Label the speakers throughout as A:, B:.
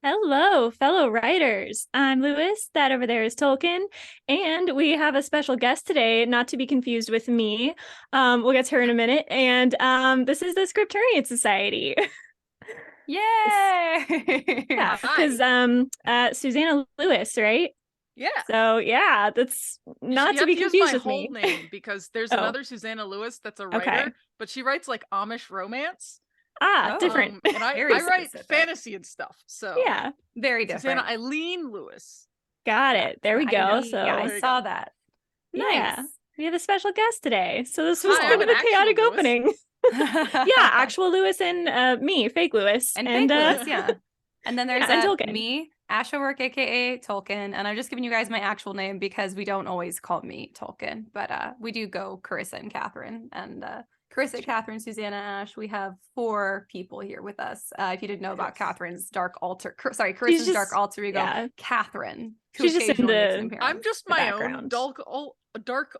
A: Hello, fellow writers. I'm Lewis. That over there is Tolkien. And we have a special guest today, not to be confused with me. We'll get to her in a minute. And this is the Scripturient Society.
B: Yay!
A: Yeah, because Susannah Lewis, right?
C: Yeah.
A: So yeah, that's not to be confused with me.
C: My whole name because there's another Susannah Lewis that's a writer, but she writes like Amish romance.
A: Different.
C: And I write fantasy and stuff. So
A: yeah,
B: very different.
C: Susannah Ailene Lewis.
A: Got it. There we go.
B: I saw that.
A: Nice. Yeah, we have a special guest today. So this was
C: kind
A: of a chaotic opening. Yeah, actual Lewis and me, fake Lewis.
B: And fake Lewis, yeah. And then there's me, Ash O'Rourke, aka Tolkien, and I'm just giving you guys my actual name because we don't always call me Tolkien, but we do go Carissa and Catherine, and Carissa, Catherine, Susannah, Ash. We have 4 people here with us. If you didn't know about Catherine's Carissa's dark alter ego, Catherine.
A: She's just in the.
C: I'm just my own dark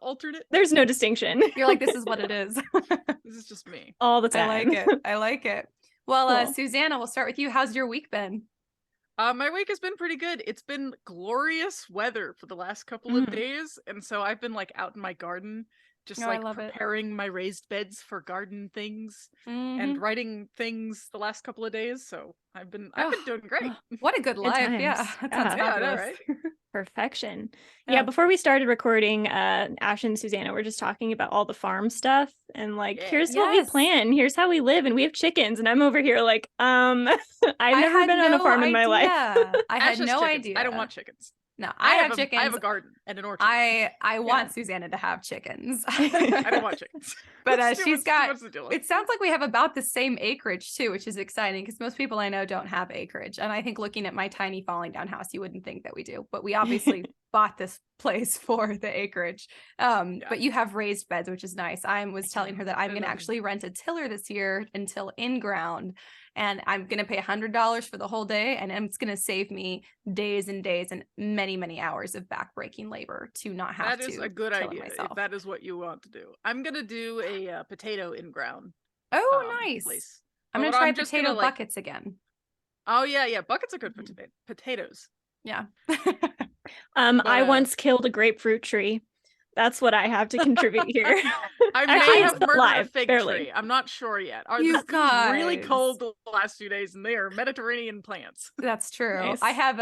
C: alternate.
A: There's no distinction.
B: You're like, this is what it is.
C: This is just me
A: all the time.
B: I like it. Well, cool. Susannah, we'll start with you. How's your week been?
C: My week has been pretty good. It's been glorious weather for the last couple of days, and so I've been like out in my garden, just preparing my raised beds for garden things and writing things the last couple of days. So I've been doing great.
B: What a good life! Yeah, that sounds fabulous.
C: Right?
A: Perfection. Yeah. Before we started recording, Ash and Susannah were just talking about all the farm stuff and here's what we plan. Here's how we live, and we have chickens. And I'm over here like, I've never been on a farm in my life.
B: I had no idea.
C: I don't want chickens.
B: No, I have chickens.
C: I have a garden and an orchard.
B: I want Susannah to have chickens.
C: I don't want chickens.
B: But she's got, it sounds like we have about the same acreage too, which is exciting because most people I know don't have acreage. And I think looking at my tiny falling down house, you wouldn't think that we do, but we obviously bought this place for the acreage. But you have raised beds, which is nice. I was telling her that I'm going to actually rent a tiller this year until in ground. And I'm going to pay $100 for the whole day. And it's going to save me days and days and many, many hours of backbreaking labor to not have to.
C: That is a good idea if that is what you want to do. I'm going to do a potato in ground.
B: Oh, nice. Place. I'm going to try potato buckets again.
C: Oh, yeah. Buckets are good for potatoes.
B: Yeah.
A: I once killed a grapefruit tree. That's what I have to contribute here.
C: I may have murdered a fig tree. I'm not sure yet. This is really cold the last few days, and they are Mediterranean plants.
B: That's true. Nice. I have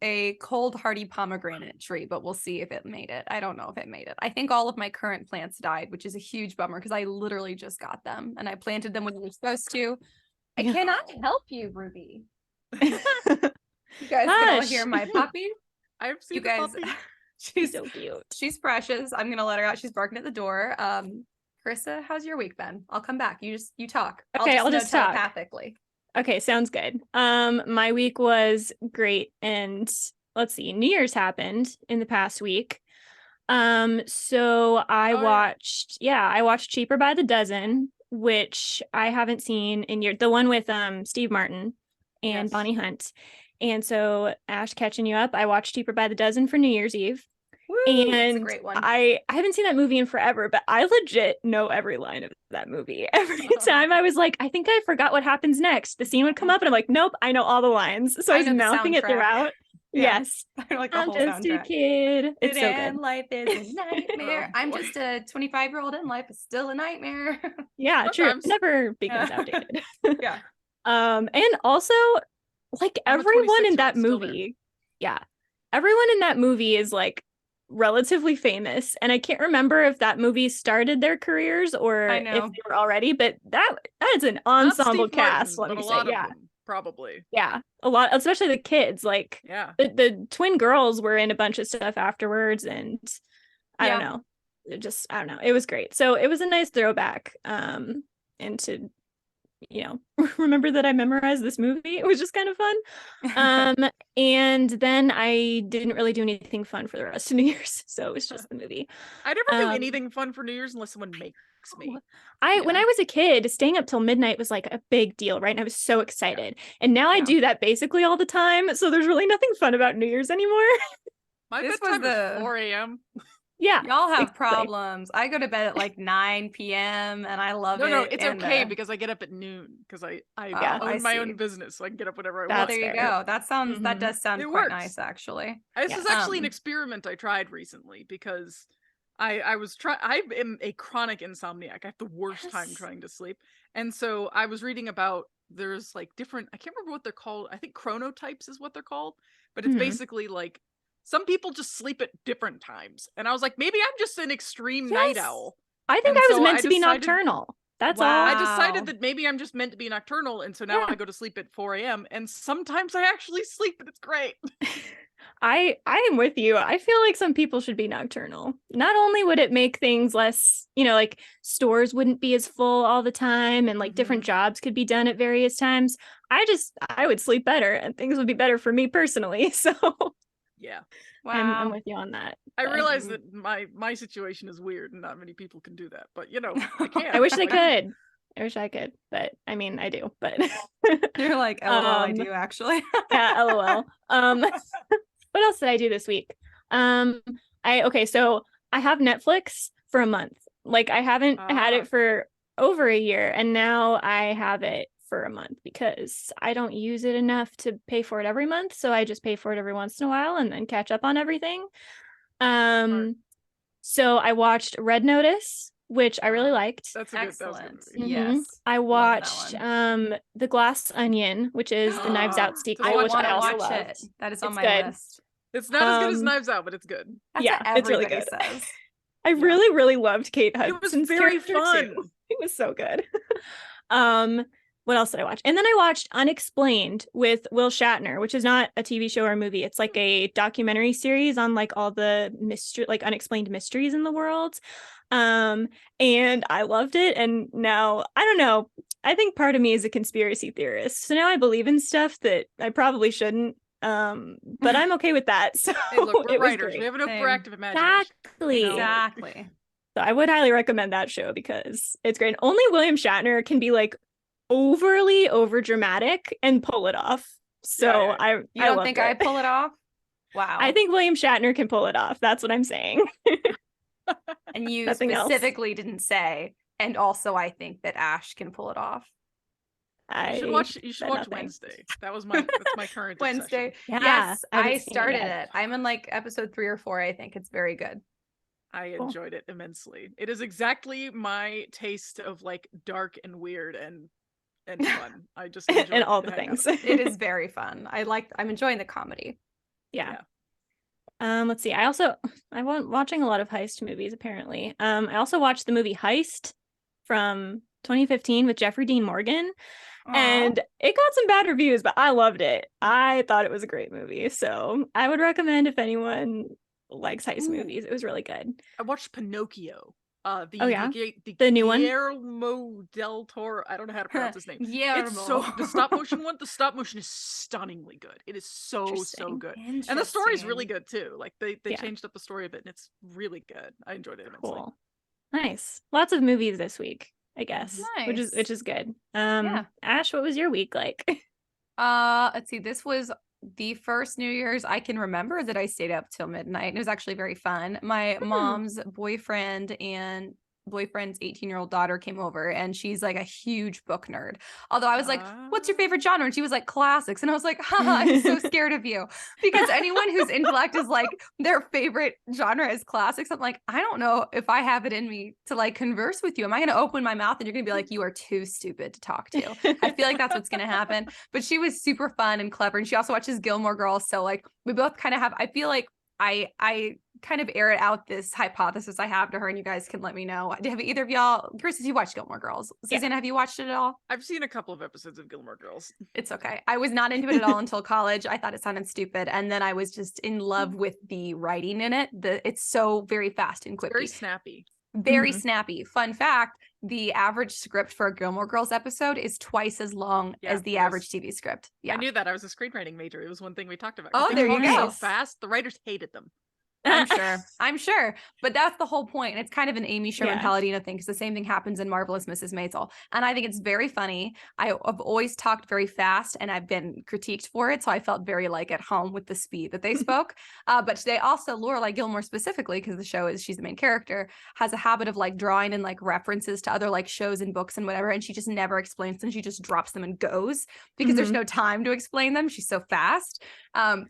B: a cold hardy pomegranate tree, but we'll see if it made it. I don't know if it made it. I think all of my current plants died, which is a huge bummer because I literally just got them and I planted them when we were supposed to. I cannot help you, Ruby. You guys can all hear my puppy.
C: I've seen the puppy.
B: She's so cute. She's precious. I'm gonna let her out. She's barking at the door. Carissa, how's your week been? I'll come back. You talk.
A: Okay, I'll just talk
B: telepathically.
A: Okay, sounds good. My week was great, and let's see, New Year's happened in the past week. So I watched Cheaper by the Dozen, which I haven't seen in years. The one with Steve Martin and Bonnie Hunt. And so, Ash, catching you up, I watched Cheaper by the Dozen for New Year's Eve.
B: Woo, and that's a great one.
A: I haven't seen that movie in forever, but I legit know every line of that movie. Every time I was like, I think I forgot what happens next. The scene would come up and I'm like, nope, I know all the lines. So I was mouthing it throughout. Yeah. Yes.
B: I
A: I'm just a kid. It's so good.
B: Life is a nightmare. I'm just a 25-year-old and life is still a nightmare.
A: Yeah, true. It never becomes outdated.
B: Yeah.
A: And also, like everyone in that movie, everyone in that movie is like relatively famous, and I can't remember if that movie started their careers or if they were already, but that is an ensemble cast. Let me say,
C: probably,
A: a lot, especially the kids. Like, the twin girls were in a bunch of stuff afterwards, and I don't know, it was great. So it was a nice throwback, and to remember that I memorized this movie. It was just kind of fun. And then I didn't really do anything fun for the rest of New Year's. So it was just the movie.
C: I never do anything fun for New Year's unless someone makes me.
A: When I was a kid, staying up till midnight was like a big deal, right? And I was so excited. And now I do that basically all the time. So there's really nothing fun about New Year's anymore.
C: My bedtime is 4 a.m.
A: Yeah.
B: Y'all have problems. I go to bed at like 9 p.m. and I love it.
C: No, it's okay because I get up at noon because I own my own business, so I can get up whenever I want.
B: There you go. That does sound quite nice, actually.
C: This is actually an experiment I tried recently because I am a chronic insomniac. I have the worst time trying to sleep. And so I was reading about there's like different, I can't remember what they're called. I think chronotypes is what they're called, but it's basically like some people just sleep at different times. And I was like, maybe I'm just an extreme night owl.
A: I think I was meant to be nocturnal. That's all.
C: I decided that maybe I'm just meant to be nocturnal. And so now I go to sleep at 4 a.m. and sometimes I actually sleep and it's great.
A: I am with you. I feel like some people should be nocturnal. Not only would it make things less, like stores wouldn't be as full all the time and like different jobs could be done at various times. I would sleep better and things would be better for me personally. So
C: yeah.
A: Wow. I'm with you on that.
C: I realize that my situation is weird and not many people can do that, but I can.
A: I wish I could. I wish I could, but I mean, I do, but
B: you're like, LOL, I do actually.
A: Yeah, LOL. What else did I do this week? So I have Netflix for a month. Like I haven't had it for over a year, and now I have it for a month because I don't use it enough to pay for it every month. So I just pay for it every once in a while and then catch up on everything. So I watched Red Notice, which I really liked.
C: That's excellent.
B: Yes.
A: I watched The Glass Onion, which is the Knives Out sequel, which I also loved.
B: That is on my list.
C: It's not as good as Knives Out, but it's good.
A: It's really good. I really, really loved Kate Hudson's
C: It was very fun.
A: Too. It was so good. What else did I watch? And then I watched Unexplained with Will Shatner, which is not a TV show or a movie. It's like a documentary series on like all the unexplained mysteries in the world. And I loved it. And now, I don't know, I think part of me is a conspiracy theorist. So now I believe in stuff that I probably shouldn't. But I'm okay with that. So
C: hey, look, we're writers. We have an overactive imagination.
B: Exactly.
A: So I would highly recommend that show because it's great. Only William Shatner can be like overly over dramatic and pull it off. So
B: you don't think I pull it off? Wow.
A: I think William Shatner can pull it off. That's what I'm saying.
B: And you specifically didn't say, and also I think that Ash can pull it off.
C: You should watch Wednesday. That's my current
B: Wednesday.
C: Obsession.
B: Yes, I started it. I'm in like episode 3 or 4. I think it's very good.
C: I enjoyed it immensely. It is exactly my taste of like dark and weird and fun. I just
A: and all the things.
B: It is very fun. I'm enjoying the comedy.
A: Yeah. Let's see. I went watching a lot of heist movies apparently. I also watched the movie Heist from 2015 with Jeffrey Dean Morgan. Aww. And it got some bad reviews, but I loved it. I thought it was a great movie. So I would recommend if anyone likes heist movies. It was really good.
C: I watched Pinocchio.
A: The new one.
C: Guillermo del Toro. I don't know how to pronounce his name. It's the stop motion one. The stop motion is stunningly good. It is so good, and the story is really good too. Like they changed up the story a bit, and it's really good. I enjoyed it immensely.
A: Cool, nice. Lots of movies this week, I guess,
B: nice.
A: which is good. Ash, what was your week like?
B: Let's see. This was the first New Year's I can remember that I stayed up till midnight, and it was actually very fun. My mom's boyfriend's 18-year-old daughter came over, and she's like a huge book nerd. Although I was like, what's your favorite genre? And she was like, classics. And I was like, I'm so scared of you, because anyone whose intellect is like their favorite genre is classics, I'm like, I don't know if I have it in me to like converse with you. Am I going to open my mouth and you're going to be like, you are too stupid to talk to? I feel like that's what's going to happen. But she was super fun and clever, and she also watches Gilmore Girls, so like we both kind of have, I feel like I kind of air out this hypothesis I have to her, and you guys can let me know. Have either of y'all, Chris, have you watched Gilmore Girls? Susanna, have you watched it at all?
C: I've seen a couple of episodes of Gilmore Girls.
B: It's okay. I was not into it at all until college. I thought it sounded stupid, and then I was just in love with the writing in it. It's so very fast and quick.
C: Very snappy.
B: Very snappy. Fun fact, the average script for a Gilmore Girls episode is twice as long as the average TV script. Yeah,
C: I knew that. I was a screenwriting major. It was one thing we talked about.
B: Oh, there you go.
C: So fast. The writers hated them.
B: I'm sure. But that's the whole point. And it's kind of an Amy Sherman Palladino thing, because the same thing happens in Marvelous Mrs. Maisel. And I think it's very funny. I've always talked very fast, and I've been critiqued for it. So I felt very like at home with the speed that they spoke. But they also, Lorelai Gilmore specifically, because the show is, she's the main character, has a habit of like drawing in like references to other like shows and books and whatever. And she just never explains them. She just drops them and goes, because there's no time to explain them. She's so fast.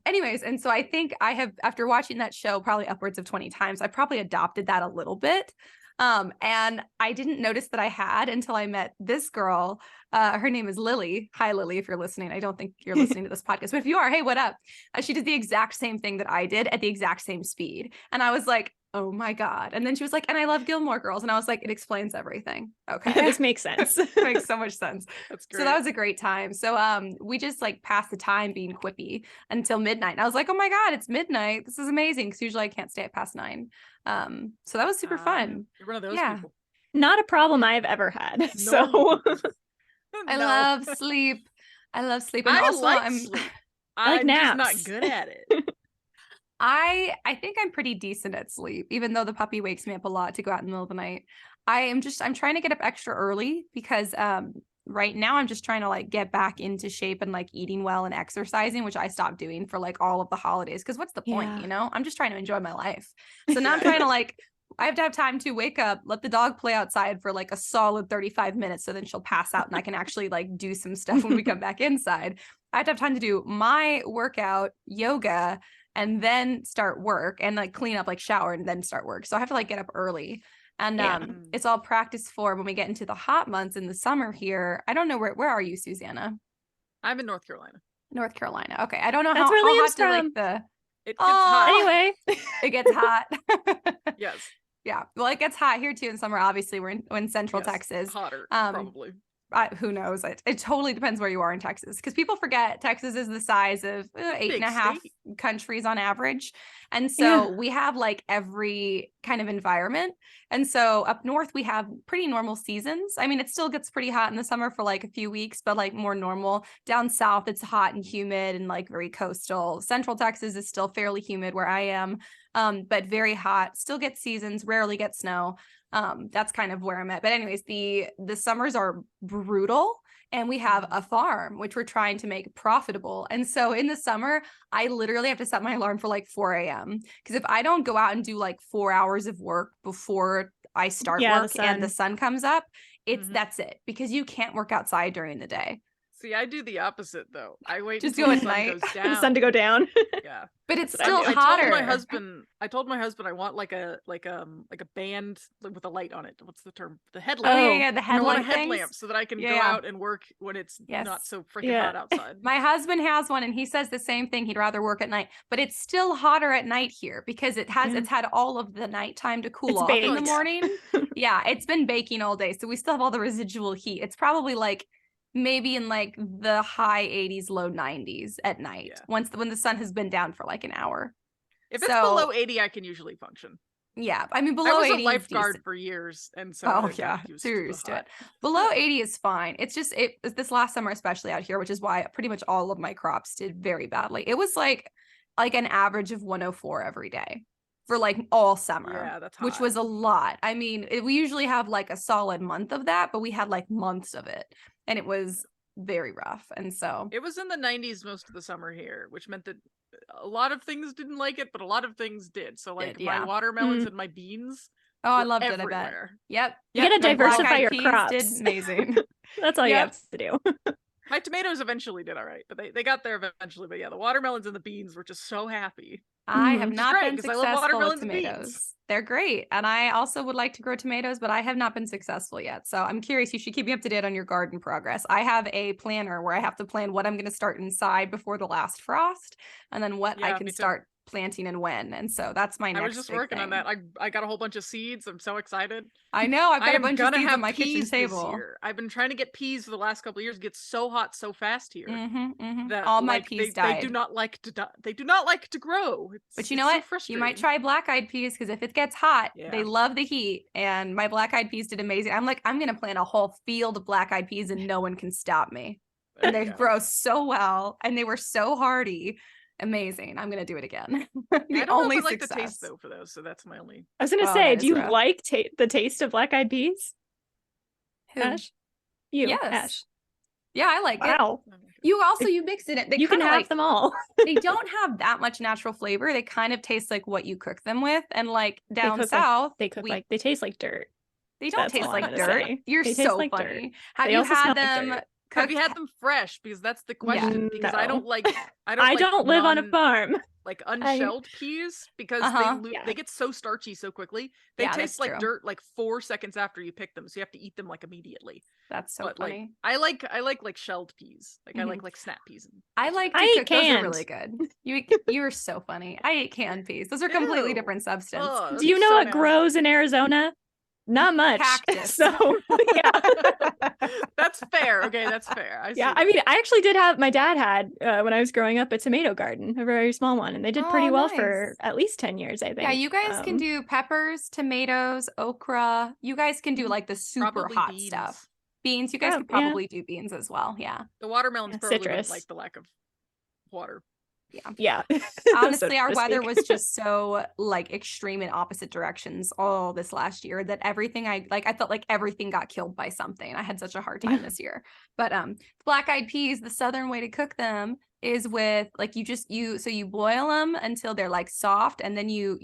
B: Anyways, and so I think I have, after watching that show probably upwards of 20 times, I probably adopted that a little bit. And I didn't notice that I had until I met this girl. Her name is Lily. Hi, Lily, if you're listening. I don't think you're listening to this podcast, but if you are, hey, what up? She did the exact same thing that I did at the exact same speed. And I was like, oh my God. And then she was like, and I love Gilmore Girls. And I was like, it explains everything. Okay.
A: This makes sense.
B: It makes so much sense.
C: That's great.
B: So that was a great time. So we just like passed the time being quippy until midnight. And I was like, oh my God, it's midnight. This is amazing. Because usually I can't stay at past 9. So that was super fun.
C: You're one of those people.
A: Not a problem I've ever had. No. So
B: I love sleep. I love sleep. And also
C: sleep. I'm
A: naps.
C: Just not good at it.
B: I think I'm pretty decent at sleep, even though the puppy wakes me up a lot to go out in the middle of the night. I'm trying to get up extra early because right now I'm just trying to like get back into shape and like eating well and exercising, which I stopped doing for like all of the holidays. Cause what's the point, you know? I'm just trying to enjoy my life. So now I'm trying to like, I have to have time to wake up, let the dog play outside for like a solid 35 minutes. So then she'll pass out and I can actually like do some stuff when we come back inside. I have to have time to do my workout, yoga, and then start work and like clean up, like shower and then start work. So I have to like get up early. And it's all practice for when we get into the hot months in the summer here. I don't know where are you, Susannah?
C: I'm in North Carolina.
B: North Carolina. Okay. I don't know
A: That's
B: how hot to like the
C: it gets hot.
A: Anyway.
B: It gets hot.
C: Yes.
B: Yeah. Well, it gets hot here too in summer. Obviously, we're in central Texas.
C: Hotter, probably.
B: Who knows? It totally depends where you are in Texas, because people forget Texas is the size of 8.5 countries on average. And so we have like every kind of environment. And so up north, we have pretty normal seasons. I mean, it still gets pretty hot in the summer for like a few weeks, but like more normal. Down south, it's hot and humid and like very coastal. Central Texas is still fairly humid where I am, but very hot. Still get seasons, rarely get snow. That's kind of where I'm at. But anyways, the summers are brutal, and we have a farm, which we're trying to make profitable. And so in the summer, I literally have to set my alarm for like 4 a.m. Because if I don't go out and do like 4 hours of work before I start work and the sun comes up, that's it. Because you can't work outside during the day.
C: See, I do the opposite though. I wait
B: just
C: until
B: go
C: the
B: at
C: sun
B: night.
C: goes down.
A: The sun to go down.
C: Yeah.
B: But it's still hotter.
C: I told my husband I want like a band with a light on it. What's the term? The headlamp.
B: Oh yeah, the headlamp.
C: I want a headlamp so that I can go out and work when it's not so freaking hot outside.
B: My husband has one, and he says the same thing. He'd rather work at night, but it's still hotter at night here because it's had all of the nighttime to cool off in the morning. Yeah, it's been baking all day, so we still have all the residual heat. It's probably like maybe in like the high 80s, low 90s at night when the sun has been down for like an hour.
C: If it's below 80, I can usually function.
B: Yeah, I mean below 80.
C: I was a lifeguard for years, and so
B: you're used to it. Below 80 is fine. It's just this last summer, especially out here, which is why pretty much all of my crops did very badly. It was like an average of 104 every day for like all summer.
C: Yeah, that's hot.
B: Which was a lot. I mean, we usually have like a solid month of that, but we had like months of it. And it was very rough. And so
C: it was in the 90s most of the summer here, which meant that a lot of things didn't like it, but a lot of things did. So like my watermelons and my beans.
B: Oh, I loved
C: everywhere.
B: It, I bet. Yep.
A: You gotta diversify your crops.
B: Did amazing.
A: That's all you have to do.
C: My tomatoes eventually did all right, but they got there eventually. But yeah, the watermelons and the beans were just so happy.
B: I have not been successful with tomatoes. They're great. And I also would like to grow tomatoes, but I have not been successful yet. So I'm curious. You should keep me up to date on your garden progress. I have a planner where I have to plan what I'm going to start inside before the last frost, and then what I can start planting and when. And so that's my next
C: I was just working on that. I got a whole bunch of seeds. I'm so excited.
B: I know. I've got a bunch of seeds on my kitchen table.
C: I've been trying to get peas for the last couple of years. It gets so hot so fast here.
B: That all my peas died.
C: They do not like to die. They do not like to grow.
B: But you know what? You might try black-eyed peas, because if it gets hot, they love the heat. And my black-eyed peas did amazing. I'm like, I'm going to plant a whole field of black-eyed peas and no one can stop me. And they grow so well, and they were so hardy. Amazing. I'm gonna do it again.
C: I don't know if I like the taste though for those, so that's my only.
A: I was gonna say, do you like the taste of black eyed peas?
B: Who?
A: Ash? You,
B: yes.
A: Ash.
B: Yeah, I like it. You mix it in.
A: You can have them all.
B: They don't have that much natural flavor. They kind of taste like what you cook them with. And like down south,
A: they taste like dirt.
B: They don't taste like dirt. You're so funny. Have you had them?
C: Have you had them fresh? Because that's the question. Because I don't
A: live on a farm.
C: Like unshelled peas, because they get so starchy so quickly. They taste like dirt like 4 seconds after you pick them, so you have to eat them like immediately.
B: That's so funny.
C: Like, I like shelled peas. Like I like snap peas.
B: I eat canned. Those are really good. You are so funny. I ate canned peas. Those are completely different substance.
A: Do you know what grows in Arizona? Not much.
B: Cactus.
A: So yeah.
C: That's fair. Okay, that's fair.
A: I mean, I actually did have, my dad had when I was growing up, a tomato garden, a very small one, and they did pretty well for at least 10 years, I think.
B: Yeah, you guys can do peppers, tomatoes, okra. You guys can do like the super hot beans. Stuff. Beans. You guys could probably do beans as well. Yeah.
C: The watermelons probably don't like the lack of water.
A: Yeah.
B: Honestly, our weather was just so like extreme in opposite directions all this last year that everything I felt like everything got killed by something. I had such a hard time this year. But black eyed peas, the southern way to cook them is with like you boil them until they're like soft, and then you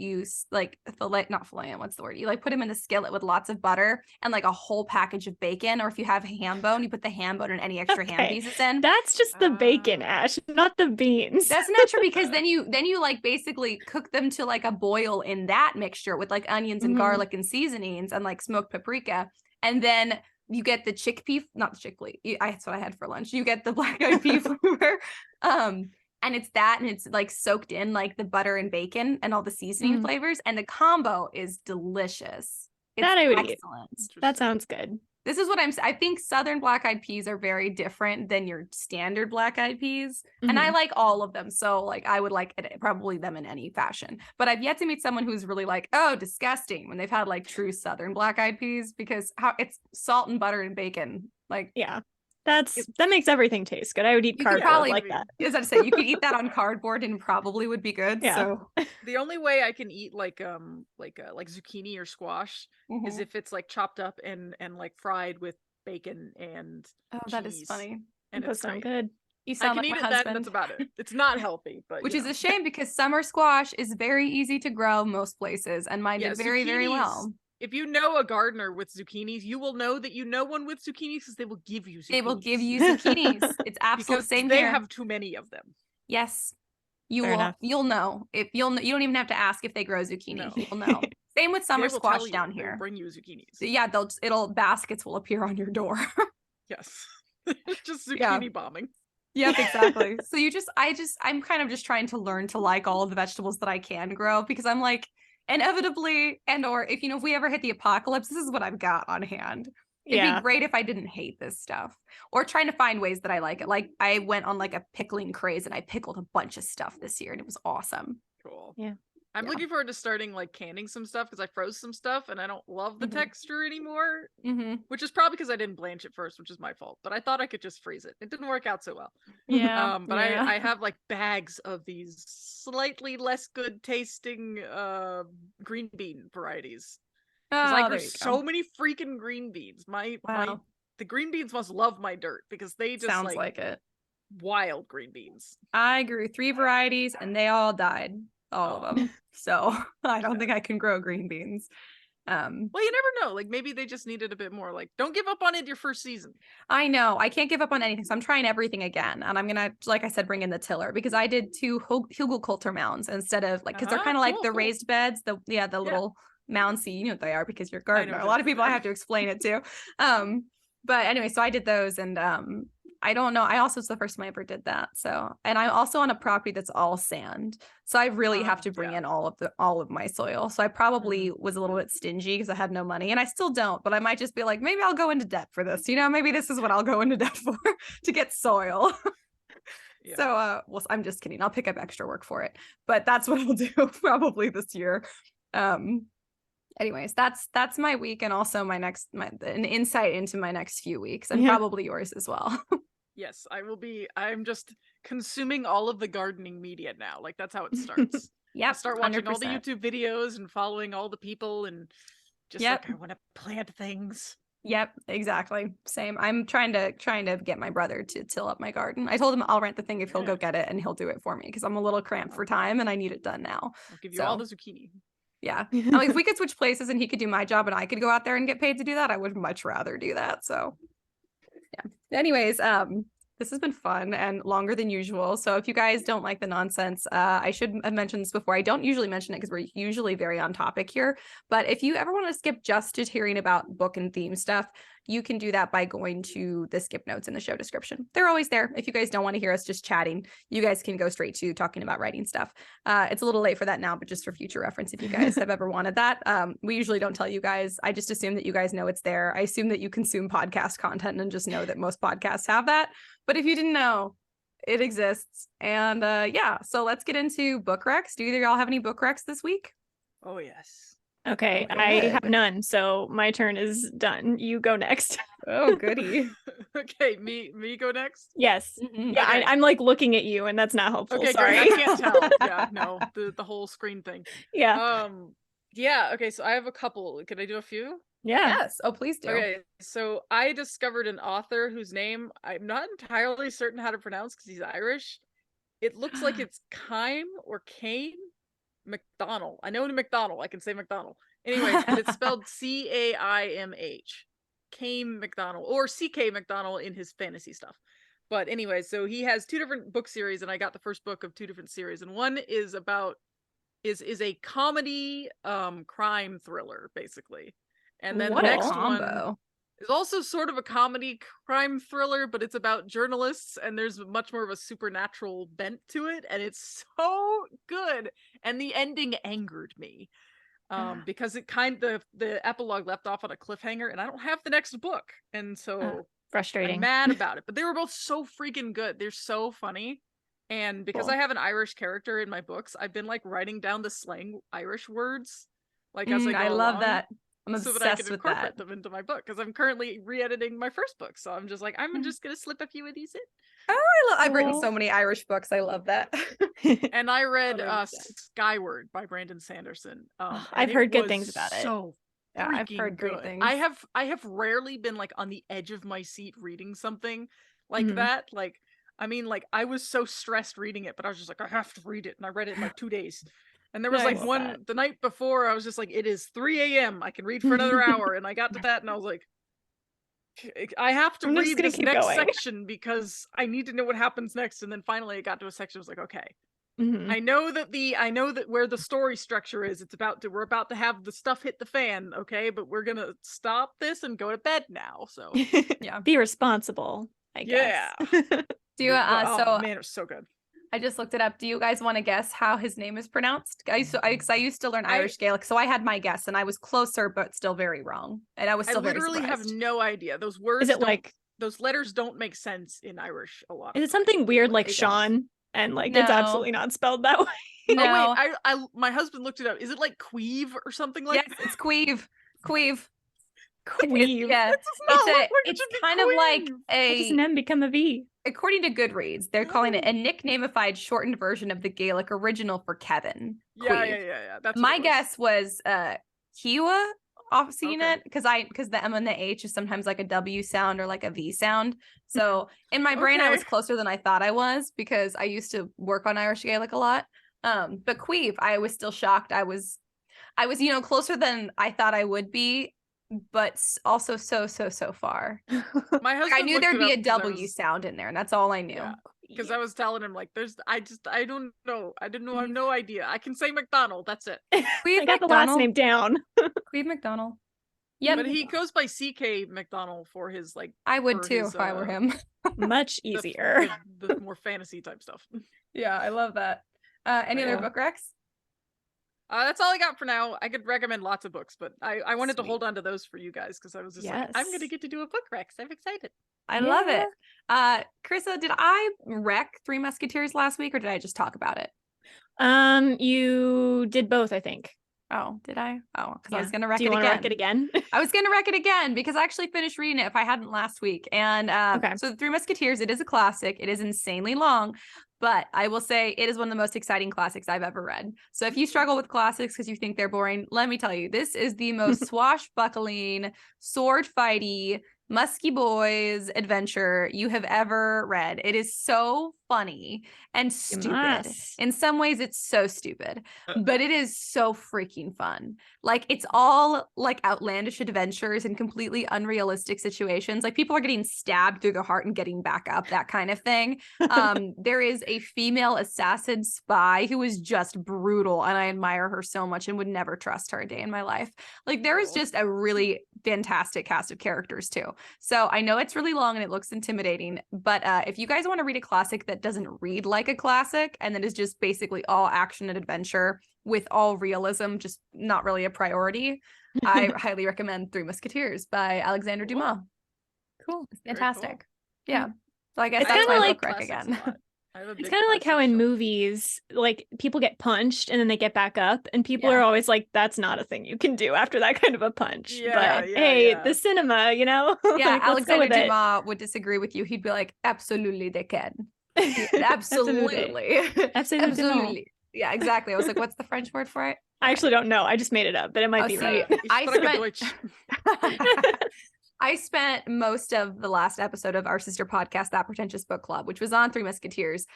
B: like you like put them in a skillet with lots of butter and like a whole package of bacon, or if you have ham bone, you put the ham bone and any extra ham pieces in.
A: That's just the bacon, Ash, not the beans.
B: That's not true, because then you like basically cook them to like a boil in that mixture with like onions and garlic and seasonings and like smoked paprika, and then you get the that's what I had for lunch. You get the black eyed pea flavor. And it's that, and it's like soaked in like the butter and bacon and all the seasoning flavors. And the combo is delicious. It's
A: that I would
B: excellent.
A: Eat. That sounds good.
B: This is what I think southern black eyed peas are very different than your standard black eyed peas. And I like all of them. So like I would like probably them in any fashion. But I've yet to meet someone who's really like, oh, disgusting, when they've had like true southern black eyed peas, because it's salt and butter and bacon. Like,
A: yeah. That makes everything taste good. I would eat cardboard like that.
B: As I say, you could eat that on cardboard and probably would be good. Yeah. So
C: the only way I can eat like zucchini or squash is if it's like chopped up and like fried with bacon and cheese.
B: That is funny.
A: And it sounds good.
B: You sound
C: I can
B: like
C: eat
B: my
C: it.
B: husband.
C: That's about it. It's not healthy, but
B: which is a shame, because summer squash is very easy to grow most places, and mine did very, very well.
C: If you know a gardener with zucchinis, you will know that you know one with zucchinis, because they will give you zucchinis.
B: They will give you zucchinis. It's absolute same
C: they
B: here.
C: They have too many of them.
B: Yes. You'll know. You don't even have to ask if they grow zucchini. No. You'll know. Same with summer squash down here.
C: Bring you zucchinis.
B: Yeah, baskets will appear on your door.
C: Yes. Just zucchini bombing.
B: Yep, exactly. So I'm kind of just trying to learn to like all of the vegetables that I can grow, because I'm like, inevitably, or if we ever hit the apocalypse, this is what I've got on hand. It'd be great if I didn't hate this stuff, or trying to find ways that I like it. Like I went on like a pickling craze and I pickled a bunch of stuff this year, and it was awesome.
C: Cool. Yeah. I'm looking forward to starting like canning some stuff, because I froze some stuff and I don't love the texture anymore, which is probably because I didn't blanch it first, which is my fault. But I thought I could just freeze it. It didn't work out so well.
B: Yeah.
C: But I have like bags of these slightly less good tasting green bean varieties. Because I grew so many freaking green beans. The green beans must love my dirt, because they just
B: sounds like it.
C: Wild green beans.
B: I grew 3 varieties and they all died. All of them. So I don't think I can grow green beans.
C: Well, you never know. Like maybe they just needed a bit more. Like, don't give up on it your first season.
B: I know. I can't give up on anything. So I'm trying everything again. And I'm gonna, like I said, bring in the tiller, because I did 2 hugelkultur mounds instead of like, because they're kind of like the raised beds, the little mounds. So you know what they are, because you're a gardener. A lot of people I have to explain it to. But anyway, so I did those, and I don't know. It's the first time I ever did that. So, and I'm also on a property that's all sand. So I really have to bring in all of my soil. So I probably was a little bit stingy because I had no money, and I still don't, but I might just be like, maybe I'll go into debt for this. Maybe this is what I'll go into debt for, to get soil. Yeah. So, well, I'm just kidding. I'll pick up extra work for it, but that's what I'll do probably this year. Anyways, that's my week, and also an insight into my next few weeks, and probably yours as well.
C: Yes, I will be. I'm just consuming all of the gardening media now. Like, that's how it starts.
B: Yep.
C: I start watching
B: 100%.
C: all the YouTube videos and following all the people and just like, I want to plant things.
B: Yep, exactly. Same. I'm trying to get my brother to till up my garden. I told him I'll rent the thing if he'll go get it, and he'll do it for me because I'm a little cramped for time and I need it done now.
C: I'll give you all the zucchini.
B: Yeah. I'm like, if we could switch places and he could do my job and I could go out there and get paid to do that, I would much rather do that. So yeah. Anyways, this has been fun and longer than usual. So if you guys don't like the nonsense, I should have mentioned this before. I don't usually mention it because we're usually very on topic here. But if you ever want to skip just to hearing about book and theme stuff, you can do that by going to the skip notes in the show description. They're always there. If you guys don't want to hear us just chatting, you guys can go straight to talking about writing stuff. It's a little late for that now, but just for future reference, if you guys have ever wanted that. We usually don't tell you guys. I just assume that you guys know it's there. I assume that you consume podcast content and just know that most podcasts have that. But if you didn't know, it exists. And yeah, so let's get into book recs. Do either of y'all have any book recs this week?
C: Oh, yes.
A: Okay, I have none, so my turn is done. You go next.
B: Oh, goody.
C: Okay, me go next?
A: Yes.
B: Mm-hmm.
A: Yeah,
C: Okay.
A: I'm like looking at you, and that's not helpful.
C: Okay,
A: sorry.
C: great. I can't tell. Yeah, no, the whole screen thing.
A: Yeah.
C: Yeah, okay, so I have a couple. Can I do a few?
A: Yeah.
B: Yes. Oh, please do.
C: Okay, so I discovered an author whose name I'm not entirely certain how to pronounce because he's Irish. It looks like it's Kime or Kane McDonald. I know McDonald. I can say McDonald. Anyways, but it's spelled C-A-I-M-H. Kame McDonald or C.K. McDonald in his fantasy stuff. But anyway, so he has two different book series, and I got the first book of two different series, and one is about is a comedy crime thriller basically, and then
B: what
C: the next
B: combo.
C: one is also sort of a comedy crime thriller, but it's about journalists, and there's much more of a supernatural bent to it, and it's so good. And the ending angered me because it the epilogue left off on a cliffhanger, and I don't have the next book, and so
A: frustrating.
C: I'm mad about it. But they were both so freaking good. They're so funny. And because I have an Irish character in my books, I've been like writing down the slang Irish words like as I go
B: I love
C: along,
B: that. I'm
C: so
B: obsessed
C: that I can
B: with
C: incorporate
B: that.
C: them into my book, because I'm currently re-editing my first book. So I'm just like, I'm just gonna slip a few of these in.
B: Oh, I've written so many Irish books. I love that.
C: And I read Skyward by Brandon Sanderson.
A: I've heard good things about it.
C: So
B: yeah, I've heard great things.
C: I have rarely been like on the edge of my seat reading something like that. Like, I mean, like I was so stressed reading it, but I was just like, I have to read it, and I read it in like 2 days. And there was like one the night before, I was just like, it is 3 a.m. I can read for another hour. And I got to that and I was like, I have to read this next section because I need to know what happens next. And then finally I got to a section. I was like, okay, I know that where the story structure is, we're about to have the stuff hit the fan. Okay. But we're going to stop this and go to bed now. So
A: yeah, be responsible, I guess.
C: Yeah. So man, it was so good.
B: I just looked it up. Do you guys want to guess how his name is pronounced? I used to learn Irish Gaelic, so I had my guess, and I was closer, but still very wrong. And I was still very surprised. I literally have
C: no idea. Those words, those letters don't make sense in Irish a lot.
A: Is it something weird like Sean? And like it's absolutely not spelled that way.
B: No.
C: Oh wait, I my husband looked it up. Is it like queeve or something like that?
B: Yes, it's queeve. Queeve.
A: Yeah.
B: It's kind of like
A: How does an M become a V?
B: According to Goodreads, they're calling it a nicknameified shortened version of the Gaelic original for Kevin.
C: Yeah. That's
B: my guess was Kiwa off seeing it because the M and the H is sometimes like a W sound or like a V sound. So in my brain, I was closer than I thought I was because I used to work on Irish Gaelic a lot. But queeve, I was still shocked. I was closer than I thought I would be, but also so far.
C: My husband,
B: I knew there'd be a W sound in there, and that's all I knew.
C: Because I was telling him like, I don't know. I have no idea. I can say McDonald. That's it.
A: I got the last name down.
B: Queeve McDonald. Yeah,
C: but he goes by C.K. McDonald for his like.
B: I would too if I were him.
A: Much easier.
C: The more fantasy type stuff.
B: Yeah, I love that. Any other book recs?
C: That's all I got for now. I could recommend lots of books, but I wanted to hold on to those for you guys because I was just like, I'm gonna get to do a book rec. I'm excited.
B: I love it. Carissa, did I rec Three Musketeers last week, or did I just talk about it?
A: You did both, I think.
B: Oh, did I? Oh, because I was
A: Yeah.
B: going to wreck
A: Do you
B: it
A: want to
B: again.
A: wreck it again?
B: I was going to wreck it again because I actually finished reading it if I hadn't last week. And
A: Okay.
B: so The Three Musketeers, it is a classic. It is insanely long, but I will say it is one of the most exciting classics I've ever read. So if you struggle with classics because you think they're boring, let me tell you, this is the most swashbuckling, sword fighty, musky boys adventure you have ever read. It is so funny and stupid. In some ways, it's so stupid, but it is so freaking fun. Like, it's all like outlandish adventures and completely unrealistic situations. Like, people are getting stabbed through the heart and getting back up, that kind of thing. There is a female assassin spy who is just brutal, and I admire her so much and would never trust her a day in my life. Like, there is just a really fantastic cast of characters too. So I know it's really long and it looks intimidating, but if you guys want to read a classic that doesn't read like a classic and that is just basically all action and adventure with all realism, just not really a priority, I highly recommend Three Musketeers by Alexandre Dumas.
A: Cool.
B: It's fantastic. Cool. Yeah.
A: Mm-hmm.
B: So I guess that's my book rec again.
A: It's kind of like how in movies, like, people get punched and then they get back up, and people are always like, that's not a thing you can do after that kind of a punch. The cinema, you know?
B: Yeah,
A: like,
B: Alexandre Dumas would disagree with you. He'd be like, absolutely they can. Absolutely. Absolutely. Yeah, exactly. I was like, what's the French word for it?
A: I actually don't know. I just made it up, but it might be right.
B: I spent most of the last episode of our sister podcast, That Pretentious Book Club, which was on Three Musketeers,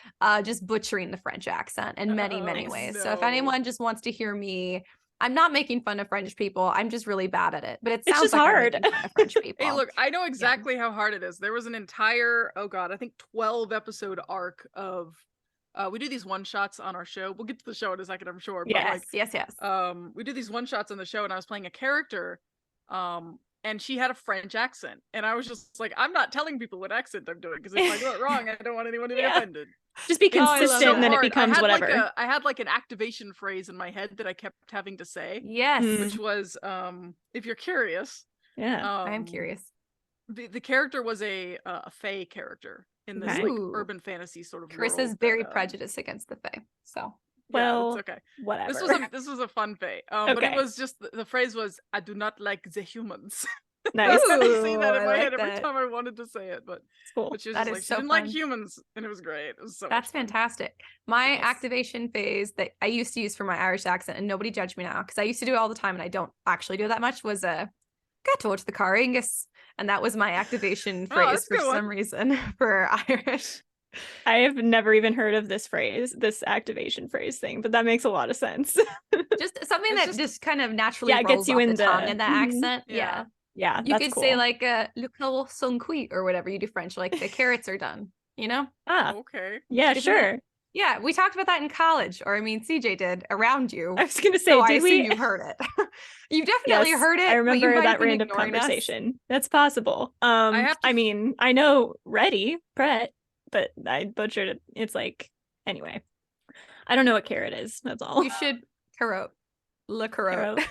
B: just butchering the French accent in many, many ways. So if anyone just wants to hear me, I'm not making fun of French people. I'm just really bad at it. But it sounds
A: just
B: like
A: hard.
B: I'm making fun of French people.
C: Hey, look, I know exactly how hard it is. There was an entire, I think 12 episode arc of we do these one shots on our show. We'll get to the show in a second, I'm sure. But
B: yes.
C: We do these one shots on the show, and I was playing a character, and she had a French accent, and I was just like, I'm not telling people what accent I'm doing, because if I do it wrong, I don't want anyone to be offended.
A: Just be consistent, and then it becomes whatever.
C: I had like an activation phrase in my head that I kept having to say.
B: Yes,
C: which was, if you're curious.
A: Yeah,
B: I am curious.
C: The character was a fae character in this like urban fantasy sort of
B: Chris
C: world
B: is very prejudiced against the fae, so
A: well,
C: it's okay.
A: Whatever.
C: This was a fun fae, but it was just the phrase was, I do not like the humans.
A: Nice.
C: I had to say that in my head every time I wanted to say it, but
A: cool.
C: But she was just like, she didn't like humans, and it was great. It was so
B: That's fantastic. My activation phase that I used to use for my Irish accent, and nobody judge me now because I used to do it all the time, and I don't actually do that much, was got towards the Caringus, and that was my activation phrase for some reason for Irish.
A: I have never even heard of this activation phrase thing, but that makes a lot of sense.
B: Just something that just kind of naturally rolls
A: gets you
B: off
A: in
B: the tongue in that accent.
A: Yeah,
B: you could say like le carreaux sont cuits or whatever you do French, like the carrots are done, you know?
C: Okay.
A: Yeah, sure.
B: Yeah, we talked about that in college, or I mean, CJ did around you.
A: I was gonna say,
B: so
A: did we?
B: You've heard it. You've definitely heard it.
A: I remember that random conversation. That's possible. I mean, I know Pret, but I butchered it. It's like, anyway, I don't know what carrot is. That's all.
B: You should carotte. Le carotte.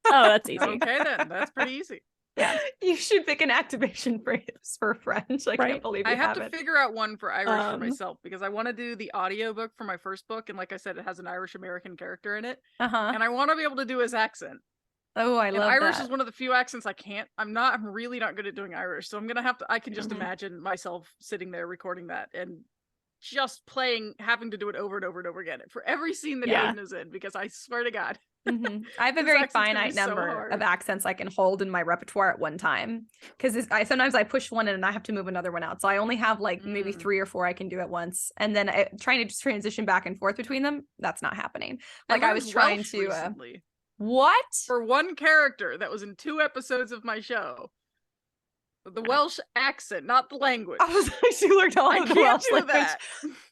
A: Oh, that's easy.
C: Okay, then that's pretty easy.
B: Yeah, you should pick an activation phrase for French. I can't believe you
C: have to figure out one for Irish for myself, because I want to do the audiobook for my first book, and like I said, it has an Irish American character in it, and I want to be able to do his accent.
B: Oh, I love
C: Irish
B: that.
C: is one of the few accents I can't. I'm really not good at doing Irish, so I'm gonna have to. I can just imagine myself sitting there recording that and just having to do it over and over and over again for every scene that Hayden is in, because I swear to God.
B: I have a very finite number of accents I can hold in my repertoire at one time, because sometimes I push one in and I have to move another one out, so I only have like maybe 3 or 4 I can do at once, and then trying to just transition back and forth between them, that's not happening. Like I was trying
C: Welsh
B: to
C: recently.
B: What?
C: For one character that was in 2 episodes of my show. The Welsh accent, not the language.
B: I was like, you learned all of the Welsh language.
C: That.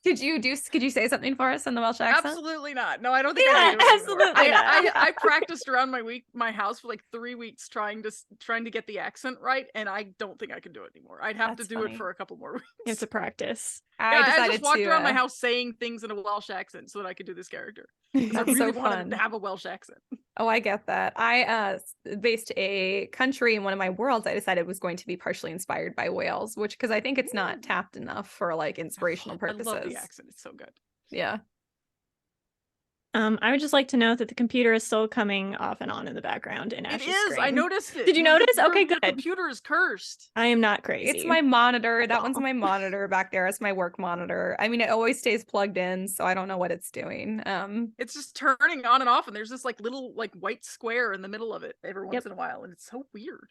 B: Could you say something for us in the Welsh accent?
C: Absolutely not. No, I don't think I do.
A: Absolutely not.
C: I practiced around my house for like 3 weeks trying to get the accent right, and I don't think I can do it anymore. I'd have to do it for a couple more weeks.
A: It's a practice.
C: I just walked around my house saying things in a Welsh accent so that I could do this character.
B: That's
C: I really
B: so
C: wanted
B: fun
C: to have a Welsh accent.
B: Oh, I get that. I based a country in one of my worlds I decided was going to be partially inspired by Wales, because I think it's not tapped enough for like inspirational purposes.
C: I love the accent. It's so good.
B: Yeah.
A: I would just like to note that the computer is still coming off and on in the background in Ash's screen.
C: I noticed it.
A: Did you notice? Okay, good.
C: The computer is cursed.
A: I am not crazy.
B: It's my monitor. That one's my monitor back there. It's my work monitor. I mean, it always stays plugged in, so I don't know what it's doing.
C: It's just turning on and off, and there's this like little like white square in the middle of it every once in a while, and it's so weird.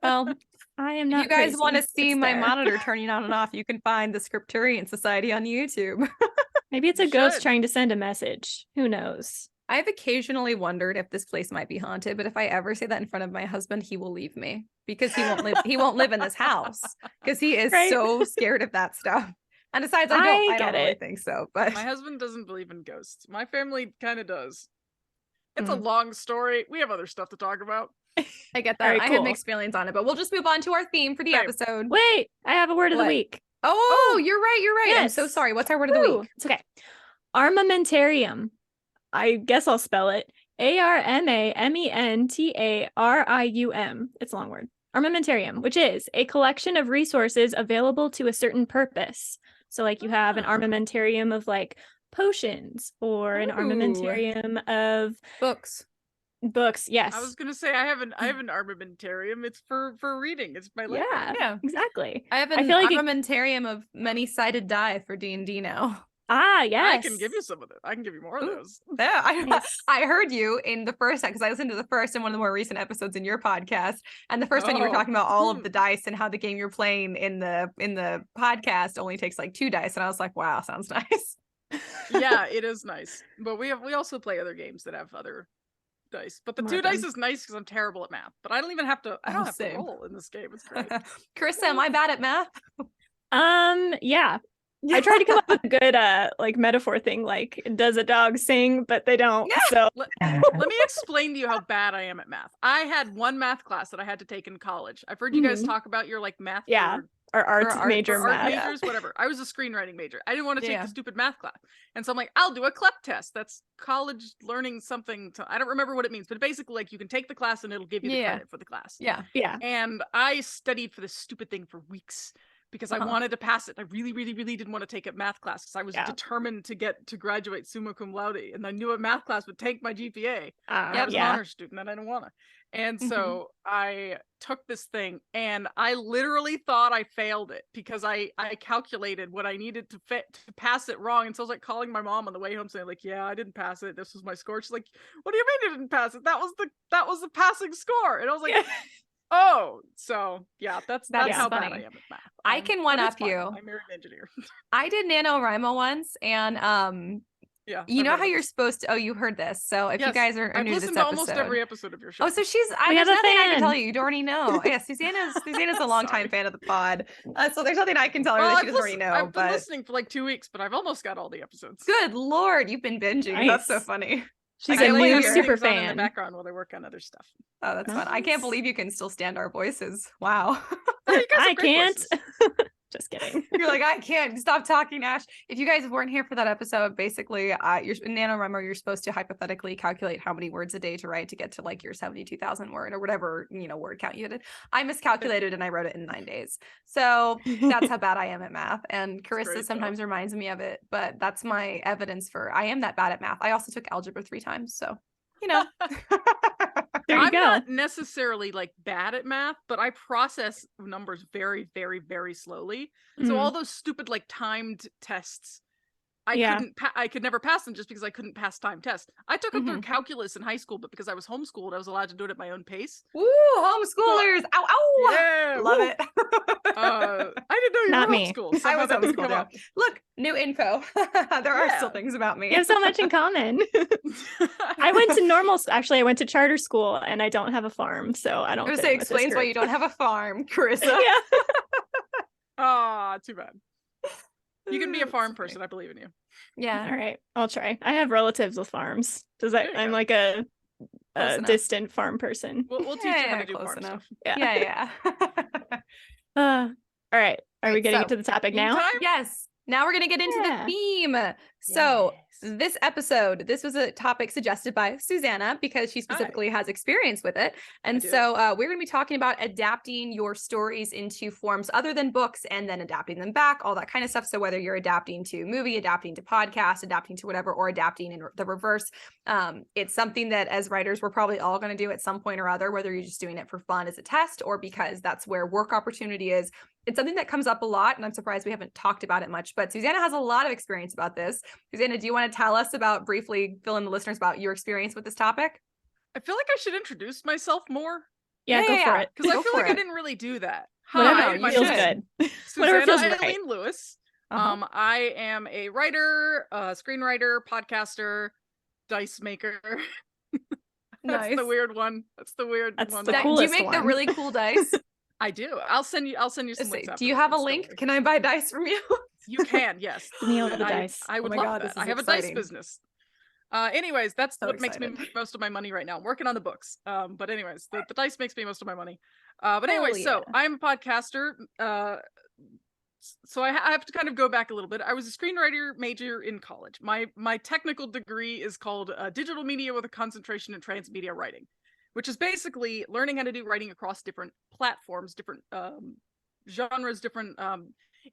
A: Well, I am not.
B: If you guys want to see my monitor turning on and off, you can find the Scripturient Society on YouTube.
A: Maybe it's a ghost trying to send a message. Who knows?
B: I've occasionally wondered if this place might be haunted, but if I ever say that in front of my husband, he will leave me because he won't live. He won't live in this house because he is so scared of that stuff. And besides, I don't really think so. But
C: my husband doesn't believe in ghosts. My family kind of does. It's a long story. We have other stuff to talk about.
B: I get that. I have mixed feelings on it, but we'll just move on to our theme for the episode.
A: Wait, I have a word of the week.
B: Oh, you're right. Yes. I'm so sorry. What's our word of the week?
A: It's okay. Armamentarium. I guess I'll spell it. Armamentarium. It's a long word. Armamentarium, which is a collection of resources available to a certain purpose. So like you have an armamentarium of like potions or an armamentarium of
B: books.
A: Yes.
C: I was gonna say I have an armamentarium. It's for reading. It's my library.
A: Yeah, exactly.
B: I have an armamentarium of many-sided die for D&D now.
A: Ah, yes.
C: I can give you some of it. I can give you more of those.
B: Yeah, I heard you in the first, because I listened to the first and one of the more recent episodes in your podcast, and the first one you were talking about all of the dice and how the game you're playing in the podcast only takes like 2 dice, and I was like, wow, sounds nice.
C: Yeah, it is nice. But we also play other games that have other dice, but the 2 dice is nice because I'm terrible at math, but I don't have to roll in this game. It's great.
B: Carissa, am I bad at math?
A: Yeah. I tried to come up with a good like metaphor thing, like does a dog sing, but they don't. So
C: let me explain to you how bad I am at math. I had one math class that I had to take in college. I've heard you guys talk about your like math
A: or art major math.
C: Majors, whatever. I was a screenwriting major. I didn't want to take the stupid math class. And so I'm like, I'll do a CLEP test. That's college learning something. I don't remember what it means, but basically like you can take the class and it'll give you the credit for the class.
B: Yeah.
C: And I studied for this stupid thing for weeks because I wanted to pass it. I really, really, really didn't want to take a math class because I was determined to get to graduate summa cum laude. And I knew a math class would tank my GPA. I was an honor student and I didn't want to. And so I took this thing and I literally thought I failed it because I calculated what I needed to pass it wrong. And so I was like calling my mom on the way home saying like, yeah, I didn't pass it. This was my score. She's like, what do you mean you didn't pass it? That was the passing score. And I was like, oh, so yeah, that's how
B: funny.
C: bad I am at math.
B: I can one up you.
C: I married an engineer.
B: I did NaNoWriMo once, and you know how you're supposed to. Oh, you heard this. So if you guys are new to this episode, I've listened to
C: almost every episode of your show.
B: Oh, so there's nothing I can tell you. You don't already know. Yeah, Susanna's a longtime fan of the pod. So there's nothing I can tell her that she doesn't already know.
C: I've been listening for like 2 weeks, but I've almost got all the episodes.
B: Good Lord, you've been binging. Nice. That's so funny.
A: She's a new super fan.
C: In the background while they work on other stuff.
B: Oh, that's fun. I can't believe you can still stand our voices. Wow.
A: I can't. Just kidding.
B: You're like, I can't stop talking, Ash. If you guys weren't here for that episode, basically, you're in NaNoWriMo, you're supposed to hypothetically calculate how many words a day to write to get to like your 72,000 word or whatever, word count you did. I miscalculated and I wrote it in 9 days. So that's how bad I am at math. And Carissa sometimes reminds me of it, but that's my evidence for I am that bad at math. I also took algebra 3 times. So,
A: there you
C: I'm
A: go.
C: not necessarily like bad at math, but I process numbers very, very, very slowly. So all those stupid like timed tests, I could never pass them just because I couldn't pass timed tests. I took them through calculus in high school, but because I was homeschooled, I was allowed to do it at my own pace.
B: Woo, homeschoolers! Ow, ow!
C: Yeah,
B: love it.
C: I didn't know you
A: Not
C: were
A: me.
C: homeschooled.
B: I was homeschooled. Look, new info. There are still things about me.
A: You have so much in common. I went to I went to charter school, and I don't have a farm, so I don't.
B: I was say explains why you don't have a farm, Carissa.
C: Too bad. You can be a farm person. I believe in you.
B: Yeah.
A: All right. I'll try. I have relatives with farms. I'm like a distant farm person.
C: We'll teach you how to do farm stuff.
B: Yeah.
A: All right. Are we getting into the topic now?
B: Yes. Now we're going to get into the theme. So this episode, this was a topic suggested by Susannah because she specifically has experience with it. And so we're going to be talking about adapting your stories into forms other than books and then adapting them back, all that kind of stuff. So whether you're adapting to movie, adapting to podcast, adapting to whatever, or adapting in the reverse, it's something that as writers, we're probably all going to do at some point or other, whether you're just doing it for fun as a test or because that's where work opportunity is. It's something that comes up a lot, and I'm surprised we haven't talked about it much, but Susannah has a lot of experience about this. Susannah, do you want to tell us briefly fill in the listeners about your experience with this topic?
C: I feel like I should introduce myself more.
A: Yeah, go for it.
C: Because I feel like I didn't really do that.
A: Hi, my name is
C: Susannah Ailene Lewis. I am a writer, screenwriter, podcaster, dice maker. That's the weird one. That's the weird one.
A: The coolest
B: do you make
A: one.
B: the really cool dice?
C: I do. I'll send you some links.
B: Do you have a link? Can I buy dice from you?
C: You can, yes.
A: Give me all the dice.
C: I would love that. I have a dice business. Anyways, that's what makes me most of my money right now. I'm working on the books. But anyways, the dice makes me most of my money. But anyways, so I'm a podcaster. So I have to kind of go back a little bit. I was a screenwriter major in college. My technical degree is called digital media with a concentration in transmedia writing, which is basically learning how to do writing across different platforms, different genres, different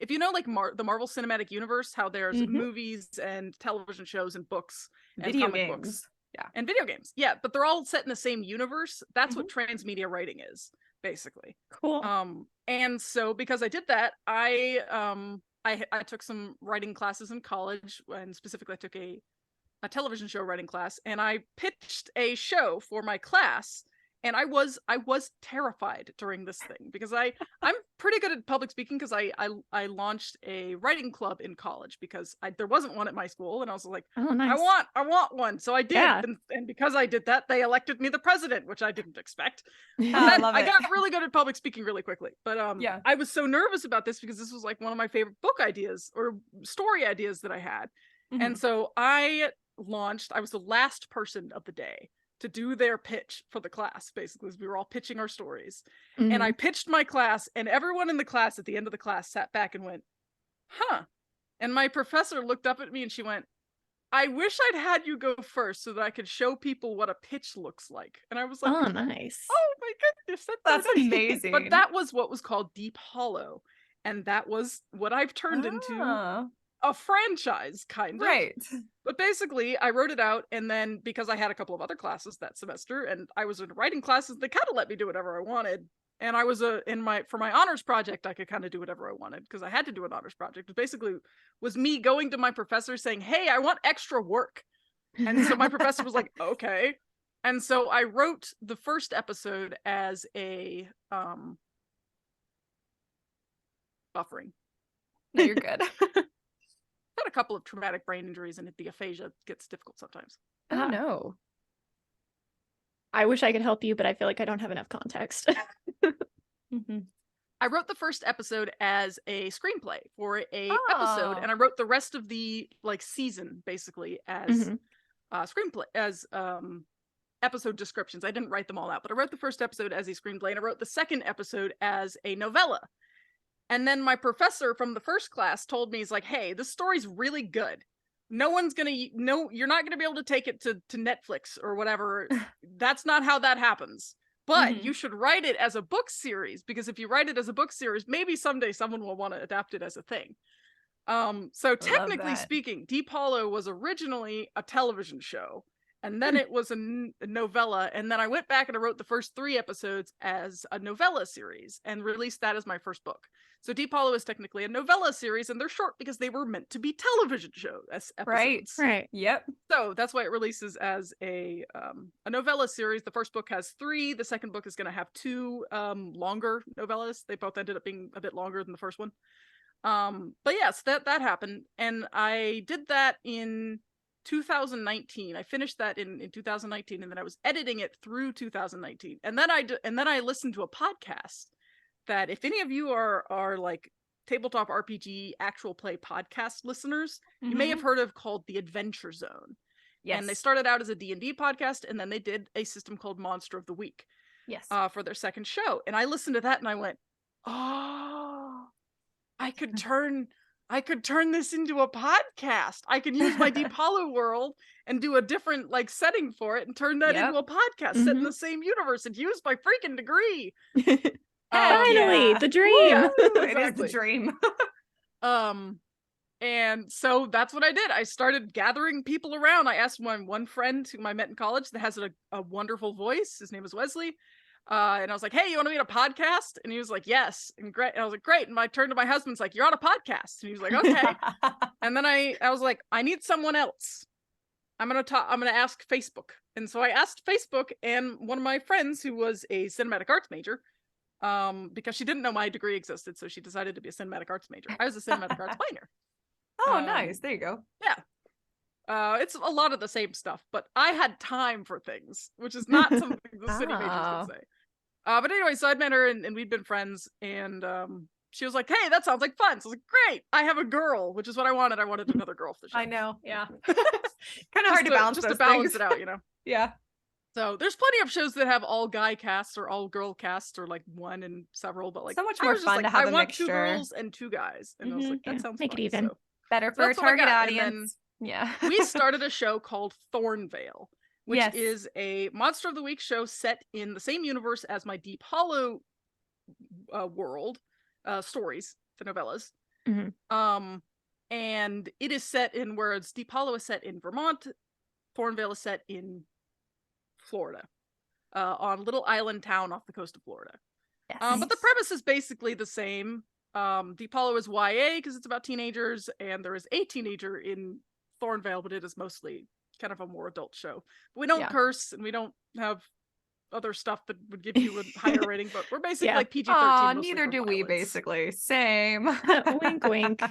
C: if you know like the Marvel Cinematic Universe, how there's movies and television shows and books and
B: video
C: comic
B: games.
C: Books. And video games. Yeah, but they're all set in the same universe. That's what transmedia writing is, basically.
A: Cool.
C: And so because I did that, I took some writing classes in college, and specifically I took a television show writing class, and I pitched a show for my class, and I was terrified during this thing because I'm pretty good at public speaking because I launched a writing club in college because there wasn't one at my school, and I was like,
A: oh, nice.
C: I want one, so I did, and because I did that, they elected me the president, which I didn't expect. I got really good at public speaking really quickly, but I was so nervous about this because this was like one of my favorite book ideas or story ideas that I had, and so I was the last person of the day to do their pitch for the class, basically, as we were all pitching our stories. And I pitched my class, and everyone in the class at the end of the class sat back and went, huh. And my professor looked up at me and she went, I wish I'd had you go first so that I could show people what a pitch looks like. And I was like,
A: oh, nice.
C: Oh my goodness,
B: that's amazing.
C: But that was what was called Deep Hollow. And that was what I've turned into a franchise, kind of.
B: Right.
C: But basically, I wrote it out, and then because I had a couple of other classes that semester, and I was in writing classes, they kind of let me do whatever I wanted. And I was for my honors project, I could kind of do whatever I wanted because I had to do an honors project. It basically was me going to my professor saying, "Hey, I want extra work," and so my professor was like, "Okay." And so I wrote the first episode as a buffering.
B: No, you're good.
C: Had a couple of traumatic brain injuries, and the aphasia gets difficult sometimes.
B: Oh no.
A: I wish I could help you, but I feel like I don't have enough context.
C: I wrote the first episode as a screenplay for a episode, and I wrote the rest of the season basically as screenplay, as episode descriptions. I didn't write them all out, but I wrote the first episode as a screenplay, and I wrote the second episode as a novella. And then my professor from the first class told me, he's like, hey, this story's really good. You're not going to be able to take it to Netflix or whatever. That's not how that happens. But you should write it as a book series, because if you write it as a book series, maybe someday someone will want to adapt it as a thing. So technically speaking, Deep Hollow was originally a television show, and then it was a novella, and then I went back and I wrote the first 3 episodes as a novella series and released that as my first book. So Deep Hollow is technically a novella series, and they're short because they were meant to be television show episodes.
B: Right. Yep.
C: So that's why it releases as a novella series. The first book has 3. The second book is going to have 2 longer novellas. They both ended up being a bit longer than the first one. But yes, that happened, and I did that in 2019. I finished that in 2019, and then I was editing it through 2019, and then I listened to a podcast that, if any of you are like tabletop RPG actual play podcast listeners, you may have heard of, called The Adventure Zone. Yes. And they started out as a D&D podcast, and then they did a system called Monster of the Week.
B: Yes.
C: For their second show, and I listened to that and I went, oh, I could turn I could turn this into a podcast. I could use my Deep Hollow world and do a different like setting for it and turn that into a podcast set in the same universe and use my freaking degree.
A: Finally, the dream.
B: Yeah, exactly. It is the dream.
C: And so that's what I did. I started gathering people around. I asked one friend whom I met in college that has a wonderful voice. His name is Wesley. And I was like, hey, you want to be on a podcast? And he was like, yes. And great. And I was like, great. And I turned to my husband's like, you're on a podcast. And he was like, okay. And then I was like, I need someone else. I'm going to ask Facebook. And so I asked Facebook and one of my friends who was a cinematic arts major, because she didn't know my degree existed. So she decided to be a cinematic arts major. I was a cinematic arts minor.
B: Oh, nice. There you go.
C: Yeah. It's a lot of the same stuff, but I had time for things, which is not something the city majors would say. But anyway, so I'd met her and we'd been friends, and she was like, hey, that sounds like fun. So I was like, great, I have a girl, which is what I wanted. I wanted another girl for the show.
B: I know, yeah. Kind of hard to balance
C: just to balance it out, you know?
B: Yeah.
C: So there's plenty of shows that have all guy casts or all girl casts or like one and several, but like
B: so much more fun to have a mixture.
C: 2 girls and 2 guys. And I was like, that sounds
A: make
C: fun.
A: it even.
C: So
B: better for a target audience. Yeah.
C: We started a show called Thornvale, which is a Monster of the Week show set in the same universe as my Deep Hollow world, stories, the novellas. And it is set in, whereas Deep Hollow is set in Vermont, Thornvale is set in Florida, on a little island town off the coast of Florida.
B: Yes.
C: But the premise is basically the same. Deep Hollow is YA because it's about teenagers, and there is a teenager in Thornvale, but it is mostly kind of a more adult show. But we don't curse, and we don't have other stuff that would give you a higher rating, but we're basically like PG-13.
B: Neither do we, basically. Same.
A: Wink, wink.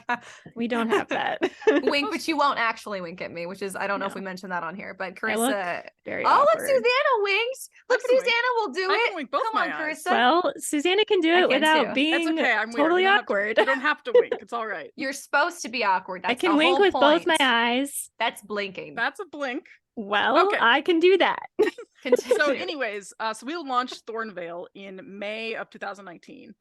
A: We don't have that.
B: Wink, but you won't actually wink at me, which is, I don't know if we mentioned that on here, but Carissa.
A: Very
B: look,
A: awkward.
B: Susanna winks. Look, Susanna will do
C: I
B: it.
C: can wink both
B: Come on,
C: my eyes.
B: Carissa.
A: Well, Susanna can do it without being
C: That's okay. I'm
A: totally
C: weird.
A: awkward.
C: You don't have to wink. It's all right.
B: You're supposed to be awkward. That's
A: I can wink with both my eyes.
B: That's blinking.
C: That's a blink.
A: Well, I can do that.
C: So anyways, so we'll launch Thornvale in May of 2019.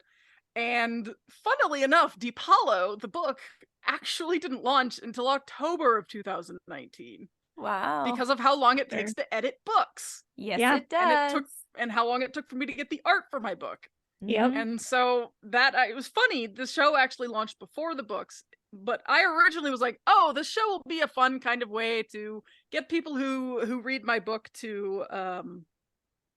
C: And funnily enough, Deep Hollow, the book, actually didn't launch until October of 2019.
B: Wow.
C: Because of how long it takes to edit books.
B: Yes, it does.
C: And how long it took for me to get the art for my book.
A: Yep.
C: And so it was funny. The show actually launched before the books. But I originally was like, oh, this show will be a fun kind of way to get people who read my book to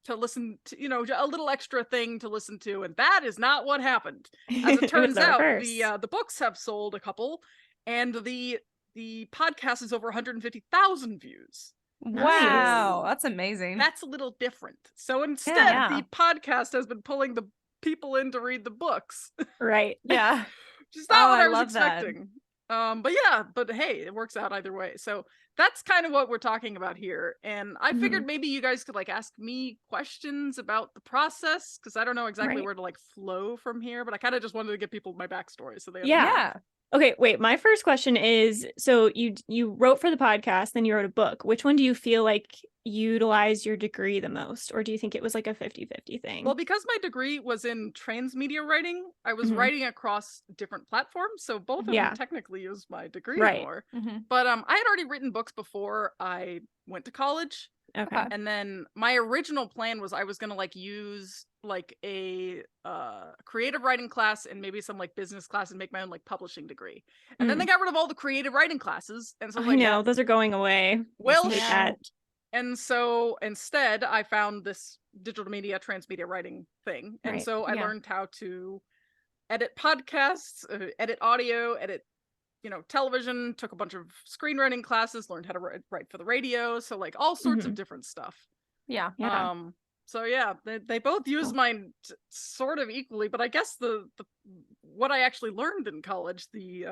C: listen to, a little extra thing to listen to. And that is not what happened. As it turns out, the books have sold a couple, and the podcast is over 150,000 views.
B: Wow, that's amazing.
C: That's a little different. So instead, the podcast has been pulling the people in to read the books.
A: Right.
B: Yeah.
C: Which is not what I was expecting. But hey, it works out either way. So that's kind of what we're talking about here. And I figured maybe you guys could like ask me questions about the process, because I don't know exactly where to like flow from here, but I kind of just wanted to give people my backstory so they understand.
A: Okay, wait, my first question is, so you wrote for the podcast, then you wrote a book. Which one do you feel like utilized your degree the most? Or do you think it was like a 50-50 thing?
C: Well, because my degree was in transmedia writing, I was writing across different platforms. So both of them technically use my degree more. But I had already written books before I went to college.
A: Okay.
C: And then my original plan was I was going to like use like a creative writing class and maybe some like business class and make my own like publishing degree. And then they got rid of all the creative writing classes. And so I was like,
A: know, those are going away.
C: Well, and so instead I found this digital media, transmedia writing thing. And so I learned how to edit podcasts, edit audio, edit television, took a bunch of screenwriting classes, learned how to write for the radio. So like all sorts of different stuff.
B: Yeah.
C: So yeah, they both use mine sort of equally, but I guess the what I actually learned in college, the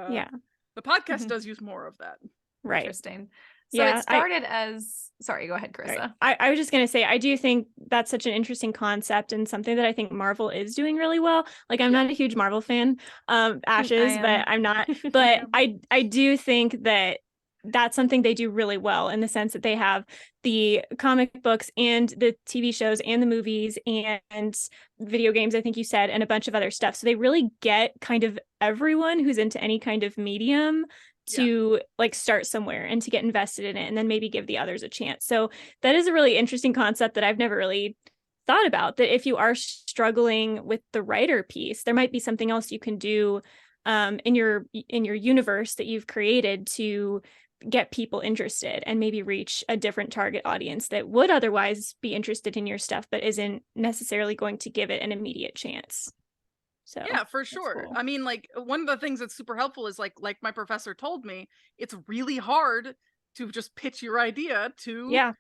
C: podcast does use more of that.
A: Right.
B: Interesting. So it started as, sorry, go ahead, Carissa.
A: I was just going to say, I do think that's such an interesting concept and something that I think Marvel is doing really well. Like, I'm not a huge Marvel fan, Ashes, but I'm not, but I do think that that's something they do really well, in the sense that they have the comic books and the TV shows and the movies and video games, I think you said, and a bunch of other stuff. So they really get kind of everyone who's into any kind of medium to like start somewhere and to get invested in it, and then maybe give the others a chance. So that is a really interesting concept that I've never really thought about, that if you are struggling with the writer piece, there might be something else you can do in your universe that you've created to get people interested and maybe reach a different target audience that would otherwise be interested in your stuff but isn't necessarily going to give it an immediate chance. So
C: yeah, for sure. Cool. I mean, like, one of the things that's super helpful is like my professor told me, it's really hard to just pitch your idea to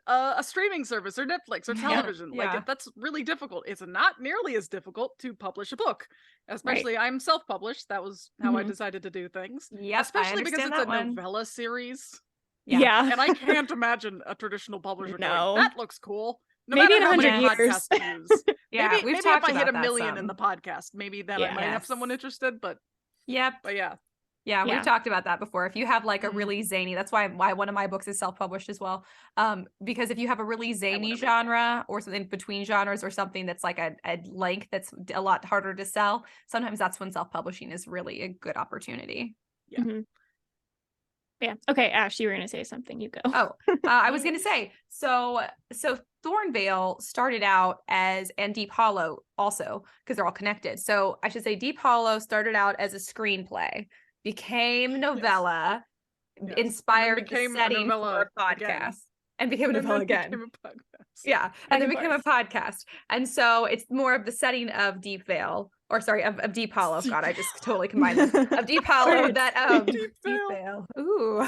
C: a streaming service or Netflix or television. Like, that's really difficult. It's not nearly as difficult to publish a book, especially I'm self-published. That was how I decided to do things.
B: Yeah,
C: especially because it's a novella series.
A: Yeah.
C: And I can't imagine a traditional publisher going, that looks cool. No
A: maybe in
C: matter how
A: 100
C: many
A: years.
C: podcasts use.
B: Maybe
C: if I hit 1 million in the podcast, maybe then I might have someone interested. But but
B: yeah, we've talked about that before. If you have like a really zany, that's why one of my books is self-published as well. Because if you have a really zany genre or something between genres, or something that's like a length that's a lot harder to sell, sometimes that's when self-publishing is really a good opportunity.
C: Yeah.
A: Yeah. Okay, Ash, you were going to say something. You go.
B: I was going to say, so Thornvale started out as, and Deep Hollow also, because they're all connected. So I should say Deep Hollow started out as a screenplay, became novella, inspired the setting for a podcast, and became a novella again. And then became a podcast. And so it's more of the setting of Deep Vale. Or sorry, of Deep Hollow. God, I just totally combined them. Of Deep Hollow that Deep Vale. Ooh.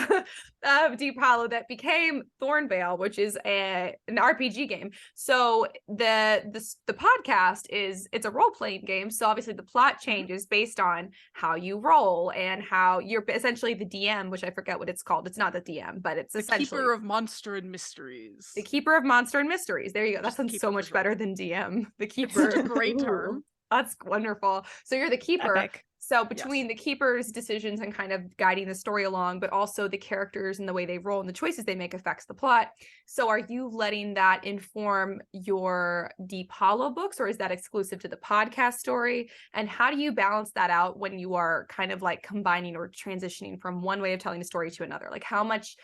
B: Of Deep Hollow that became Thornvale, which is an RPG game. So the podcast it's a role-playing game. So obviously the plot changes based on how you roll and how you're essentially the DM, which I forget what it's called. It's not the DM, but it's essentially
C: the Keeper of Monster and Mysteries.
B: The Keeper of Monster and Mysteries. There you go. That sounds so much better than DM. The Keeper.
C: It's such a great term.
B: That's wonderful. So you're the keeper.
A: Epic.
B: So between the keeper's decisions and kind of guiding the story along, but also the characters and the way they roll and the choices they make affects the plot. So are you letting that inform your Deep Hollow books, or is that exclusive to the podcast story? And how do you balance that out when you are kind of like combining or transitioning from one way of telling a story to another? Like, how much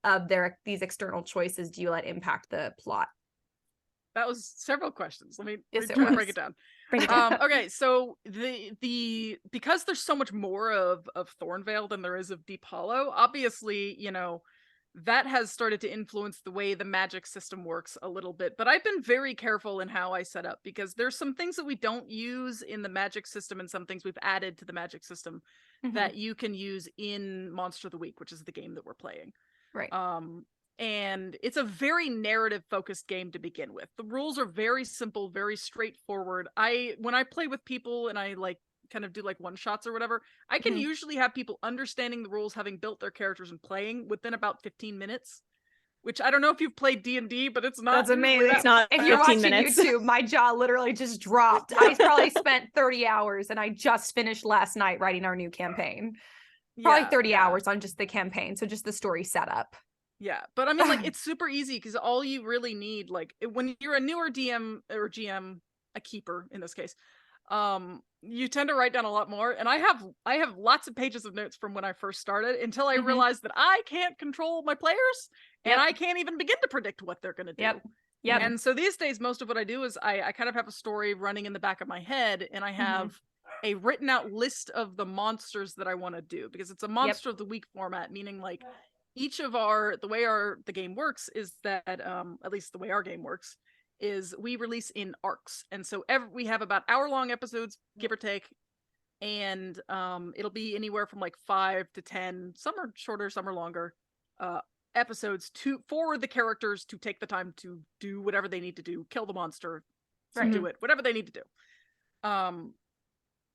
B: of these external choices do you let impact the plot?
C: That was several questions. Let me try to break it down. Okay, so the because there's so much more of Thornvale than there is of Deep Hollow, obviously, that has started to influence the way the magic system works a little bit. But I've been very careful in how I set up, because there's some things that we don't use in the magic system and some things we've added to the magic system that you can use in Monster of the Week, which is the game that we're playing.
B: Right.
C: And it's a very narrative focused game to begin with. The rules are very simple, very straightforward. When I play with people and I like kind of do like one shots or whatever, I can usually have people understanding the rules, having built their characters and playing within about 15 minutes. Which I don't know if you've played D&D, but it's not.
B: That's amazing.
A: It's not.
B: If you're watching YouTube, my jaw literally just dropped. I probably spent 30 hours, and I just finished last night writing our new campaign. Probably 30 hours on just the campaign, so just the story setup.
C: Yeah, but I mean, like, it's super easy, because all you really need, like, when you're a newer DM or GM, a keeper in this case, you tend to write down a lot more. And I have lots of pages of notes from when I first started, until I realized that I can't control my players, and I can't even begin to predict what they're going to do.
B: Yep.
C: And so these days, most of what I do is I kind of have a story running in the back of my head, and I have a written out list of the monsters that I want to do, because it's a Monster of the Week format, meaning like each of the way the game works is that, at least the way our game works, is we release in arcs. And so we have about hour-long episodes, give or take, and it'll be anywhere from like 5 to 10, some are shorter, some are longer, episodes for the characters to take the time to do whatever they need to do, kill the monster, do it, whatever they need to do.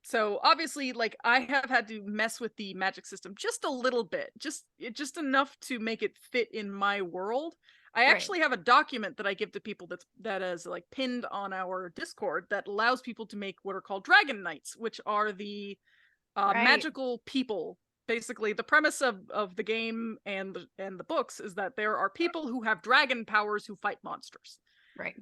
C: So obviously, like, I have had to mess with the magic system just a little bit, just enough to make it fit in my world. I actually have a document that I give to people that is like pinned on our Discord that allows people to make what are called Dragon Knights, which are the magical people basically the premise of the game and the books is that there are people who have dragon powers who fight monsters.
B: Right.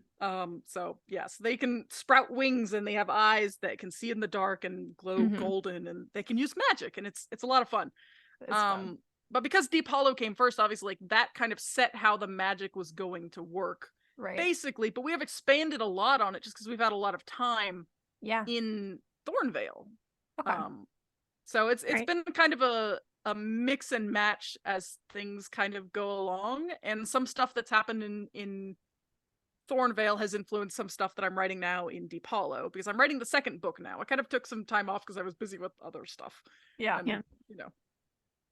C: So yes, they can sprout wings and they have eyes that can see in the dark and glow golden, and they can use magic, and it's a lot of fun. Fun. But because Deep Hollow came first, obviously, like, that kind of set how the magic was going to work.
B: Right.
C: Basically, but we have expanded a lot on it just because we've had a lot of time in Thornvale.
B: Okay.
C: So it's been kind of a mix and match as things kind of go along, and some stuff that's happened in Thornvale has influenced some stuff that I'm writing now in Deep Hollow, because I'm writing the second book now. I kind of took some time off because I was busy with other stuff. And,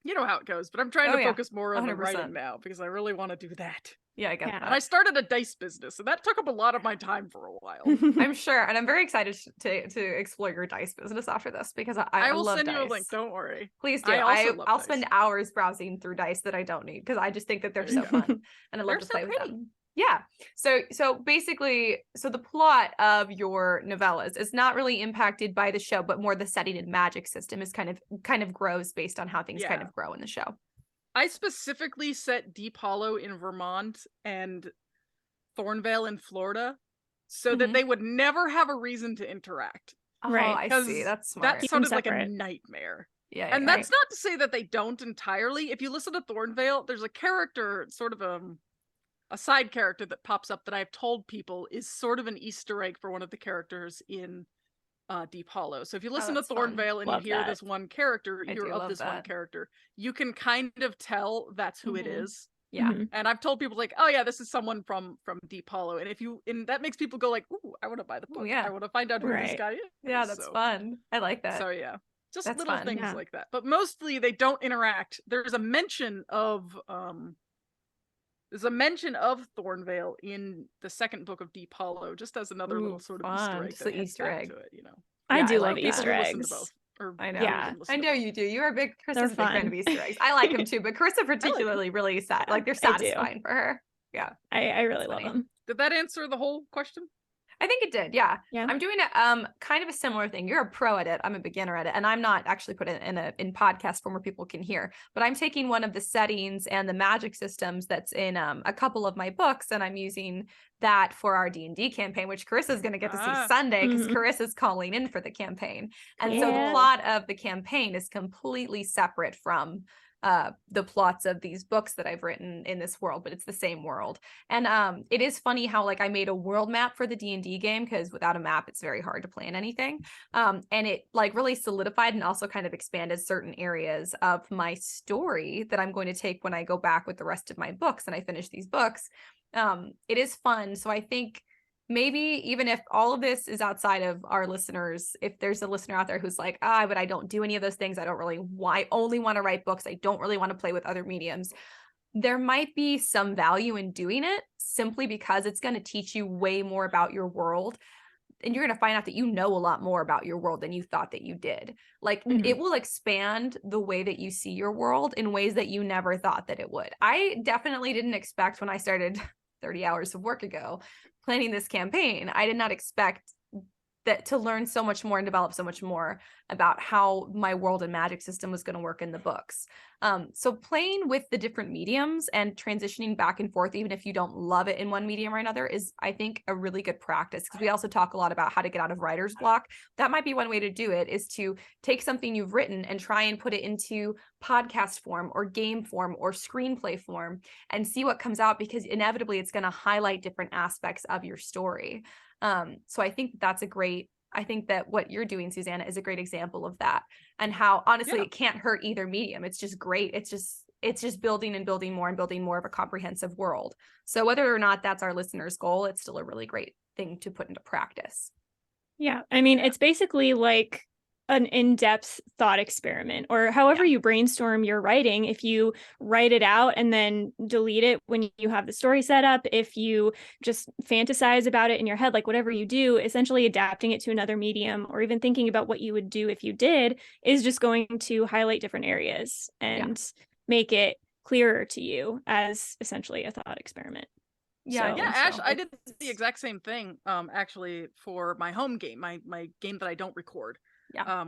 C: you know how it goes, but I'm trying to focus more on the writing now because I really want to do that.
B: Yeah, I get that.
C: And I started a dice business, and that took up a lot of my time for a while.
B: I'm sure, and I'm very excited to explore your dice business after this, because I
C: will
B: love
C: send
B: dice.
C: you a link. Don't worry.
B: Please do. I'll spend hours browsing through dice that I don't need, because I just think that they're so fun, and I love to play with them. Yeah. So basically, the plot of your novellas is not really impacted by the show, but more the setting and magic system is kind of grows based on how things kind of grow in the show.
C: I specifically set Deep Hollow in Vermont and Thornvale in Florida so that they would never have a reason to interact.
B: Right. I see. That's smart.
C: That sounded like a nightmare.
B: Yeah.
C: And that's not to say that they don't entirely. If you listen to Thornvale, there's a character, sort of a side character that pops up that I've told people is sort of an Easter egg for one of the characters in Deep Hollow. So if you listen to Thornvale and you hear this one character, one character, you can kind of tell that's who it is.
B: Yeah.
C: And I've told people, like, oh yeah, this is someone from Deep Hollow. And that makes people go like, ooh, I want to buy the book. I want to find out who this guy is.
B: Yeah, that's fun. I like that.
C: So yeah. Just that's little things like that. But mostly they don't interact. There's a mention of Thornvale in the second book of Deep Hollow, just as another little sort of Easter egg.
B: Just the Easter egg
C: to it, you know.
A: I do love Easter eggs.
B: I know. Yeah, I know you do. You are a big Chris is a big fan of Easter eggs. I like them too, but Carissa particularly really sad. Like, they're satisfying for her. Yeah,
A: I really love them.
C: Did that answer the whole question?
B: I think it did. Yeah. I'm doing kind of a similar thing. You're a pro at it. I'm a beginner at it, and I'm not actually put it in podcast form where people can hear. But I'm taking one of the settings and the magic systems that's in a couple of my books, and I'm using that for our D&D campaign, which Carissa's going to get to see Sunday, because Carissa's calling in for the campaign, and so the plot of the campaign is completely separate from the plots of these books that I've written in this world, but it's the same world. And it is funny how, like, I made a world map for the D&D game, because without a map it's very hard to plan anything, and it, like, really solidified and also kind of expanded certain areas of my story that I'm going to take when I go back with the rest of my books and I finish these books. It is fun. So I think maybe even if all of this is outside of our listeners, if there's a listener out there who's like, but I don't do any of those things, I only want to write books, I don't really want to play with other mediums, there might be some value in doing it, simply because it's going to teach you way more about your world. And you're going to find out that you know a lot more about your world than you thought that you did. Like, it will expand the way that you see your world in ways that you never thought that it would. I definitely didn't expect, when I started 30 hours of work ago planning this campaign, I did not expect that to learn so much more and develop so much more about how my world and magic system was going to work in the books. So playing with the different mediums and transitioning back and forth, even if you don't love it in one medium or another, is, I think, a really good practice, because we also talk a lot about how to get out of writer's block. That might be one way to do it, is to take something you've written and try and put it into podcast form or game form or screenplay form and see what comes out, because inevitably it's going to highlight different aspects of your story. So I think I think that what you're doing, Susannah, is a great example of that, and how, honestly, it can't hurt either medium. It's just great. It's just building and building more and building more of a comprehensive world. So whether or not that's our listeners' goal, it's still a really great thing to put into practice.
A: Yeah. I mean, it's basically like an in-depth thought experiment, or however you brainstorm your writing. If you write it out and then delete it when you have the story set up, if you just fantasize about it in your head, like, whatever you do, essentially adapting it to another medium, or even thinking about what you would do if you did, is just going to highlight different areas and make it clearer to you as essentially a thought experiment.
C: Ash, I did the exact same thing actually for my home game, my game that I don't record.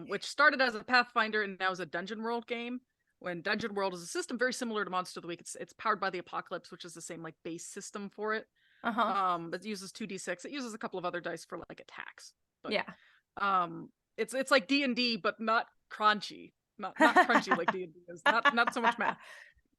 C: Which started as a Pathfinder and now is a Dungeon World game. when Dungeon World is a system very similar to Monster of the Week. It's powered by the Apocalypse, which is the same like base system for it. But it uses 2d6. It uses a couple of other dice for like attacks. But, it's like D&D, but not crunchy. Not crunchy like D&D is. Not so much math.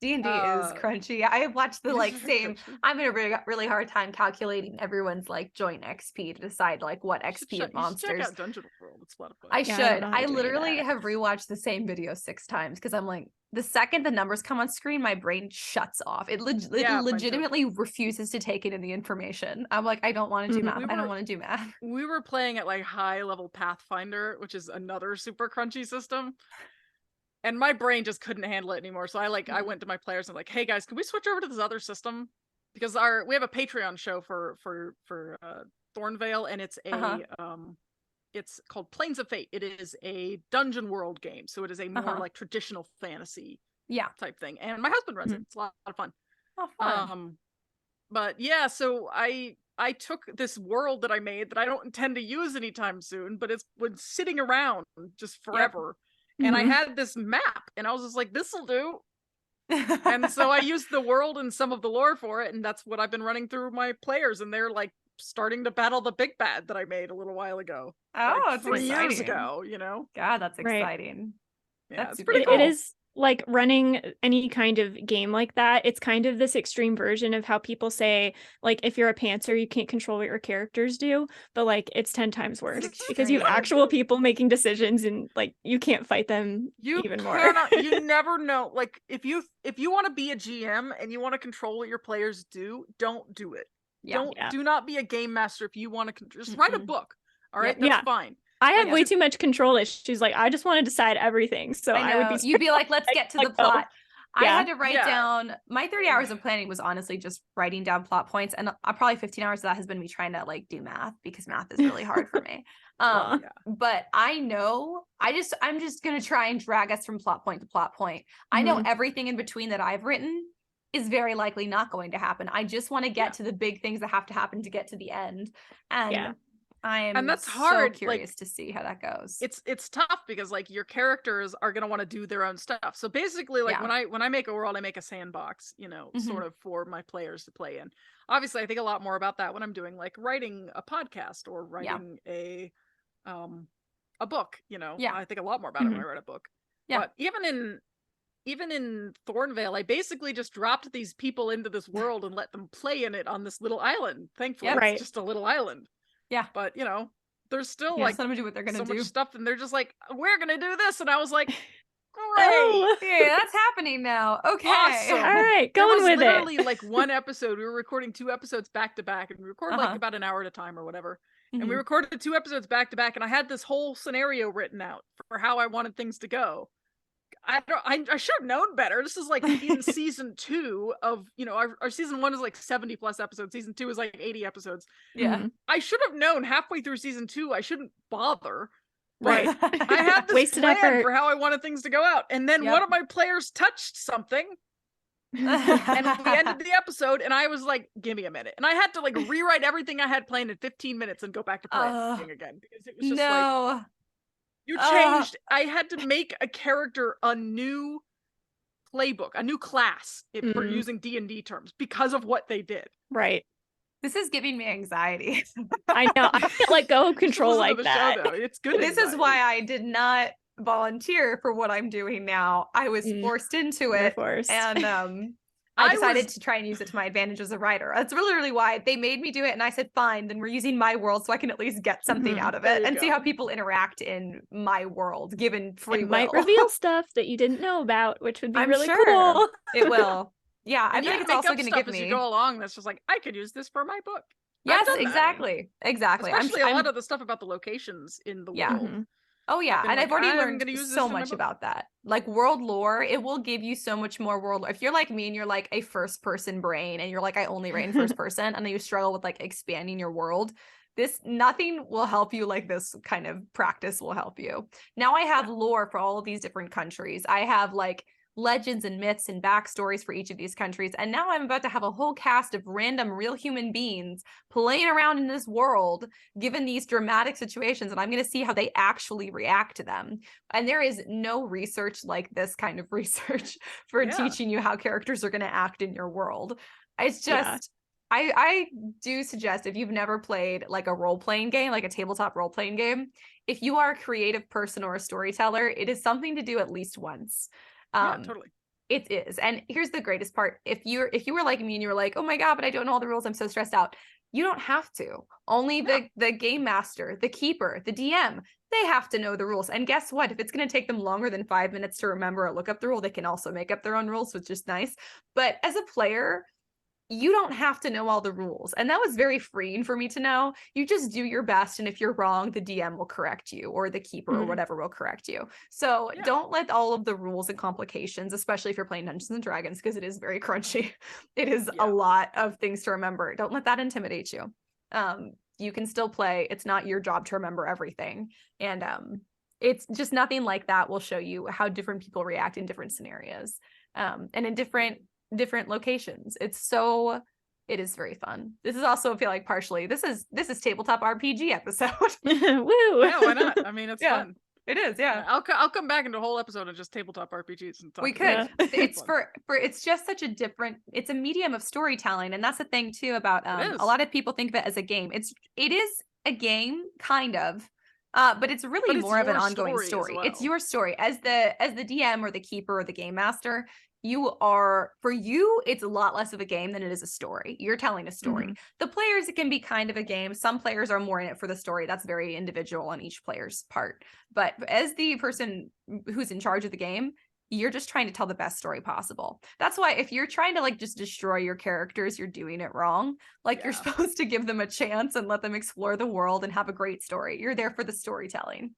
B: D&D is crunchy. I watched the like same. I'm in a really hard time calculating everyone's like joint XP to decide like what XP of monsters.
C: Check out Dungeon World. It's a lot of fun.
B: I should. I literally have rewatched the same video 6 times because I'm like, the second the numbers come on screen, my brain shuts off. It legitimately refuses to take in the information. I'm like, I don't want to do math. I don't want to do math.
C: We were playing at like high level Pathfinder, which is another super crunchy system. And my brain just couldn't handle it anymore. So I went to my players and like, hey guys, can we switch over to this other system? Because we have a Patreon show for Thornvale, and it's it's called Planes of Fate. It is a Dungeon World game, so it is a more like traditional fantasy type thing. And my husband runs it. It's a lot of fun.
B: Oh, fun.
C: But yeah, so I took this world that I made that I don't intend to use anytime soon, but it's been sitting around just forever. And I had this map, and I was just like, this'll do. And so I used the world and some of the lore for it, and that's what I've been running through my players, and they're like starting to battle the big bad that I made a little while ago.
B: Oh,
C: like
B: it's
C: 3
B: exciting.
C: years ago, you know?
B: God, that's exciting.
C: Yeah,
B: that's
C: it's pretty cool.
A: It is like running any kind of game like that. It's kind of this extreme version of how people say, like, if you're a pantser, you can't control what your characters do, but like it's 10 times worse because you have actual people making decisions, and like you can't fight them even more.
C: You never know. Like if you want to be a GM and you want to control what your players do, don't do it. Do not be a game master if you want to just write a book. All right, that's fine.
A: I have way too much control issues. Like I just want to decide everything. So I would be.
B: You'd be like, let's get to the plot. I had to write down my 30 hours of planning was honestly just writing down plot points, and probably 15 hours of that has been me trying to like do math because math is really hard for me. But I know I'm just gonna try and drag us from plot point to plot point. I know everything in between that I've written is very likely not going to happen. I just want to get to the big things that have to happen to get to the end. And that's hard. So curious to see how that goes.
C: It's tough because like your characters are gonna want to do their own stuff. So basically, like when I make a world, I make a sandbox, you know, sort of for my players to play in. Obviously, I think a lot more about that when I'm doing like writing a podcast or writing a book. You know, I think a lot more about it when I write a book. But even in Thornvale, I basically just dropped these people into this world and let them play in it on this little island. Thankfully, it's just a little island.
B: Yeah.
C: But, you know, there's still like
B: let them do what they're gonna do.
C: Much stuff, and they're just like, we're gonna do this. And I was like, great.
B: Oh, yeah, that's happening now. Okay.
C: Awesome.
A: All right, going with it.
C: Literally like one episode. We were recording 2 episodes back to back, and we recorded like about an hour at a time or whatever. And we recorded 2 episodes back to back, and I had this whole scenario written out for how I wanted things to go. I should have known better. This is like in season 2 of, you know, our season 1 is like 70 plus episodes. Season 2 is like 80 episodes.
B: Yeah.
C: I should have known halfway through season 2 I shouldn't bother. Right. I had this
A: wasted
C: plan
A: effort
C: for how I wanted things to go out. And then one of my players touched something. And we ended the episode, and I was like, give me a minute. And I had to like rewrite everything I had planned in 15 minutes and go back to playing again. Because it was just like, you changed. I had to make a character a new playbook, a new class for using D&D terms because of what they did.
A: Right.
B: This is giving me anxiety.
A: I know. I can't let go of control like that.
C: Show, it's good.
B: This is why I did not volunteer for what I'm doing now. I was forced into it. And I decided to try and use it to my advantage as a writer. That's really why they made me do it. And I said, fine, then we're using my world so I can at least get something out of it and see how people interact in my world, given free will.
A: Might reveal stuff that you didn't know about, which would be really
B: sure
A: cool.
B: It will. Yeah, I think it's also going to give me.
C: As you go along, that's just like, I could use this for my book.
B: Yes, exactly.
C: Especially a lot of the stuff about the locations in the world.
B: Oh yeah, and I've already learned so much about that. Like world lore, it will give you so much more world lore. If you're like me and you're like a first person brain and you're like, I only write in first person, and then you struggle with like expanding your world, nothing will help you like this kind of practice will help you. Now I have lore for all of these different countries. I have like legends and myths and backstories for each of these countries. And now I'm about to have a whole cast of random real human beings playing around in this world, given these dramatic situations, and I'm going to see how they actually react to them. And there is no research like this kind of research for teaching you how characters are going to act in your world. It's just, I do suggest, if you've never played like a role-playing game, like a tabletop role-playing game, if you are a creative person or a storyteller, it is something to do at least once.
C: Totally.
B: It is. And here's the greatest part. If you were like me and you were like, oh my God, but I don't know all the rules, I'm so stressed out. You don't have to. Only the game master, the keeper, the DM, they have to know the rules. And guess what? If it's going to take them longer than 5 minutes to remember or look up the rule, they can also make up their own rules, which is nice. But as a player, you don't have to know all the rules. And that was very freeing for me to know. You just do your best. And if you're wrong, the DM will correct you, or the keeper or whatever will correct you. So don't let all of the rules and complications, especially if you're playing Dungeons and Dragons, because it is very crunchy. It is a lot of things to remember. Don't let that intimidate you. You can still play. It's not your job to remember everything. And it's just nothing like that will show you how different people react in different scenarios, and in different locations. It is very fun. This is also, I feel like, partially this is tabletop RPG episode.
A: Woo.
C: Yeah, why not? I mean, it's fun.
B: It is. Yeah.
C: I'll come back into a whole episode of just tabletop RPGs and talk.
B: We could. It's it's just such a different, it's a medium of storytelling. And that's the thing too about a lot of people think of it as a game. It is a game, kind of. But it's really more of an ongoing story. It's your story as the DM or the keeper or the game master. For you, it's a lot less of a game than it is a story. You're telling a story. The players, it can be kind of a game. Some players are more in it for the story. That's very individual on each player's part. But as the person who's in charge of the game, you're just trying to tell the best story possible. That's why if you're trying to like just destroy your characters, you're doing it wrong. Like you're supposed to give them a chance and let them explore the world and have a great story. You're there for the storytelling.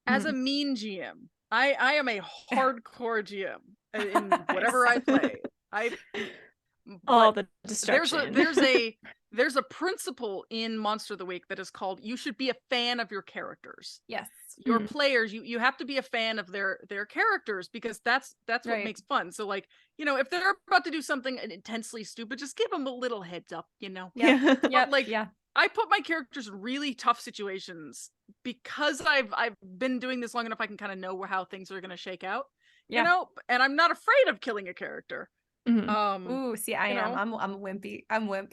C: As a mean GM, I am a hardcore GM. In whatever I play,
A: the destruction.
C: There's a principle in Monster of the Week that is called, you should be a fan of your characters.
B: Yes.
C: Your players, you have to be a fan of their characters, because that's what makes fun. So like, if they're about to do something intensely stupid, just give them a little heads up,
B: Yeah.
C: I put my characters in really tough situations because I've been doing this long enough. I can kind of know how things are going to shake out. And I'm not afraid of killing a character.
B: Ooh, see, I am. I'm wimpy. I'm wimp.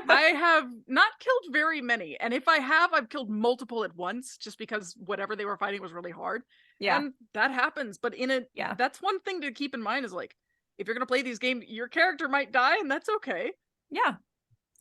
C: I have not killed very many, and if I have, I've killed multiple at once, just because whatever they were fighting was really hard.
B: Yeah,
C: and that happens. But that's one thing to keep in mind, is like, if you're gonna play these games, your character might die, and that's okay.
B: Yeah.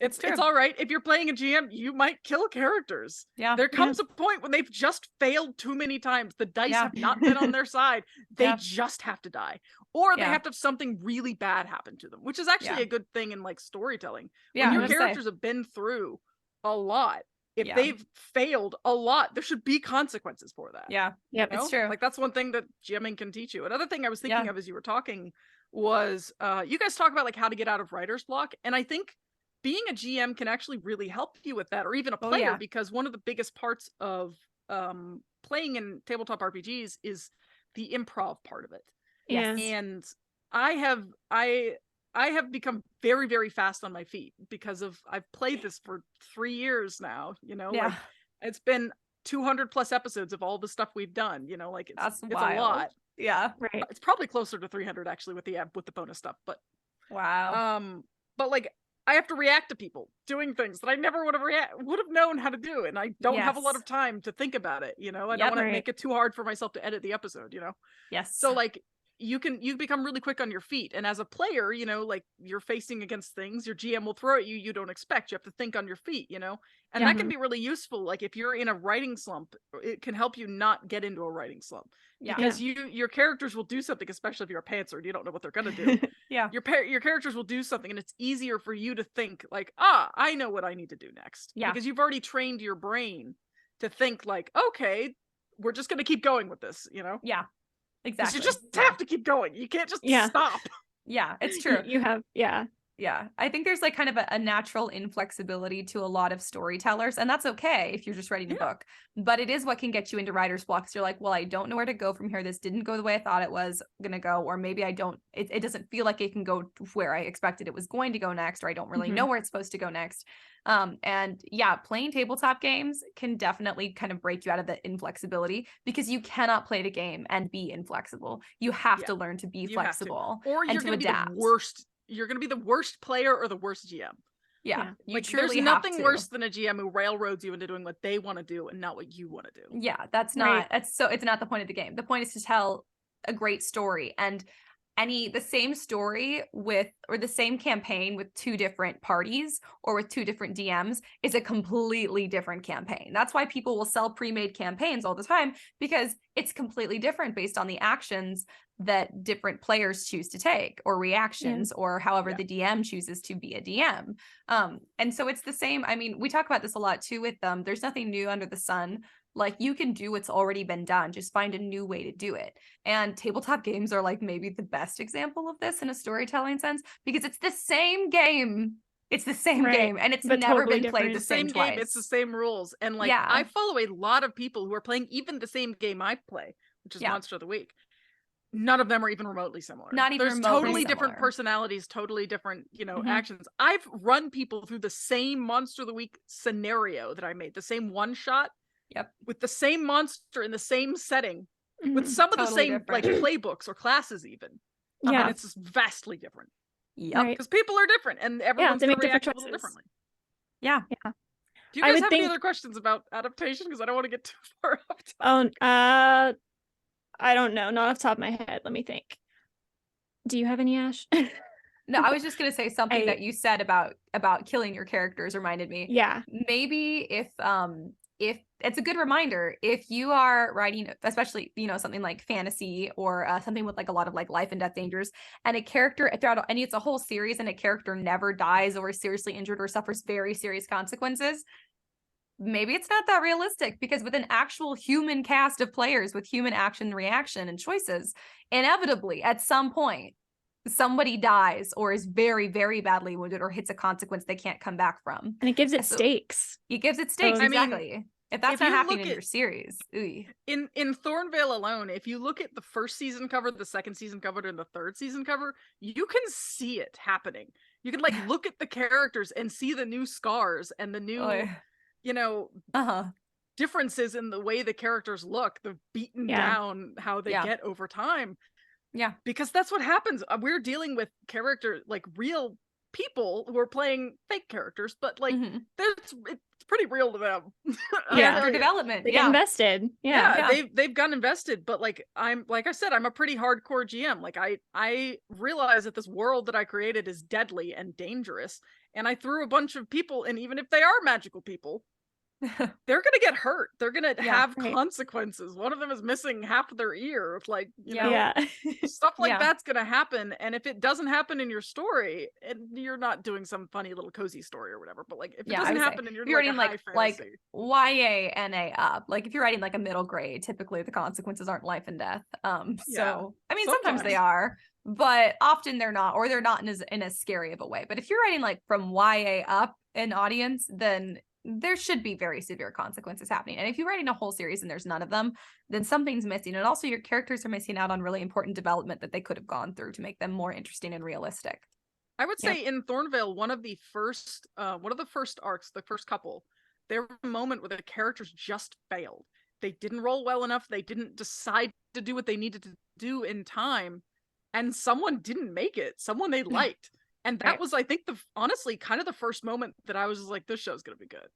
C: It's all right. If you're playing a GM, you might kill characters.
B: Yeah.
C: There comes a point when they've just failed too many times. The dice have not been on their side. They just have to die. Or they have to have something really bad happen to them, which is actually a good thing in like storytelling. When your characters have been through a lot, if they've failed a lot, there should be consequences for that.
B: Yeah. Yeah, it's true.
C: Like that's one thing that GMing can teach you. Another thing I was thinking of as you were talking was you guys talk about like how to get out of writer's block. And I think being a GM can actually really help you with that, or even a player, because one of the biggest parts of playing in tabletop RPGs is the improv part of it.
B: Yes.
C: And I have become very, very fast on my feet because I've played this for 3 years now, like it's been 200 plus episodes of all the stuff we've done, like it's a lot.
B: Yeah.
A: Right.
C: It's probably closer to 300 actually with the bonus stuff, but
B: wow.
C: But like, I have to react to people doing things that I never would have known how to do, and I don't have a lot of time to think about it. I don't want to make it too hard for myself to edit the episode.
B: Yes.
C: So like, you become really quick on your feet, and as a player, like you're facing against things, your GM will throw at you don't expect. You have to think on your feet, and that can be really useful. Like if you're in a writing slump, it can help you not get into a writing slump. Because your characters will do something, especially if you're a pantser and you don't know what they're gonna do. Your characters will do something, and it's easier for you to think like, I know what I need to do next. Because you've already trained your brain to think like, okay, we're just gonna keep going with this.
B: Yeah. Exactly.
C: You just have to keep going. You can't just stop.
B: Yeah, it's true.
A: You have,
B: Yeah. I think there's like kind of a natural inflexibility to a lot of storytellers, and that's okay if you're just writing a book, but it is what can get you into writer's blocks. You're like, well, I don't know where to go from here. This didn't go the way I thought it was going to go, or maybe it doesn't feel like it can go where I expected it was going to go next, or I don't really know where it's supposed to go next. And yeah, playing tabletop games can definitely kind of break you out of the inflexibility, because you cannot play the game and be inflexible. You have to learn to be flexible,
C: or you're going to be the worst. You're going to be the worst player or the worst GM.
B: Yeah.
C: Like, there's nothing worse than a GM who railroads you into doing what they want to do and not what you want to do.
B: Yeah, it's not the point of the game. The point is to tell a great story, and the same story or the same campaign with two different parties or with two different DMs is a completely different campaign. That's why people will sell pre-made campaigns all the time, because it's completely different based on the actions that different players choose to take, or reactions, or however the DM chooses to be a DM. And so it's the same. I mean, we talk about this a lot too with them. There's nothing new under the sun. Like, you can do what's already been done, just find a new way to do it. And tabletop games are like maybe the best example of this in a storytelling sense, because it's the same game. It's the same game, and it's never been played the same
C: game. It's the same rules. And like, I follow a lot of people who are playing even the same game I play, which is Monster of the Week. None of them are even remotely similar. There's totally different personalities, totally different, actions. I've run people through the same Monster of the Week scenario that I made, the same one shot.
B: Yep.
C: With the same monster in the same setting, with some of the same different. Like playbooks or classes even.
A: Yeah.
C: And it's just vastly different.
B: Yep.
C: Because people are different and everyone's going to react a little differently.
B: Yeah.
C: Do you guys have any other questions about adaptation? Because I don't want to get too far off topic.
A: Oh, I don't know. Not off the top of my head. Let me think. Do you have any, Ash?
B: No, I was just going to say something that you said about killing your characters reminded me.
A: Yeah.
B: Maybe if it's a good reminder, if you are writing, especially, something like fantasy or something with like a lot of like life and death dangers, and a character and it's a whole series and a character never dies or is seriously injured or suffers very serious consequences, maybe it's not that realistic, because with an actual human cast of players with human action, reaction, and choices, inevitably at some point somebody dies or is very, very badly wounded or hits a consequence they can't come back from.
A: And it gives it stakes.
B: It gives it stakes, exactly. If that's not happening in your series.
C: In Thornvale alone, if you look at the first season cover, the second season cover, and the third season cover, you can see it happening. You can like look at the characters and see the new scars and the new, differences in the way the characters look, the beaten down, how they get over time.
B: Yeah.
C: Because that's what happens. We're dealing with characters, like real people who are playing fake characters, but like it's pretty real to them.
B: Their development.
A: They get invested.
C: They've gotten invested, but like I'm a pretty hardcore GM. Like I realize that this world that I created is deadly and dangerous, and I threw a bunch of people, and even if they are magical people, they're gonna get hurt. They're gonna have consequences. One of them is missing half of their ear. It's like, stuff like that's gonna happen. And if it doesn't happen in your story, and you're not doing some funny little cozy story or whatever, but like if it doesn't happen and you're writing like
B: YA NA up, like if you're writing like a middle grade, typically the consequences aren't life and death. So I mean, sometimes they are, but often they're not, or they're not in as scary of a way. But if you're writing like from YA up an audience, then there should be very severe consequences happening. And if you're writing a whole series and there's none of them, then something's missing. And also your characters are missing out on really important development that they could have gone through to make them more interesting and realistic.
C: I would say in Thornvale, one of the first arcs, the first couple, there was a moment where the characters just failed. They didn't roll well enough. They didn't decide to do what they needed to do in time. And someone didn't make it. Someone they liked. And that was, I think, honestly, kind of the first moment that I was just like, this show's going to be good.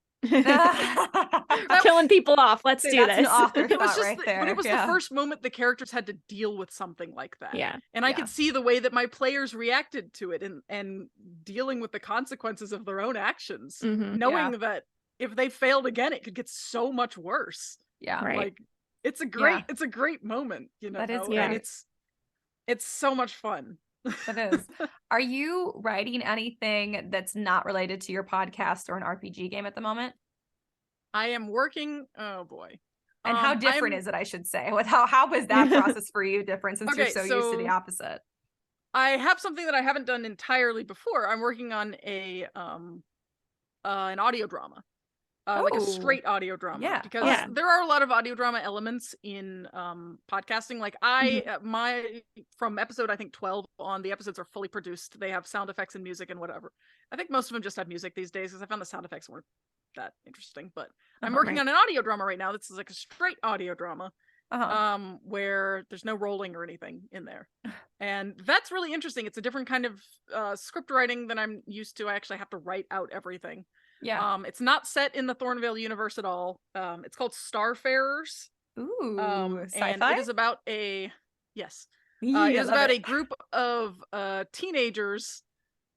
A: Killing people off. Let's do this.
C: It was just but it was the first moment the characters had to deal with something like that.
A: Yeah.
C: And I could see the way that my players reacted to it and dealing with the consequences of their own actions, knowing that if they failed again, it could get so much worse.
B: Yeah.
A: Right.
C: Like it's a great moment,
B: That is,
C: and it's so much fun.
B: It is. Are you writing anything that's not related to your podcast or an RPG game at the moment?
C: I am working. Oh boy.
B: And how different is it, I should say? How was that process for you different since you're so used to the opposite?
C: I have something that I haven't done entirely before. I'm working on an audio drama. Like a straight audio drama, because there are a lot of audio drama elements in podcasting. Like from episode I think 12 on, the episodes are fully produced. They have sound effects and music and whatever. I think most of them just have music these days, because I found the sound effects weren't that interesting. But I'm working on an audio drama right now. This is like a straight audio drama, where there's no rolling or anything in there, and that's really interesting. It's a different kind of script writing than I'm used to. I actually have to write out everything. It's not set in the Thornvale universe at all. It's called Starfarers.
B: Ooh,
C: and it is about it is about a group of teenagers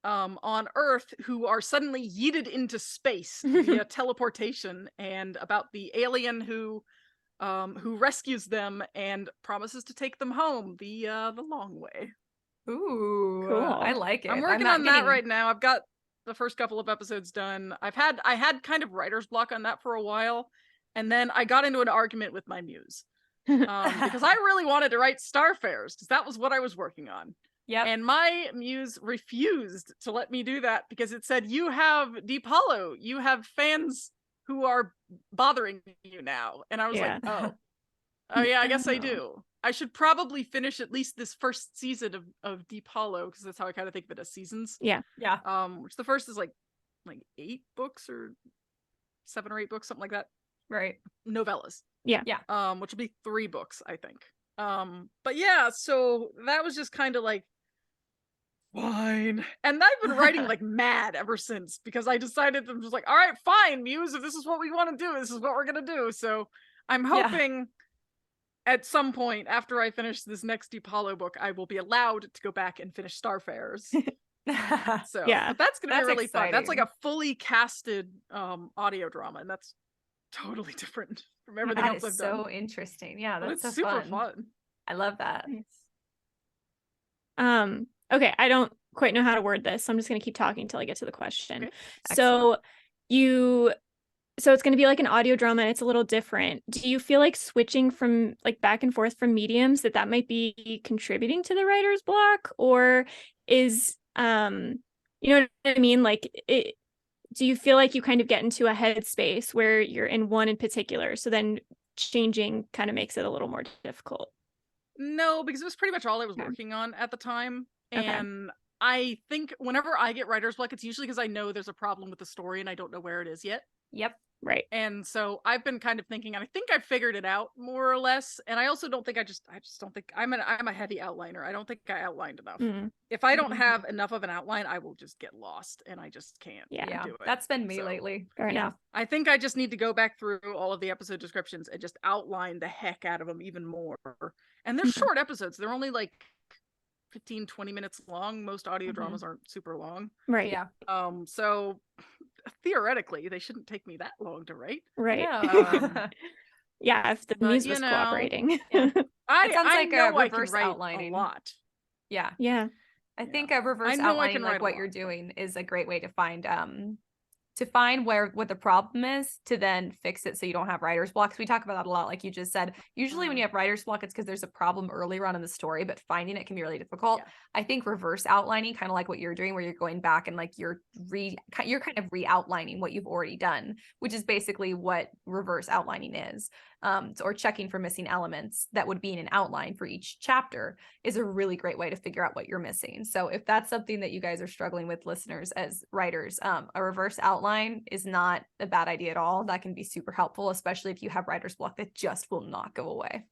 C: on Earth who are suddenly yeeted into space via teleportation, and about the alien who rescues them and promises to take them home the long way.
B: Ooh, cool. I like it.
C: I'm working on that right now. I've got the first couple of episodes done. I had kind of writer's block on that for a while, and then I got into an argument with my muse because I really wanted to write Starfarers, because that was what I was working on. And my muse refused to let me do that, because it said, you have Deep Hollow, you have fans who are bothering you now. And I was like, oh yeah, I guess I do. I should probably finish at least this first season of Deep Hollow, because that's how I kind of think of it as seasons. Which the first is like 8 books or 7 or 8 books, something like that.
B: Right.
C: Novellas. Which will be 3 books, I think. But yeah, so that was just kind of like, fine. And I've been writing like mad ever since, because I decided, I'm just like, all right, fine, muse, if this is what we want to do, this is what we're gonna do. So I'm hoping at some point after I finish this next Deep Hollow book, I will be allowed to go back and finish Starfarers. So but that's gonna be really fun. That's like a fully casted audio drama, and that's totally different from everything else I've done.
B: So interesting. Yeah, that's so
C: super fun.
B: I love that.
A: Nice. Okay, I don't quite know how to word this, so I'm just gonna keep talking until I get to the question.
C: Okay.
A: So it's going to be like an audio drama, and it's a little different. Do you feel like switching from like back and forth from mediums that might be contributing to the writer's block, or is you know what I mean? Like, do you feel like you kind of get into a headspace where you're in one in particular, so then changing kind of makes it a little more difficult?
C: No, because it was pretty much all I was working on at the time. And I think whenever I get writer's block, it's usually because I know there's a problem with the story and I don't know where it is yet.
A: Right.
C: And so I've been kind of thinking, and I think I've figured it out more or less. And I also don't think I just don't think I'm a heavy outliner. I don't think I outlined enough. If I don't have enough of an outline, I will just get lost, and I just can't do it.
B: That's been me lately.
A: Fair enough.
C: I think I just need to go back through all of the episode descriptions and just outline the heck out of them even more. And they're short episodes. They're only like 15-20 minutes long. Most audio dramas aren't super long.
A: Right.
C: So theoretically they shouldn't take me that long to write.
A: Right. If the muse was cooperating.
B: It sounds like
C: a
B: reverse outlining
C: a lot.
B: I think a reverse outlining, like what you're doing, is a great way to find what the problem is, to then fix it so you don't have writer's blocks. We talk about that a lot, like you just said. Usually when you have writer's block, it's because there's a problem earlier on in the story, but finding it can be really difficult. I think reverse outlining, kind of like what you're doing, where you're going back and like you're kind of re-outlining what you've already done, which is basically what reverse outlining is. Or checking for missing elements that would be in an outline for each chapter is a really great way to figure out what you're missing. So if that's something that you guys are struggling with, listeners, as writers, a reverse outline is not a bad idea at all. That can be super helpful, especially if you have writer's block that just will not go away.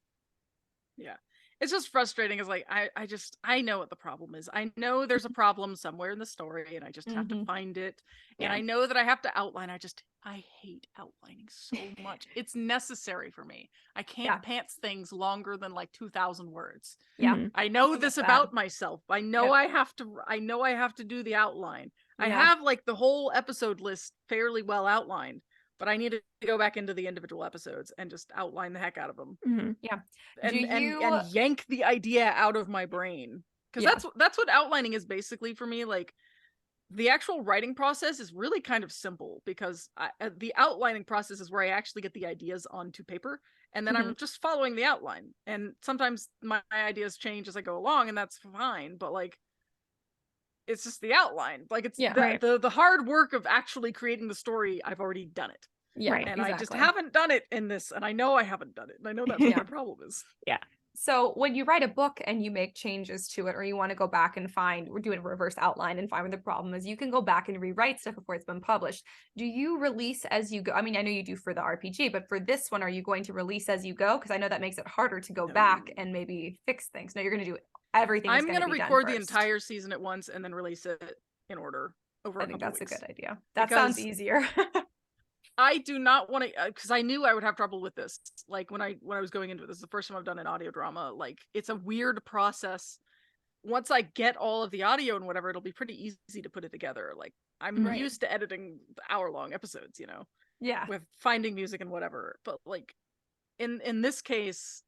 C: It's just frustrating. It's like I know what the problem is. I know there's a problem somewhere in the story, and I just have to find it. And I know that I have to outline. I hate outlining so much. It's necessary for me. I can't pants things longer than like 2,000 words. I know this about myself. I know I have to do the outline. I have like the whole episode list fairly well outlined, but I need to go back into the individual episodes and just outline the heck out of them. And yank the idea out of my brain. Because that's what outlining is basically for me. Like, the actual writing process is really kind of simple, because the outlining process is where I actually get the ideas onto paper, and then I'm just following the outline. And sometimes my ideas change as I go along, and that's fine. But like, it's just the outline. Like it's
B: right.
C: the hard work of actually creating the story. I've already done it.
B: Yeah,
A: right,
C: and
B: exactly.
C: I just haven't done it in this, and I know I haven't done it, and I know that's what my problem is.
A: Yeah.
B: So when you write a book and you make changes to it, or you want to go back and we're doing a reverse outline and find where the problem is, you can go back and rewrite stuff before it's been published. Do you release as you go? I mean, I know you do for the RPG, but for this one, are you going to release as you go? Because I know that makes it harder to go back and maybe fix things. No, you're going to do everything.
C: I'm going to record the entire season at once and then release it in order over a couple
B: weeks. I think that's a good idea. That
C: because
B: sounds easier.
C: I do not want to, because I knew I would have trouble with this. Like when I was going into it, this is the first time I've done an audio drama. Like it's a weird process. Once I get all of the audio and whatever, it'll be pretty easy to put it together. Like I'm used to editing hour-long episodes,
B: Yeah.
C: with finding music and whatever. But like in this case,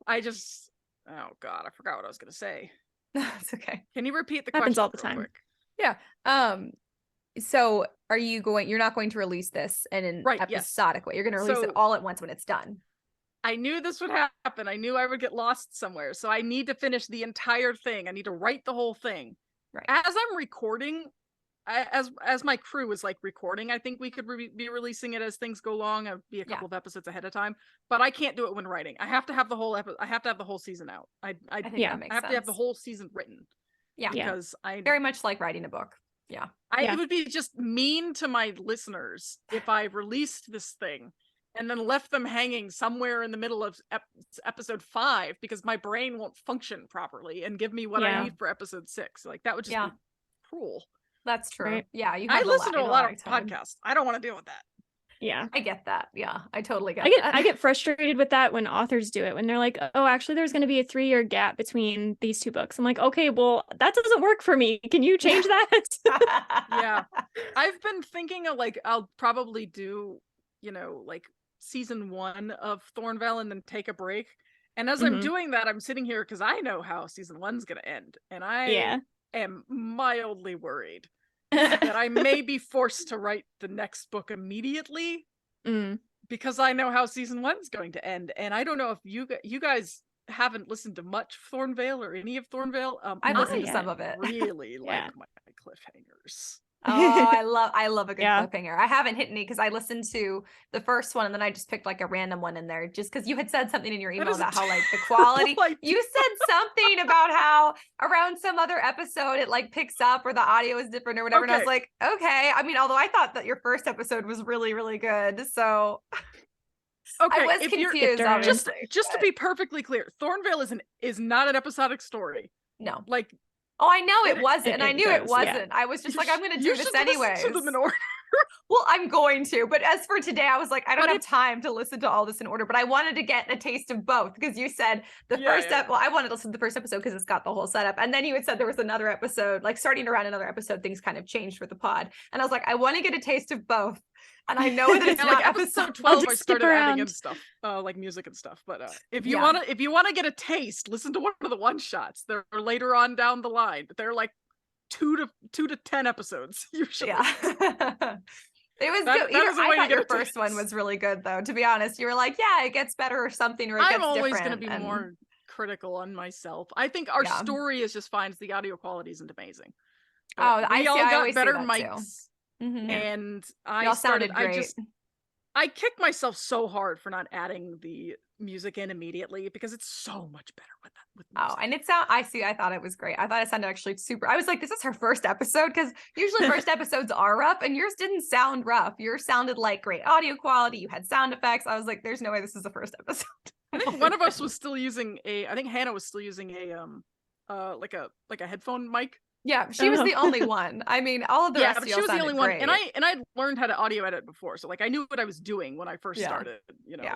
C: I just, oh God, I forgot what I was going to say.
B: That's okay.
C: Can you repeat the
A: Happens
C: question
A: all the time.
C: quick?
B: Yeah. So you're not going to release this in an episodic way. You're going to release it all at once when it's done.
C: I knew this would happen. I knew I would get lost somewhere. So I need to finish the entire thing. I need to write the whole thing.
B: Right.
C: As I'm recording, as my crew is like recording, I think we could be releasing it as things go along. I'd be a couple of episodes ahead of time, but I can't do it when writing. I have to have the whole I have to have the whole season out. I think that makes sense. To have the whole season written.
B: Yeah.
C: Because I
B: very much like writing a book. Yeah.
C: It would be just mean to my listeners if I released this thing and then left them hanging somewhere in the middle of episode 5 because my brain won't function properly and give me what I need for episode 6. Like that would just be cruel.
B: That's true. Right. Yeah.
C: I listen to a lot of podcasts. I don't want to deal with that.
A: Yeah.
B: I get that. Yeah. I totally get that.
A: I get frustrated with that when authors do it, when they're like, oh, actually there's going to be a 3-year gap between these 2 books. I'm like, okay, well, that doesn't work for me. Can you change that?
C: Yeah. I've been thinking of like, I'll probably do, like season 1 of Thornvale and then take a break. And as I'm doing that, I'm sitting here because I know how season 1's going to end. And I am mildly worried that I may be forced to write the next book immediately because I know how season 1's going to end. And I don't know if you guys haven't listened to much Thornvale or any of Thornvale.
B: I've listened to some of it.
C: Really like my cliffhangers.
B: Oh, I love a good cliffhanger. I haven't hit any because I listened to the first one and then I just picked like a random one in there just because you had said something in your email about how like the quality. You said something about how around some other episode it like picks up or the audio is different or whatever. And I was like, okay. I mean, although I thought that your first episode was really, really good. So I was confused.
C: Just to be perfectly clear, Thornvale is not an episodic story.
B: No.
C: Like
B: oh, I know it wasn't. And I knew it wasn't. Yeah. I was just like, I'm going to do this anyways.
C: To them in order.
B: Well, I'm going to. But as for today, I was like, I don't have time to listen to all this in order. But I wanted to get a taste of both because you said the first well, I wanted to listen to the first episode because it's got the whole setup. And then you had said there was another episode, like starting around another episode, things kind of changed for the pod. And I was like, I want to get a taste of both. And I know that it's not
C: like episode 12. I started adding in stuff, like music and stuff. But if you wanna get a taste, listen to one of the one shots. They're later on down the line. They're like 2 to 10 episodes usually.
B: Yeah. It was good. I thought your first one was really good, though. To be honest, you were like, "Yeah, it gets better or something, or it gets different." I'm always going to be
C: more critical on myself. I think our story is just fine. The audio quality isn't amazing.
B: I
C: got better mics. And I
B: sounded great.
C: I kicked myself so hard for not adding the music in immediately because it's so much better with that. With music.
B: And I thought it was great. I thought it sounded actually super. I was like, this is her first episode because usually first episodes are rough and yours didn't sound rough. Yours sounded like great audio quality. You had sound effects. I was like, there's no way this is the first episode.
C: I think one of us was still using I think Hannah was still using like a headphone mic.
B: Yeah, she was the only one. I mean, all of the rest of y'all sounded great.
C: One, and I learned how to audio edit before, so like I knew what I was doing when I first started,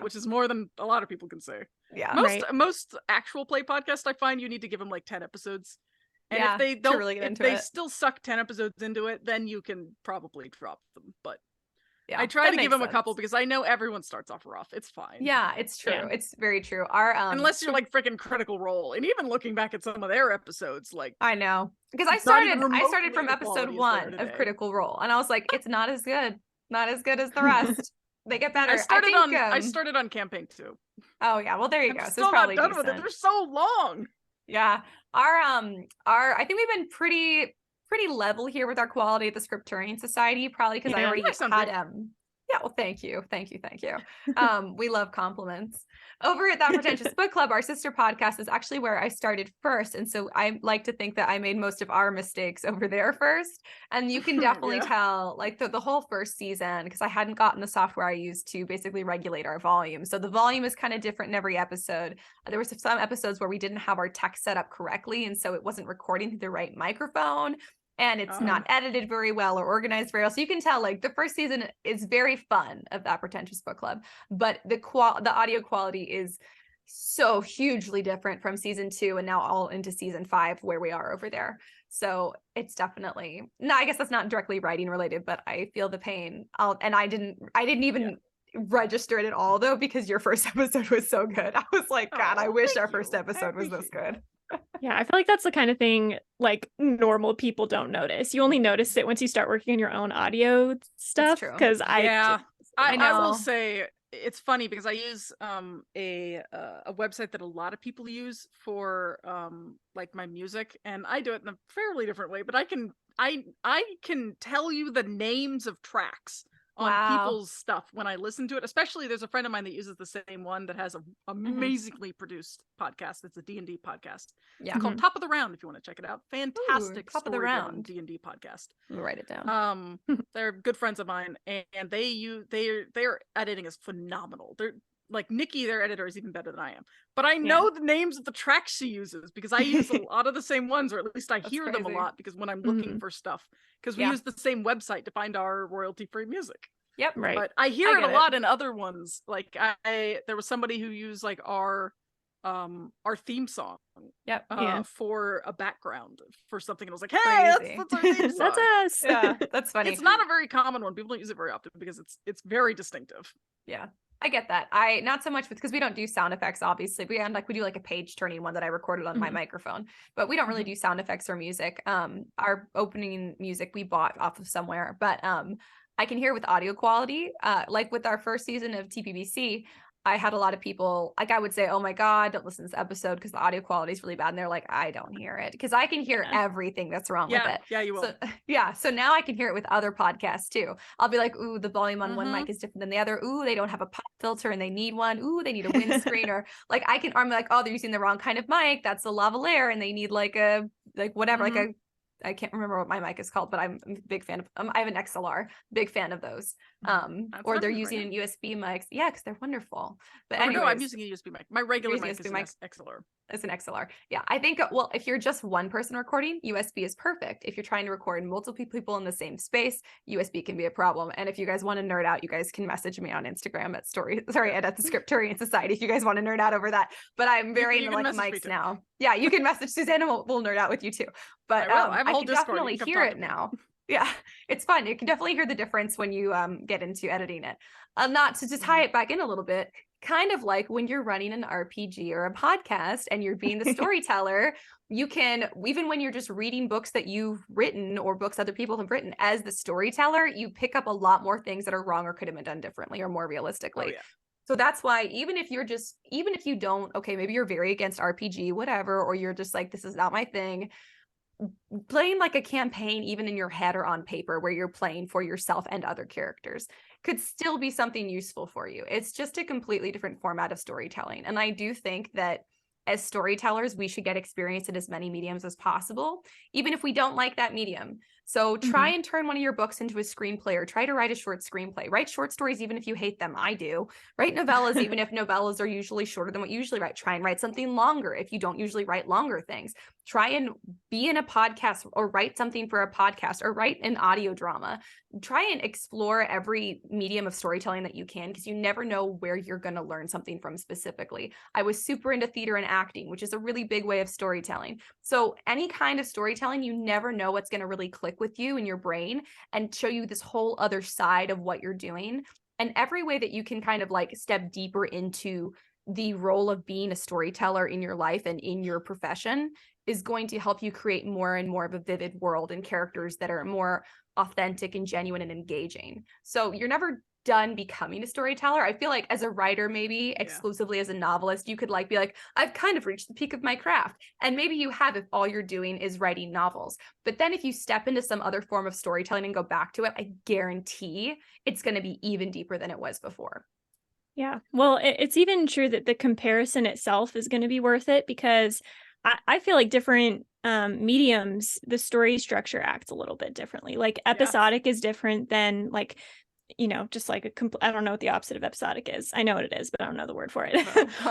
C: which is more than a lot of people can say.
B: Yeah,
C: most actual play podcasts I find you need to give them like 10 episodes, and if they don't, really if they still suck 10 episodes into it, then you can probably drop them. But I try to give them a couple because I know everyone starts off rough. It's fine.
B: Yeah, it's true. Yeah. It's very true.
C: Unless you're like freaking Critical Role, and even looking back at some of their episodes, like
B: I know because I started from episode 1 of Critical Role, and I was like, it's not as good as the rest. They get better.
C: I started on campaign 2.
B: Oh yeah, well there you go.
C: So it's probably not done with it. They're so long.
B: Yeah. I think we've been pretty level here with our quality at the Scripturient Society, probably because I already had yeah, well, thank you. We love compliments. Over at That Pretentious Book Club, our sister podcast, is actually where I started first. And so I like to think that I made most of our mistakes over there first. And you can definitely tell, like, the whole first season, because I hadn't gotten the software I used to basically regulate our volume. So the volume is kind of different in every episode. There were some episodes where we didn't have our text set up correctly, and so it wasn't recording through the right microphone. And it's not edited very well or organized very well. So you can tell, like, the first season is very fun of That Pretentious Book Club, but the audio quality is so hugely different from season 2 and now all into season 5 where we are over there. So it's definitely, no, I guess that's not directly writing related, but I feel the pain. I didn't even register it at all though, because your first episode was so good. I was like, God, I wish our first episode was this good.
A: Yeah, I feel like that's the kind of thing like normal people don't notice. You only notice it once you start working on your own audio stuff. Because I
C: will say it's funny because I use a website that a lot of people use for like my music, and I do it in a fairly different way. But I can tell you the names of tracks on people's stuff when I listen to it. Especially there's a friend of mine that uses the same one that has an amazingly produced podcast. It's a D&D podcast. It's called Top of the Round if you want to check it out. Fantastic
B: Top of the Round
C: D&D podcast.
B: We'll write it down.
C: They're good friends of mine, and their editing is phenomenal. They're like Nikki, their editor, is even better than I am. But I know the names of the tracks she uses because I use a lot of the same ones, or at least I hear them a lot because when I'm looking for stuff, because we use the same website to find our royalty-free music.
B: Yep,
A: right.
C: But I hear it a lot in other ones. Like there was somebody who used like our theme song for a background for something, and I was like, hey, that's our theme song.
A: That's us.
B: Yeah, that's funny.
C: It's not a very common one. People don't use it very often because it's very distinctive.
B: Yeah, I get that. I not so much because we don't do sound effects, obviously. We do like a page turning one that I recorded on my microphone, but we don't really do sound effects or music. Our opening music we bought off of somewhere, but I can hear with audio quality, like with our first season of TPBC, I had a lot of people, like I would say, oh my God, don't listen to this episode because the audio quality is really bad. And they're like, I don't hear it because I can hear everything that's wrong with it.
C: Yeah, you will.
B: So now I can hear it with other podcasts too. I'll be like, ooh, the volume on one mic is different than the other. Ooh, they don't have a pop filter and they need one. Ooh, they need a windscreen or like I'm like, oh, they're using the wrong kind of mic. That's a lavalier and they need like a, like whatever, like a, I can't remember what my mic is called, but I'm a big fan of, I have an XLR, big fan of those. Or they're using an USB mics. Yeah, because they're wonderful. But anyways,
C: no, I'm using a USB mic. My regular mic is an XLR.
B: It's an XLR. Yeah, I think, well, if you're just one person recording, USB is perfect. If you're trying to record multiple people in the same space, USB can be a problem. And if you guys want to nerd out, you guys can message me on Instagram at at the Scripturient Society if you guys want to nerd out over that. But I'm very into like mics now. Yeah, you can message Susannah. We'll nerd out with you too. But I can definitely hear it now. Yeah, it's fun. You can definitely hear the difference when you get into editing it. Not to just tie it back in a little bit, kind of like when you're running an RPG or a podcast and you're being the storyteller, you can, even when you're just reading books that you've written or books other people have written, as the storyteller, you pick up a lot more things that are wrong or could have been done differently or more realistically. So that's why even if you don't, okay, maybe you're very against RPG, whatever, or you're just like, this is not my thing, playing like a campaign, even in your head or on paper, where you're playing for yourself and other characters, could still be something useful for you. It's just a completely different format of storytelling. And I do think that as storytellers, we should get experience in as many mediums as possible, even if we don't like that medium. So try and turn one of your books into a screenplay, or try to write a short screenplay. Write short stories even if you hate them. I do. Write novellas even if novellas are usually shorter than what you usually write. Try and write something longer if you don't usually write longer things. Try and be in a podcast or write something for a podcast or write an audio drama. Try and explore every medium of storytelling that you can, because you never know where you're going to learn something from specifically. I was super into theater and acting, which is a really big way of storytelling. So any kind of storytelling, you never know what's going to really click with you in your brain and show you this whole other side of what you're doing. And every way that you can kind of like step deeper into the role of being a storyteller in your life and in your profession is going to help you create more and more of a vivid world and characters that are more authentic and genuine and engaging. So you're never done becoming a storyteller. I feel like as a writer, maybe exclusively as a novelist, you could like be like, I've kind of reached the peak of my craft. And maybe you have if all you're doing is writing novels. But then if you step into some other form of storytelling and go back to it, I guarantee it's going to be even deeper than it was before.
A: Yeah. Well, it's even true that the comparison itself is going to be worth it, because I feel like different mediums, the story structure acts a little bit differently. Like episodic is different than like, you know, just like I don't know what the opposite of episodic is. I know what it is, but I don't know the word for it.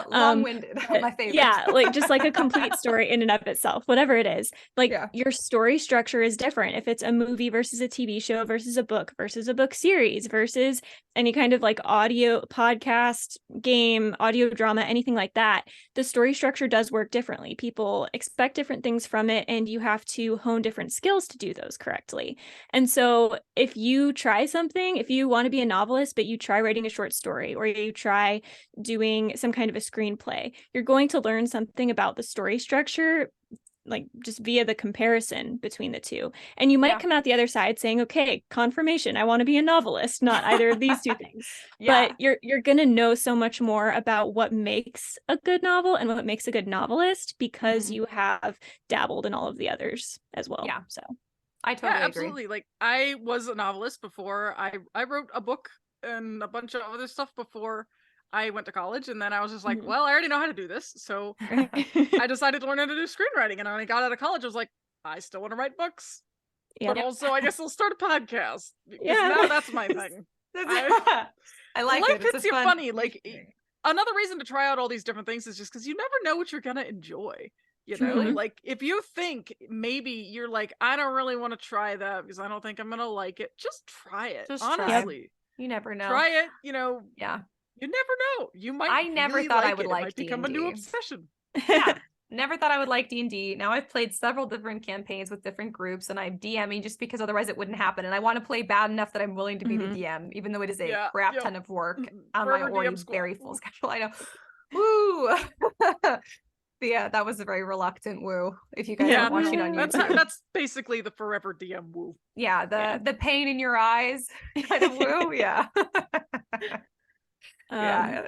B: Long-winded, my favorite.
A: Yeah, like just like a complete story in and of itself, whatever it is. Like your story structure is different if it's a movie versus a TV show versus a book series versus any kind of like audio podcast, game, audio drama, anything like that. The story structure does work differently. People expect different things from it, and you have to hone different skills to do those correctly. And so if you try something, if you want to be a novelist, but you try writing a short story, or you try doing some kind of a screenplay, you're going to learn something about the story structure, like just via the comparison between the two. And you might come out the other side saying, okay, confirmation, I want to be a novelist, not either of these two things. But you're going to know so much more about what makes a good novel and what makes a good novelist, because you have dabbled in all of the others as well.
B: Yeah.
A: So
B: I totally agree.
C: Absolutely. Like I was a novelist before. I wrote a book and a bunch of other stuff before I went to college, and then I was just like, well, I already know how to do this. So I decided to learn how to do screenwriting. And when I got out of college, I was like, I still want to write books. But also I guess I'll start a podcast. Because now that's my thing.
B: I like
C: life
B: it. Life
C: hits you funny. Like another reason to try out all these different things is just because you never know what you're gonna enjoy. You know, like if you think maybe you're like, I don't really want to try that because I don't think I'm gonna like it, just try it. Just honestly,
B: you never know.
C: Try it. You know, you never know. You might.
B: I never
C: really
B: thought
C: like
B: I would
C: it.
B: like
C: It might
B: D&D.
C: become a new obsession.
B: Yeah, never thought I would like D&D. Now I've played several different campaigns with different groups, and I'm DMing just because otherwise it wouldn't happen. And I want to play bad enough that I'm willing to be the DM, even though it is a crap ton of work on my already very full schedule. I know. Woo. Yeah, that was a very reluctant woo. If you guys are watching on YouTube,
C: that's basically the forever DM woo.
B: Yeah, the pain in your eyes kind of woo. Yeah.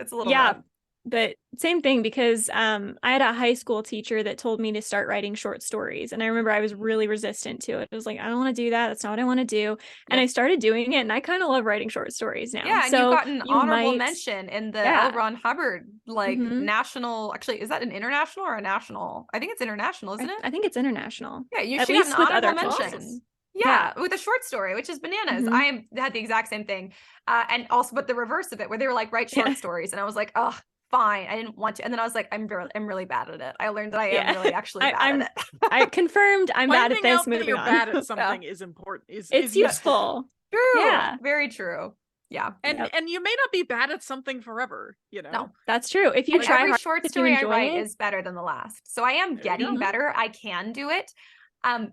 B: It's a little rough.
A: But same thing, because I had a high school teacher that told me to start writing short stories. And I remember I was really resistant to it. I was like, I don't want to do that. That's not what I want to do. And I started doing it, and I kind of love writing short stories now.
B: Yeah, and so you got an honorable mention in the L. Ron Hubbard, like national, actually, is that an international or a national? I think it's international, isn't it?
A: I think it's international.
B: Yeah, you should have an honorable mention. Awesome. Yeah, with a short story, which is bananas. I had the exact same thing. And also, but the reverse of it, where they were like, write short stories. And I was like, oh, fine. I didn't want to. And then I was like, I'm really bad at it. I learned that I am really actually bad at it.
A: I confirmed I'm bad at this.
C: Finding out that you're bad at something is important.
A: It's useful.
B: True. Yeah. Very true. Yeah.
C: And you may not be bad at something forever, you know?
A: No, that's true. If you try
B: every short story I write is better than the last. So I am getting better. I can do it.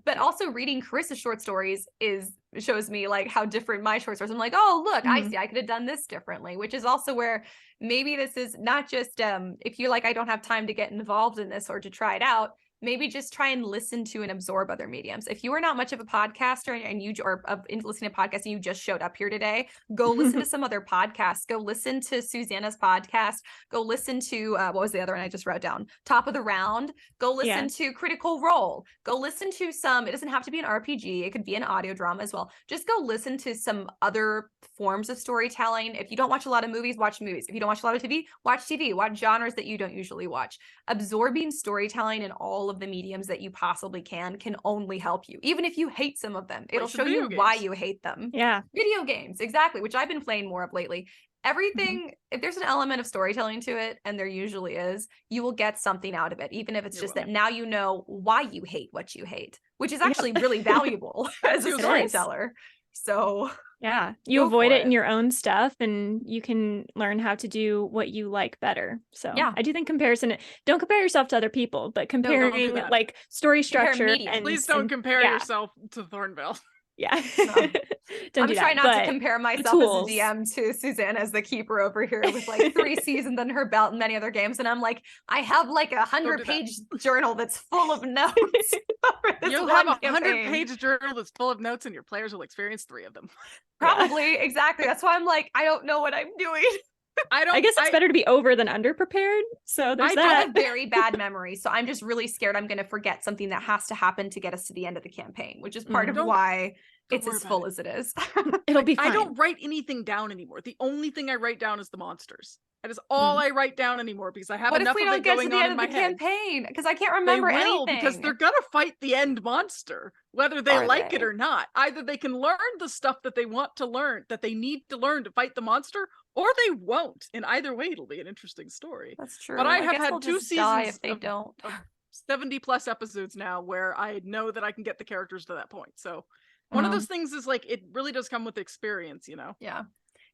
B: But also reading Carissa's short stories shows me like how different my short stories. I'm like, oh, look, I see, I could have done this differently, which is also where maybe this is not just if you're like, I don't have time to get involved in this or to try it out. Maybe just try and listen to and absorb other mediums. If you are not much of a podcaster and you are listening to podcasts and you just showed up here today, go listen to some other podcasts. Go listen to Susannah's podcast. Go listen to what was the other one I just wrote down? Top of the Round. Go listen to Critical Role. Go listen to some. It doesn't have to be an RPG. It could be an audio drama as well. Just go listen to some other forms of storytelling. If you don't watch a lot of movies, watch movies. If you don't watch a lot of TV, watch TV. Watch genres that you don't usually watch. Absorbing storytelling in all of the mediums that you possibly can only help you. Even if you hate some of them, it'll show you why you hate them.
A: Yeah.
B: Video games, exactly, which I've been playing more of lately. Everything, if there's an element of storytelling to it, and there usually is, you will get something out of it, even if it's just that now you know why you hate what you hate, which is actually really valuable as a storyteller. So
A: yeah, you avoid it in your own stuff, and you can learn how to do what you like better. So I do think don't compare yourself to other people, but comparing like story structure.
C: Please don't compare yourself to Thornvale.
A: Yeah.
B: I'm trying not to compare myself as a DM to Susannah as the keeper over here with like 3 seasons under her belt and many other games. And I'm like, I have like 100-page journal that's full of notes.
C: You'll have a 100-page journal that's full of notes and your players will experience 3 of them.
B: Probably. Yeah. Exactly. That's why I'm like, I don't know what I'm doing.
A: I guess it's better to be over than under prepared. So there's that.
B: I have a very bad memory. So I'm just really scared I'm going to forget something that has to happen to get us to the end of the campaign, which is part of why it's as full as it is.
A: It'll be fine.
C: I don't write anything down anymore. The only thing I write down is the monsters. That is all I write down anymore because I have enough of it going on in my head. What if we don't get to the end of the campaign?
B: Because I can't remember anything.
C: Because they're gonna fight the end monster, whether they like it or not. Either they can learn the stuff that they want to learn, that they need to learn to fight the monster, or they won't. In either way, it'll be an interesting story.
B: That's true.
C: But I have had 2 seasons
B: if they don't.
C: 70+ episodes now where I know that I can get the characters to that point. So one of those things is like, it really does come with experience, you know?
B: Yeah.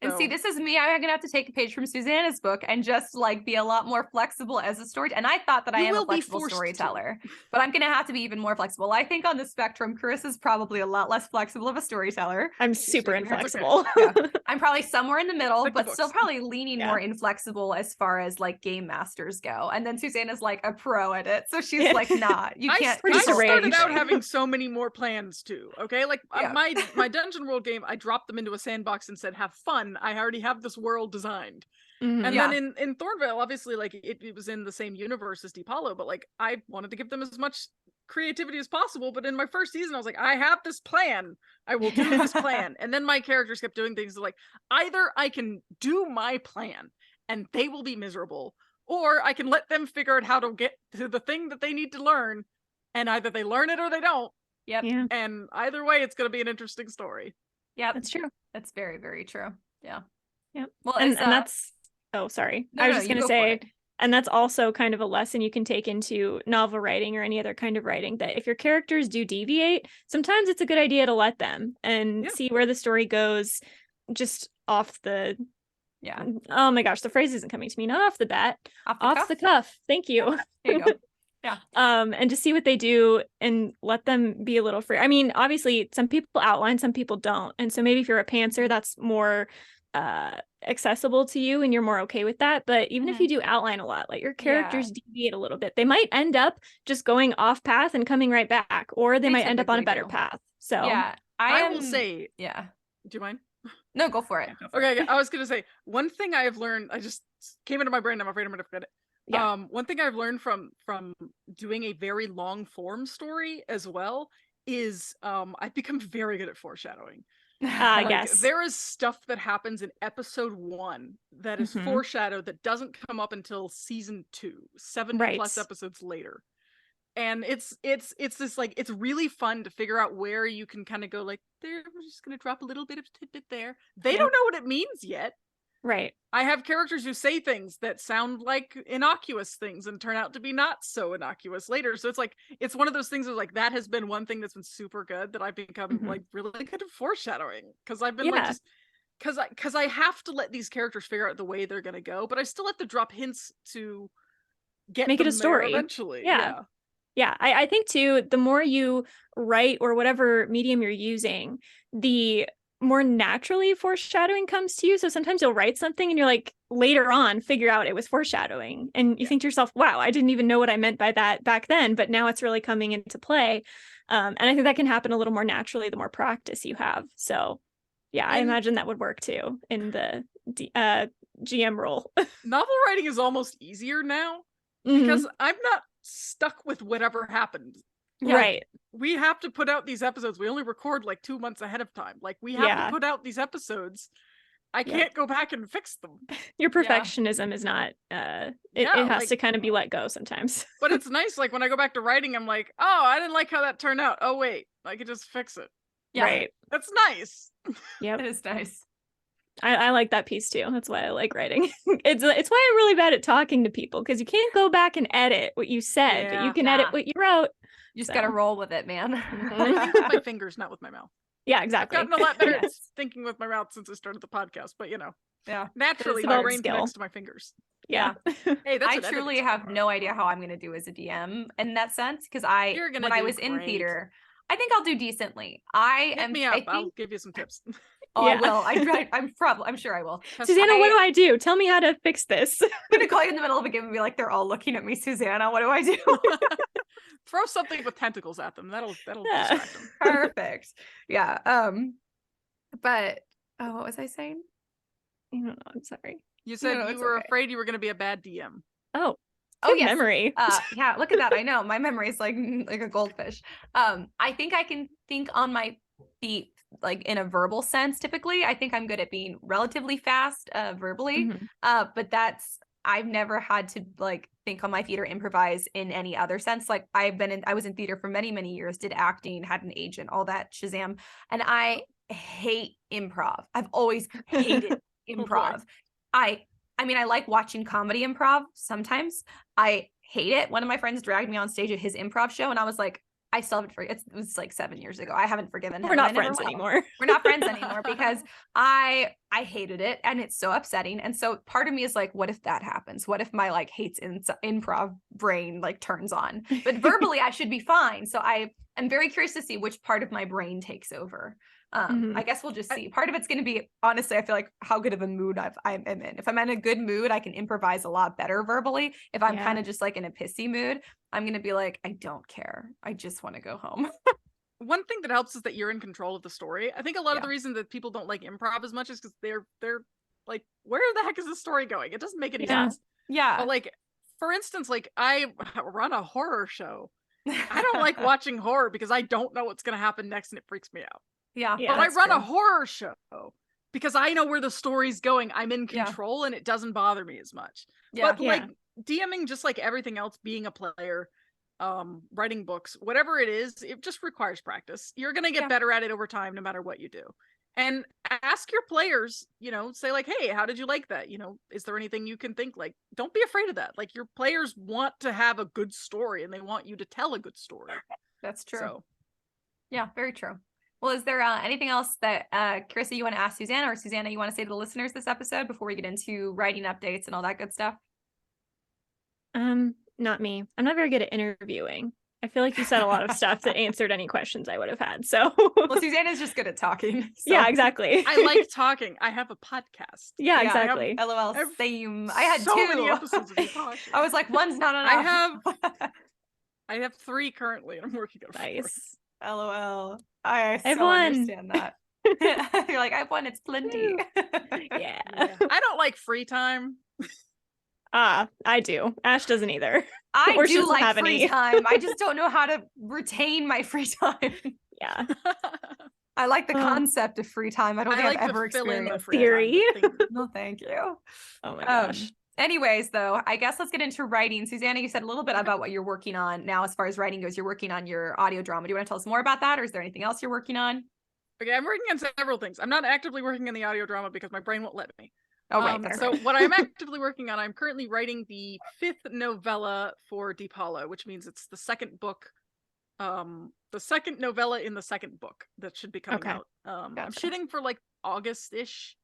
B: And see, this is me. I'm gonna have to take a page from Susannah's book and just like be a lot more flexible as a story. And I thought that I am a flexible storyteller, but I'm gonna have to be even more flexible. I think on the spectrum, Chris is probably a lot less flexible of a storyteller.
A: I'm super inflexible.
B: Yeah. I'm probably somewhere in the middle, but still probably leaning more inflexible as far as like game masters go. And then Susannah's like a pro at it, so she's like, nah, you can't.
C: I started out having so many more plans too. Okay, like my Dungeon World game, I dropped them into a sandbox and said, "Have fun." I already have this world designed. And then in Thornvale, obviously, like it was in the same universe as Deep Hollow, but like I wanted to give them as much creativity as possible. But in my first season, I was like, I have this plan. I will do this plan. And then my characters kept doing things like, either I can do my plan and they will be miserable, or I can let them figure out how to get to the thing that they need to learn, and either they learn it or they don't.
B: Yep.
A: Yeah.
C: And either way, it's going to be an interesting story.
B: Yeah,
A: that's true.
B: That's very, very true. Yeah.
A: Yeah. Well, and that's, sorry. I was just going to say, and that's also kind of a lesson you can take into novel writing or any other kind of writing, that if your characters do deviate, sometimes it's a good idea to let them and see where the story goes just off the, oh my gosh, the phrase isn't coming to me, not off the bat, off the cuff. Thank you.
B: There you go. Yeah.
A: And just see what they do and let them be a little free. I mean, obviously some people outline, some people don't. And so maybe if you're a pantser, that's more accessible to you and you're more okay with that. But even if you do outline a lot, let your characters deviate a little bit. They might end up just going off path and coming right back, or they might end up on a better path. So
B: yeah,
C: I will say,
B: do
C: you mind?
B: No, go for it.
C: Okay, I was gonna say, one thing I have learned, I just came into my brain, I'm afraid I'm gonna forget it.
A: Yeah.
C: One thing I've learned from doing a very long form story as well is I've become very good at foreshadowing.
A: Yes.
C: There is stuff that happens in episode 1 that is foreshadowed that doesn't come up until season 2, 70+ episodes later. And it's this like, it's really fun to figure out where you can kind of go like, we're just gonna drop a little bit of tidbit there. They don't know what it means yet.
A: Right.
C: I have characters who say things that sound like innocuous things and turn out to be not so innocuous later. So it's like, it's one of those things like, that has been one thing that's been super good, that I've become like really good at foreshadowing. Cause I've been like, just cause I have to let these characters figure out the way they're going to go, but I still have to drop hints to make
A: it a story
C: eventually.
A: Yeah. I think too, the more you write or whatever medium you're using, the more naturally foreshadowing comes to you. So sometimes you'll write something and you're like, later on figure out it was foreshadowing, and you think to yourself, wow, I didn't even know what I meant by that back then, but now it's really coming into play. And I think that can happen a little more naturally the more practice you have. So I imagine that would work too in the GM role.
C: Novel writing is almost easier now because I'm not stuck with whatever happened.
A: Right.
C: We have to put out these episodes. We only record like 2 months ahead of time. Like, we have to put out these episodes. I can't go back and fix them.
A: Your perfectionism is not it has to kind of be let go sometimes.
C: But it's nice, like when I go back to writing, I'm like, oh, I didn't like how that turned out. Oh wait, I could just fix it.
A: Right.
C: That's nice.
A: Yep.
B: It is nice.
A: I like that piece too. That's why I like writing. It's why I'm really bad at talking to people, because you can't go back and edit what you said, but you can edit what you wrote.
B: You just gotta roll with it, man.
C: I think with my fingers, not with my mouth.
A: Yeah, exactly.
C: I've gotten a lot better at thinking with my mouth since I started the podcast, but naturally my brain connects to my fingers.
A: Yeah.
C: Hey,
B: I truly have no idea how I'm going to do as a DM in that sense, because when I was in theater, I think I'll do decently.
C: Hit me up. I'll give you some tips.
B: Oh, yeah. I will. I'm sure I will.
A: Susanna, what do I do? Tell me how to fix this.
B: I'm gonna call you in the middle of a game and be like, they're all looking at me, Susanna. What do I do?
C: Throw something with tentacles at them. That'll distract them.
B: Perfect. Yeah. But what was I saying?
A: I don't know. I'm sorry.
C: You said you were afraid you were going to be a bad DM.
A: Oh, yes. Memory.
B: Yeah. Look at that. I know my memory is like a goldfish. I think I can think on my feet, like in a verbal sense. Typically, I think I'm good at being relatively fast, verbally. But I've never had to like think on my feet or improvise in any other sense. Like I was in theater for many, many years, did acting, had an agent, all that Shazam. And I hate improv. I've always hated improv. I mean, I like watching comedy improv sometimes. I hate it. One of my friends dragged me on stage at his improv show, and I was like, I still haven't forgiven. It was like 7 years ago. I haven't forgiven him.
A: We're not friends anymore.
B: We're not friends anymore because I hated it, and it's so upsetting. And so part of me is like, what if that happens? What if my like hates improv brain like turns on? But verbally, I should be fine. So I am very curious to see which part of my brain takes over. I guess we'll just see. Part of it's going to be, honestly, I feel like how good of a mood I'm in. If I'm in a good mood, I can improvise a lot better verbally. If I'm kind of just like in a pissy mood, I'm going to be like, I don't care. I just want to go home.
C: One thing that helps is that you're in control of the story. I think a lot of the reason that people don't like improv as much is because they're like, where the heck is the story going? It doesn't make any sense.
B: Yeah.
C: But like, for instance, like I run a horror show. I don't like watching horror because I don't know what's going to happen next and it freaks me out.
B: Yeah,
C: but I run a horror show because I know where the story's going. I'm in control and it doesn't bother me as much. But like DMing, just like everything else, being a player, writing books, whatever it is, it just requires practice. You're going to get better at it over time, no matter what you do. And ask your players, say like, hey, how did you like that? Is there anything you can think? Like, don't be afraid of that. Like, your players want to have a good story and they want you to tell a good story.
B: That's true.
C: So,
B: yeah, very true. Well, is there anything else that Carissa, you want to ask Susanna, or Susanna, you want to say to the listeners this episode before we get into writing updates and all that good stuff?
A: Not me. I'm not very good at interviewing. I feel like you said a lot of stuff that answered any questions I would have had. So,
B: well, Susanna's just good at talking. So.
A: Yeah, exactly.
C: I like talking. I have a podcast.
A: Yeah, exactly.
B: LOL. Same. I had
C: so
B: 2
C: many episodes of me talking.
B: I was like, one's not enough.
C: I have 3 currently, and I'm working on 4.
B: Nice. LOL. I
A: so
B: understand that. You're like, I have 1. It's plenty.
A: Yeah.
C: I don't like free time.
A: I do. Ash doesn't either.
B: I do like free time. I just don't know how to retain my free time.
A: Yeah.
B: I like the concept of free time. I don't think I've ever experienced
A: theory.
B: No, thank you.
A: Oh my gosh.
B: Anyways, though, I guess let's get into writing. Susanna, you said a little bit about what you're working on now as far as writing goes. You're working on your audio drama. Do you want to tell us more about that, or is there anything else you're working on?
C: Okay, I'm working on several things. I'm not actively working on the audio drama because my brain won't let me.
B: Oh, right.
C: So what I'm actively working on, I'm currently writing the 5th novella for Deep Hollow, which means it's the second book, the second novella in the second book that should be coming out. I'm shooting for like August-ish.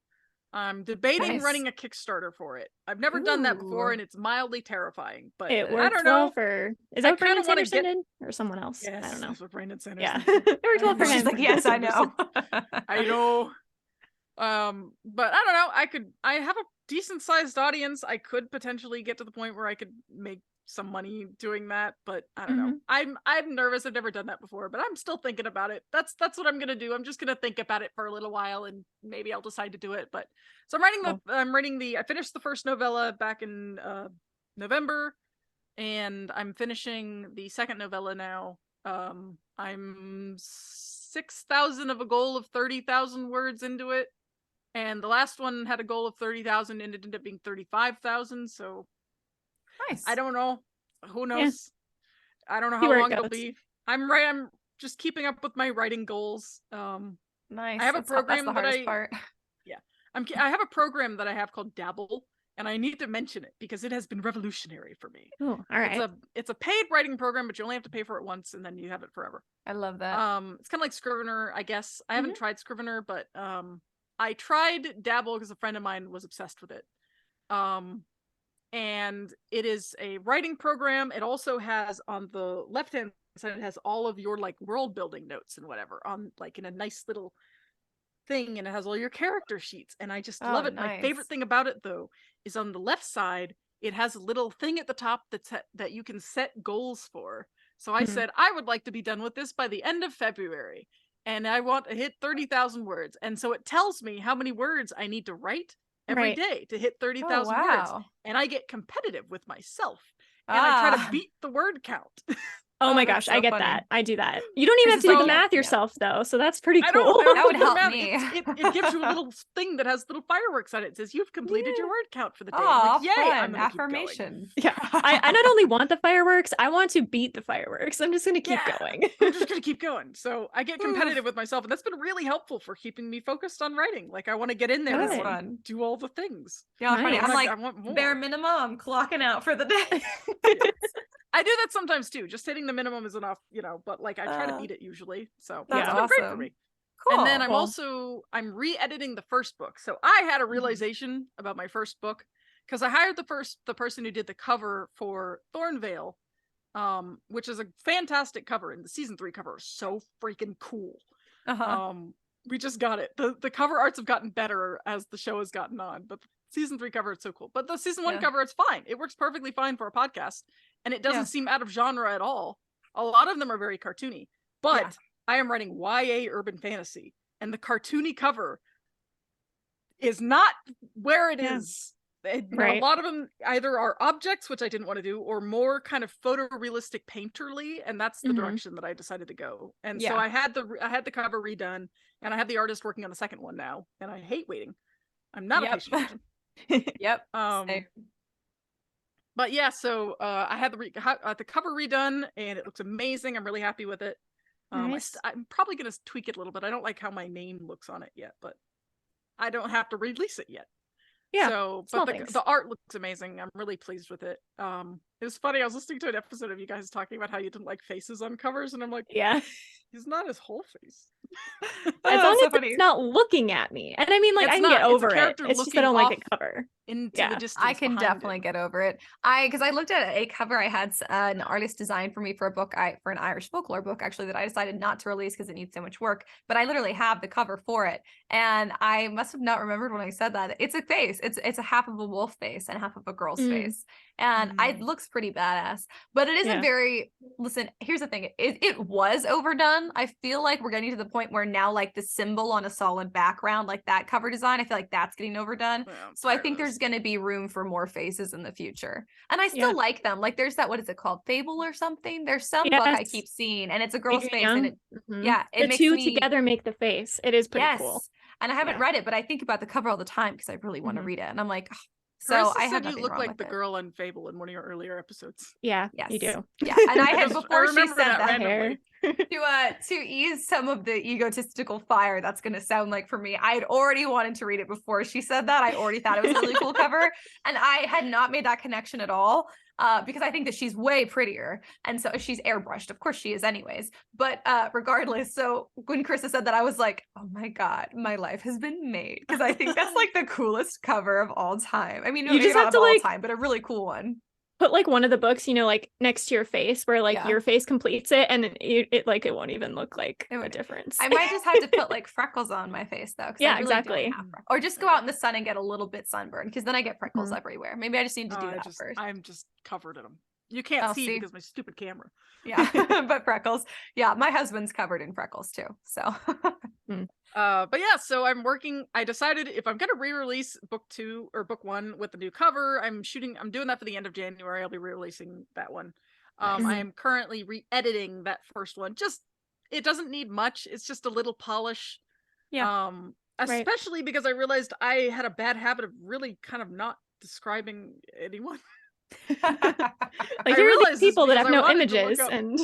C: I'm debating running a Kickstarter for it. I've never done that before, and it's mildly terrifying. But
A: it worked
C: I don't know.
A: Well for is that what Brandon Sanderson did, or someone else?
C: Yes,
A: I don't know.
C: That's what Brandon Sanderson.
A: Yeah, it worked well for him.
B: She's like, yes, I know.
C: I know. But I don't know. I have a decent sized audience. I could potentially get to the point where I could make some money doing that, but I don't know. I'm nervous. I've never done that before, but I'm still thinking about it. That's what I'm gonna do. I'm just gonna think about it for a little while, and maybe I'll decide to do it. But so I finished the first novella back in November, and I'm finishing the second novella now. I'm 6,000 of a goal of 30,000 words into it, and the last one had a goal of 30,000 and it ended up being 35,000. So
B: nice.
C: I don't know. Who knows? Yeah. I don't know how long it'll be. I'm just keeping up with my writing goals.
B: Nice.
C: I have a program
B: that's the hardest part.
C: Yeah. I have a program that I have called Dabble, and I need to mention it because it has been revolutionary for me.
A: Oh, all right.
C: It's a paid writing program, but you only have to pay for it once and then you have it forever.
B: I love that.
C: It's kind of like Scrivener, I guess. I haven't tried Scrivener, but I tried Dabble because a friend of mine was obsessed with it. And it is a writing program. It also has on the left-hand and it has all of your like world building notes and whatever on like in a nice little thing, and it has all your character sheets, and I just love it.
B: Nice.
C: My favorite thing about it though is on the left side it has a little thing at the top that you can set goals for. So I said I would like to be done with this by the end of February, and I want to hit 30,000 words, and so it tells me how many words I need to write every day to hit 30,000 words, and I get competitive with myself, and I try to beat the word count.
A: Oh my gosh, I get that. I do that. You don't even have to do the math yourself though, so that's pretty cool.
B: That would help me.
C: It gives you a little thing that has little fireworks on it. It says you've completed your word count for the day.
B: Oh,
C: like, yay!
B: fun.
C: I'm
B: affirmation.
A: Yeah, I not only want the fireworks, I want to beat the fireworks. I'm just gonna keep going.
C: I'm just gonna keep going. So I get competitive with myself, and that's been really helpful for keeping me focused on writing. Like I want to get in there and do all the things.
B: Yeah, funny. I'm like, I want more. Bare minimum. I'm clocking out for the day.
C: I do that sometimes too. Just hitting the minimum is enough, but like I try to beat it usually. So that's been great for me. Cool. And then I'm re-editing the first book. So I had a realization about my first book because I hired the person who did the cover for Thornvale, which is a fantastic cover, and the season 3 cover is so freaking cool. We just got it. The cover arts have gotten better as the show has gotten on, but the season 3 cover is so cool. But the season 1 cover, it's fine. It works perfectly fine for a podcast, and it doesn't seem out of genre at all. A lot of them are very cartoony, but I am writing YA urban fantasy, and the cartoony cover is not where it is. A lot of them either are objects, which I didn't want to do, or more kind of photorealistic painterly, and that's the direction that I decided to go. And so I had the cover redone, and I have the artist working on the second one now, and I hate waiting. I'm not a patient person.
B: Yep.
C: But yeah, so I had the cover redone, and it looks amazing. I'm really happy with it.
A: Nice.
C: I'm probably gonna tweak it a little bit. I don't like how my name looks on it yet, but I don't have to release it yet.
A: Yeah.
C: So, but the art looks amazing. I'm really pleased with it. It was funny. I was listening to an episode of you guys talking about how you didn't like faces on covers, and I'm like, he's not his whole face.
A: As long as it's not looking at me. And I mean, like, I can get over it. It's just I don't like the cover.
C: Into the distance.
B: I can definitely get over it. Because I looked at a cover I had an artist design for me for a book, for an Irish folklore book, actually, that I decided not to release because it needs so much work. But I literally have the cover for it. And I must have not remembered when I said that. It's a face. It's a half of a wolf face and half of a girl's face. And it looks pretty badass. But it isn't very, listen, here's the thing. It was overdone. I feel like we're getting to the point where now, like, the symbol on a solid background, like that cover design, I feel like that's getting overdone. So I think there's going to be room for more faces in the future. And I still like them. Like, there's that, what is it called? Fable or something? There's some book I keep seeing, and it's a girl's face. And it
A: the
B: makes
A: two together make the face. It is pretty cool.
B: And I haven't read it, but I think about the cover all the time because I really want to read it. And I'm like, so
C: Carissa
B: I have
C: said you look like the
B: it.
C: girl on Fable in one of your earlier episodes.
A: Yeah, you do.
B: Yeah, and I had before she said that
C: hair.
B: to ease some of the egotistical fire that's going to sound like for me, I had already wanted to read it before she said that. I already thought it was a really cool cover, and I had not made that connection at all. Because I think that she's way prettier, and so she's airbrushed. Of course she is anyways, but regardless. So when Carissa said that, I was like, oh my God, my life has been made, because I think that's like the coolest cover of all time. I mean,
A: you just have to
B: all time, but a really cool one.
A: Put like one of the books, like next to your face, where like your face completes it, and it won't even look like a difference.
B: I might just have to put like freckles on my face though.
A: Yeah, exactly.
B: Or just go out in the sun and get a little bit sunburned, because then I get freckles everywhere. Maybe I just need to do that first.
C: I'm just covered in them. You can't see because my stupid camera.
B: Yeah, but freckles. Yeah, my husband's covered in freckles too. So.
C: But yeah, so I decided if I'm gonna re-release book 2 or book 1 with the new cover, I'm doing that for the end of January. I'll be re-releasing that one. I am currently re-editing that first one. It doesn't need much. It's just a little polish.
A: Yeah.
C: Especially because I realized I had a bad habit of really kind of not describing anyone.
A: Like, here are these people that have no images, and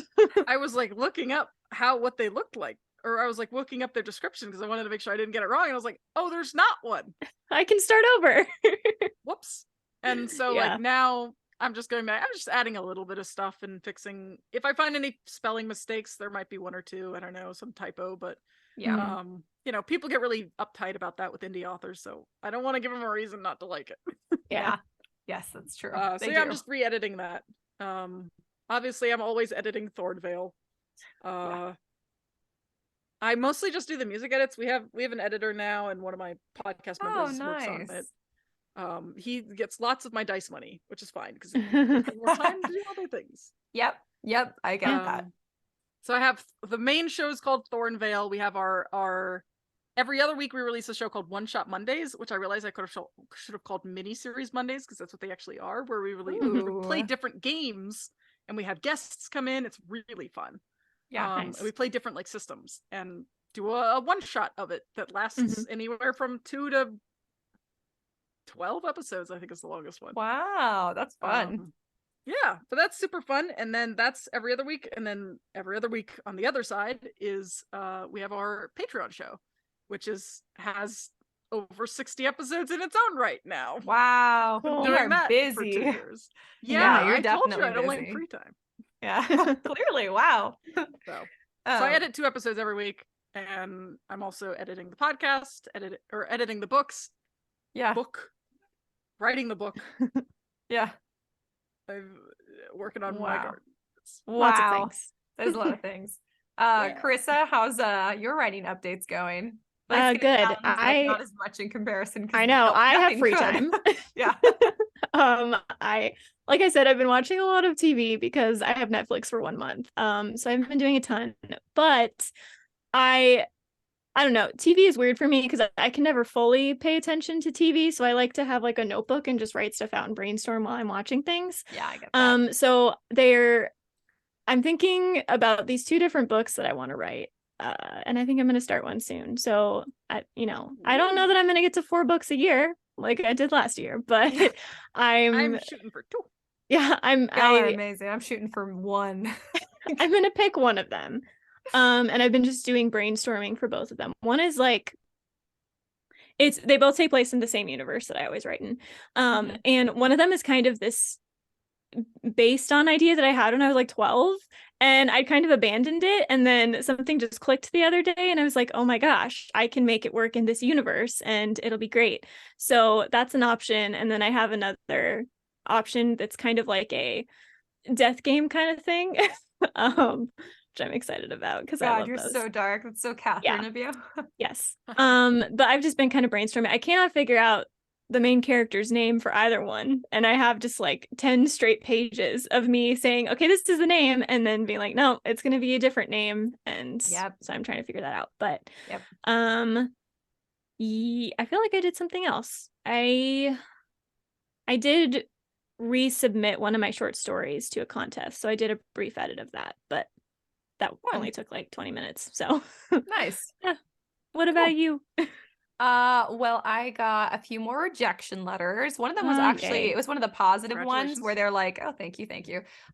C: I was like looking up what they looked like. Or I was like looking up their description because I wanted to make sure I didn't get it wrong. And I was like, oh, there's not one.
A: I can start over.
C: Whoops. And so like now I'm just going back. I'm just adding a little bit of stuff and fixing. If I find any spelling mistakes, there might be one or two. I don't know, some typo. But people get really uptight about that with indie authors. So I don't want to give them a reason not to like it.
B: Yeah. Yes, that's true.
C: I'm just re-editing that. Obviously, I'm always editing Thornvale. I mostly just do the music edits. We have an editor now, and one of my podcast members works on it. He gets lots of my dice money, which is fine because he has more time to do other things.
B: Yep, I get that.
C: So I have the main show is called Thornvale. We have our every other week we release a show called One Shot Mondays, which I realize I should have called mini series Mondays because that's what they actually are, where we play different games and we have guests come in. It's really fun.
B: Yeah, nice.
C: And we play different like systems and do a one shot of it that lasts anywhere from 2 to 12 episodes, I think is the longest one.
B: Wow, that's fun.
C: Yeah, but that's super fun. And then that's every other week. And then every other week on the other side is we have our Patreon show, which has over 60 episodes in its own right now.
B: Wow,
C: you are busy. For 2 years. Yeah,
B: you're
C: I
B: definitely
C: told you I don't
B: busy.
C: like free time.
B: Yeah, clearly. Wow.
C: So I edit 2 episodes every week, and I'm also editing the podcast, editing the books.
B: Yeah.
C: Writing the book.
B: Yeah.
C: I'm working on my garden.
A: Lots of things.
B: There's a lot of things. Carissa, how's your writing updates going?
A: Good.
B: Not as much in comparison.
A: I know. I have free time.
B: Yeah.
A: Like I said, I've been watching a lot of TV because I have Netflix for 1 month. So I've been doing a ton, but I don't know. TV is weird for me because I can never fully pay attention to TV. So I like to have like a notebook and just write stuff out and brainstorm while I'm watching things.
B: Yeah, I get that.
A: So I'm thinking about these 2 different books that I want to write. And I think I'm going to start one soon. So I don't know that I'm going to get to 4 books a year like I did last year, but I'm
C: shooting for 2.
A: Yeah,
B: Y'all are amazing. I'm shooting for 1.
A: I'm going to pick one of them. And I've been just doing brainstorming for both of them. One is like, they both take place in the same universe that I always write in. And one of them is kind of this based on idea that I had when I was like 12, and I kind of abandoned it. And then something just clicked the other day and I was like, oh my gosh, I can make it work in this universe and it'll be great. So that's an option. And then I have another option that's kind of like a death game kind of thing. Which I'm excited about because I love
B: you're
A: those.
B: So dark. That's so Catherine of you.
A: Yes. But I've just been kind of brainstorming. I cannot figure out the main character's name for either one, and I have just like 10 straight pages of me saying, okay, this is the name, and then being like, no, it's going to be a different name. And so I'm trying to figure that out. But I feel like I did something else. I did resubmit one of my short stories to a contest, so I did a brief edit of that, but that only took like 20 minutes. So
B: nice.
A: Yeah. What about you?
B: Well, I got a few more rejection letters. One of them was actually, it was one of the positive ones where they're like, oh, thank you.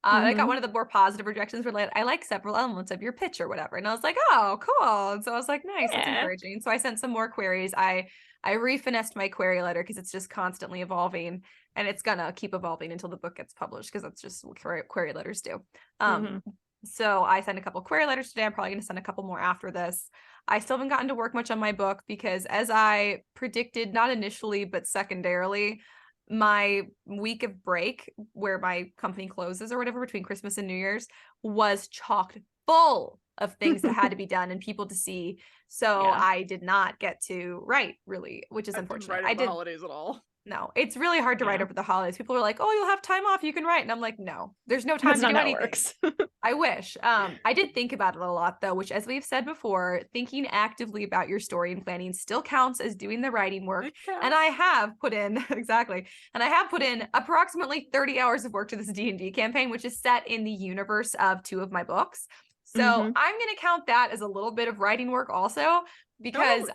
B: I got one of the more positive rejections where like, I like several elements of your pitch or whatever. And I was like, oh, cool. And so I was like, nice, that's encouraging. So I sent some more queries. I refinessed my query letter because it's just constantly evolving, and it's gonna keep evolving until the book gets published because that's just what query letters do. So I sent a couple query letters today. I'm probably going to send a couple more after this. I still haven't gotten to work much on my book because, as I predicted, not initially, but secondarily, my week of break where my company closes or whatever between Christmas and New Year's was chocked full of things that had to be done and people to see. So I did not get to write really, which is unfortunate.
C: I didn't holidays at all.
B: No, it's really hard to write over the holidays. People are like, oh, you'll have time off, you can write. And I'm like, no, there's no time to do anything. I wish. I did think about it a lot though, which, as we've said before, thinking actively about your story and planning still counts as doing the writing work. And I have put in, approximately 30 hours of work to this D&D campaign, which is set in the universe of 2 of my books. So I'm going to count that as a little bit of writing work also, because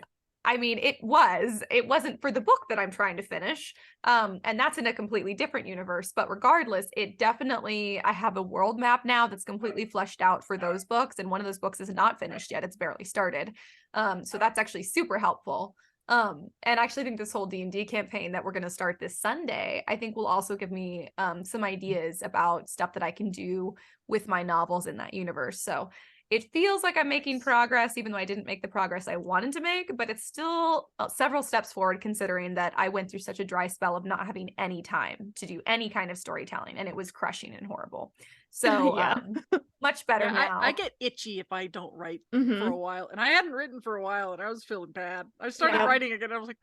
B: I mean, it wasn't for the book that I'm trying to finish. And that's in a completely different universe. But regardless, it definitely, I have a world map now that's completely fleshed out for those books. And one of those books is not finished yet. It's barely started. So that's actually super helpful. And I actually think this whole D&D campaign that we're going to start this Sunday, I think will also give me some ideas about stuff that I can do with my novels in that universe. So it feels like I'm making progress, even though I didn't make the progress I wanted to make, but it's still several steps forward, considering that I went through such a dry spell of not having any time to do any kind of storytelling, and it was crushing and horrible. So much better now.
C: I get itchy if I don't write for a while, and I hadn't written for a while, and I was feeling bad. I started writing again. I was like,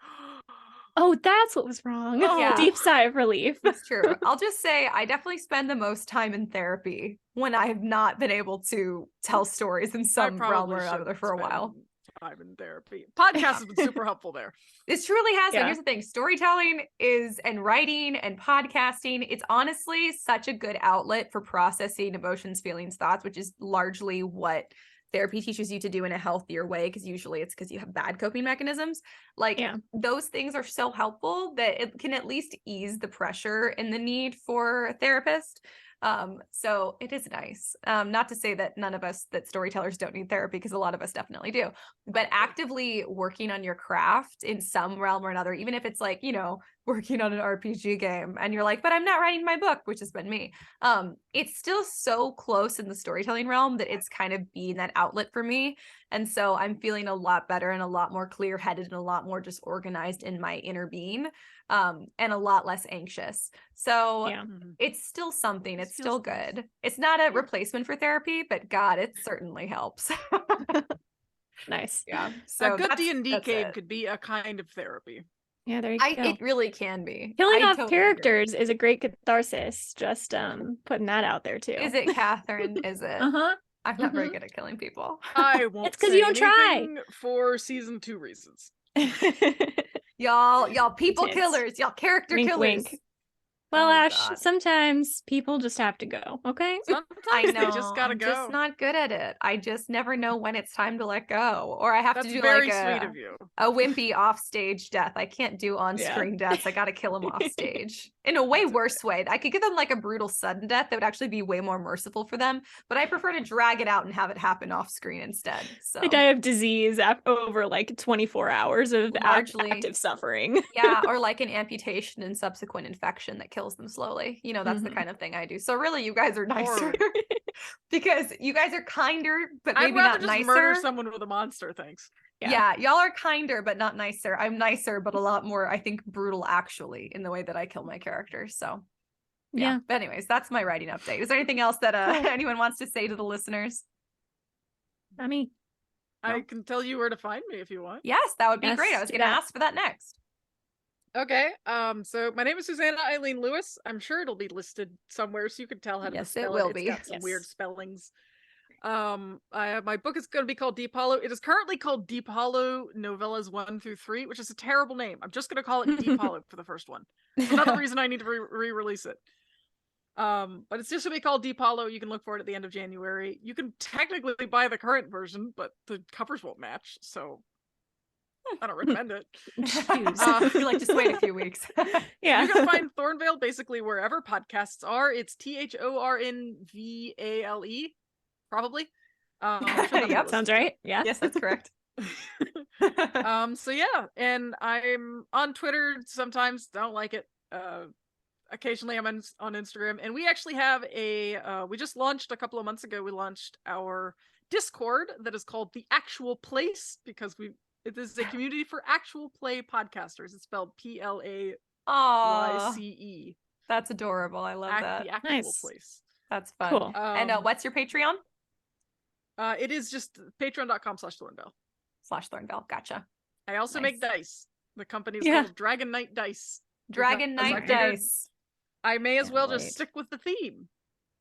A: oh, that's what was wrong.
B: Yeah.
A: Deep sigh of relief.
B: It's true. I'll just say I definitely spend the most time in therapy when I have not been able to tell stories in some realm or another for a while.
C: Time in therapy. Podcast has been super helpful there.
B: This truly has been. Here's the thing. Storytelling and writing and podcasting, it's honestly such a good outlet for processing emotions, feelings, thoughts, which is largely what therapy teaches you to do in a healthier way, because usually it's because you have bad coping mechanisms. Like those things are so helpful that it can at least ease the pressure and the need for a therapist. So it is nice. Not to say that none of us, that storytellers don't need therapy, because a lot of us definitely do, but actively working on your craft in some realm or another, even if it's like, you know, working on an RPG game and you're like, but I'm not writing my book, which has been me. It's still so close in the storytelling realm that it's kind of being that outlet for me. And so I'm feeling a lot better and a lot more clear-headed and a lot more just organized in my inner being, and a lot less anxious. So it's still something. It's still good. It's not a replacement for therapy, but God, it certainly helps.
A: Nice.
B: Yeah. So
C: a good D&D cave could be a kind of therapy.
A: Yeah, there you go.
B: It really can be.
A: Killing off characters is a great catharsis. Just putting that out there too.
B: Is it, Catherine? Is it? I'm not very good at killing people.
C: I won't.
A: It's because you don't try.
C: For season 2 reasons.
B: Y'all people killers, y'all character
A: wink,
B: killers.
A: Wink. Well, Ash, sometimes people just have to go, okay?
C: Sometimes
B: I know.
C: they just gotta go.
B: I'm just not good at it. I just never know when it's time to let go. Or I have to do
C: very
B: like
C: sweet of you.
B: A wimpy off-stage death. I can't do on-screen deaths. I gotta kill them off-stage. In a way worse way. I could give them like a brutal sudden death that would actually be way more merciful for them, but I prefer to drag it out and have it happen off-screen instead. So
A: they die of disease over like 24 hours of active suffering.
B: Yeah, or like an amputation and subsequent infection that kills them slowly. You know, that's the kind of thing I do. So really, you guys are nicer because you guys are kinder, but maybe not nicer. I'd rather just
C: murder someone with a monster, thanks.
B: Yeah, y'all are kinder, but not nicer. I'm nicer, but a lot more, I think, brutal actually in the way that I kill my characters. So yeah. But anyways, that's my writing update. Is there anything else that anyone wants to say to the listeners?
A: Not me.
C: I can tell you where to find me if you want.
B: Yes, that would be great. I was going to ask for that next.
C: Okay. So my name is Susannah Ailene Lewis. I'm sure it'll be listed somewhere so you can tell how to spell it.
B: Will be.
C: It's got some weird spellings. My book is going to be called Deep Hollow. It is currently called Deep Hollow Novellas 1 through 3, which is a terrible name. I'm just going to call it Deep Hollow for the first one. It's another reason I need to re-release it. But it's just going to be called Deep Hollow. You can look for it at the end of January. You can technically buy the current version, but the covers won't match, so I don't recommend it.
B: You like just wait a few weeks.
C: Yeah. You can find Thornvale basically wherever podcasts are. It's THORNVALE. Probably.
A: Yep, sounds right. Yeah.
B: Yes, that's correct.
C: So yeah, and I'm on Twitter sometimes, don't like it. Occasionally I'm on Instagram, and we actually have we just launched a couple of months ago, we launched our Discord that is called The Actual Place, because it is a community for actual play podcasters. It's spelled PLAYCE.
B: That's adorable. I love that.
C: The Actual Place.
B: That's fun.
A: Cool.
B: And what's your Patreon?
C: It is just patreon.com/Thornvale.
B: /Thornvale. Gotcha.
C: I also make dice. The company is called Dragon Knight Dice.
B: Dragon Knight Dice.
C: I may as well just stick with the theme.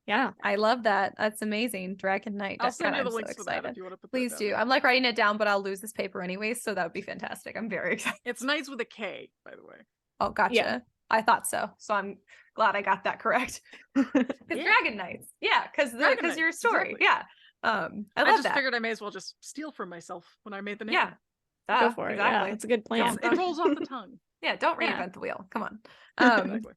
A: Yeah,
B: I love that. That's amazing. Dragon Knight.
C: I'll send you the links for that if you want to put
B: Please do. I'm like writing it down, but I'll lose this paper anyways, so that would be fantastic. I'm very excited.
C: It's Knights with a K, by the way.
B: Oh, gotcha. Yeah. I thought so. So I'm glad I got that correct. It's Dragon Knights. Yeah, because your story. Exactly. Yeah. I
C: just figured I may as well just steal from myself when I made the name.
B: Yeah.
A: Go for it. Exactly. Yeah, it's a good plan.
C: It rolls off the tongue.
B: Yeah, don't reinvent the wheel. Come on. Exactly.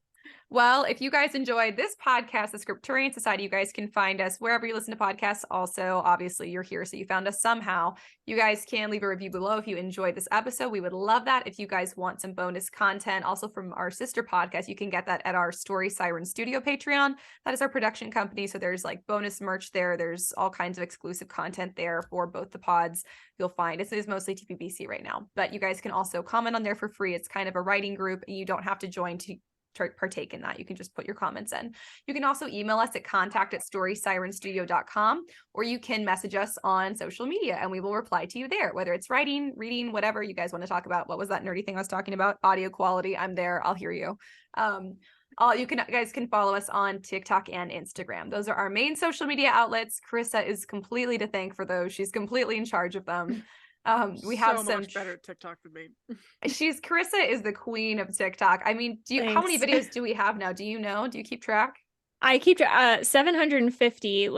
B: Well, if you guys enjoyed this podcast, the Scripturient Society, you guys can find us wherever you listen to podcasts. Also, obviously, you're here, so you found us somehow. You guys can leave a review below if you enjoyed this episode. We would love that. If you guys want some bonus content, also from our sister podcast, you can get that at our Story Siren Studio Patreon. That is our production company, so there's like bonus merch there. There's all kinds of exclusive content there for both the pods. You'll find it is mostly TPBC right now, but you guys can also comment on there for free. It's kind of a writing group. You don't have to join to partake in that. You can just put your comments in. You can also email us at contact@storysirenstudio.com, or you can message us on social media and we will reply to you there, whether it's writing, reading, whatever you guys want to talk about. What was that nerdy thing I was talking about? Audio quality. I'm there. I'll hear you. You guys can follow us on TikTok and Instagram. Those are our main social media outlets. Carissa is completely to thank for those. She's completely in charge of them. We have so
C: much better at TikTok than me.
B: Carissa is the queen of TikTok. I mean, how many videos do we have now? Do you know? Do you keep track?
A: I keep 750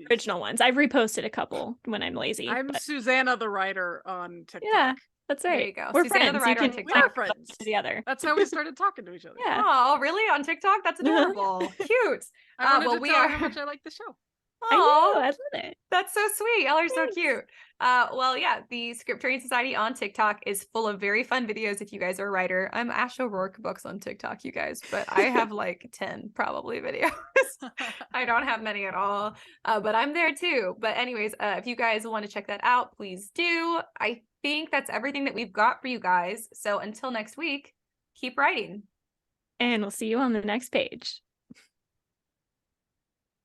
A: original ones. I've reposted a couple when I'm lazy.
C: I'm Susannah the writer on TikTok.
A: Yeah. That's right.
B: There you go.
A: We're
B: Susanna
A: friends.
B: The writer on TikTok.
C: We're friends
A: together.
C: That's how we started talking to each other.
B: Yeah. Oh, really? On TikTok? That's adorable. Cute.
C: We are how much I like the show.
B: Oh,
A: I love it.
B: That's so sweet. Y'all are so cute. The Scripturient Society on TikTok is full of very fun videos if you guys are a writer. I'm Ash O'Rourke Books on TikTok, you guys, but I have 10 probably videos. I don't have many at all, but I'm there too. But anyways, if you guys want to check that out, please do. I think that's everything that we've got for you guys. So until next week, keep writing.
A: And we'll see you on the next page.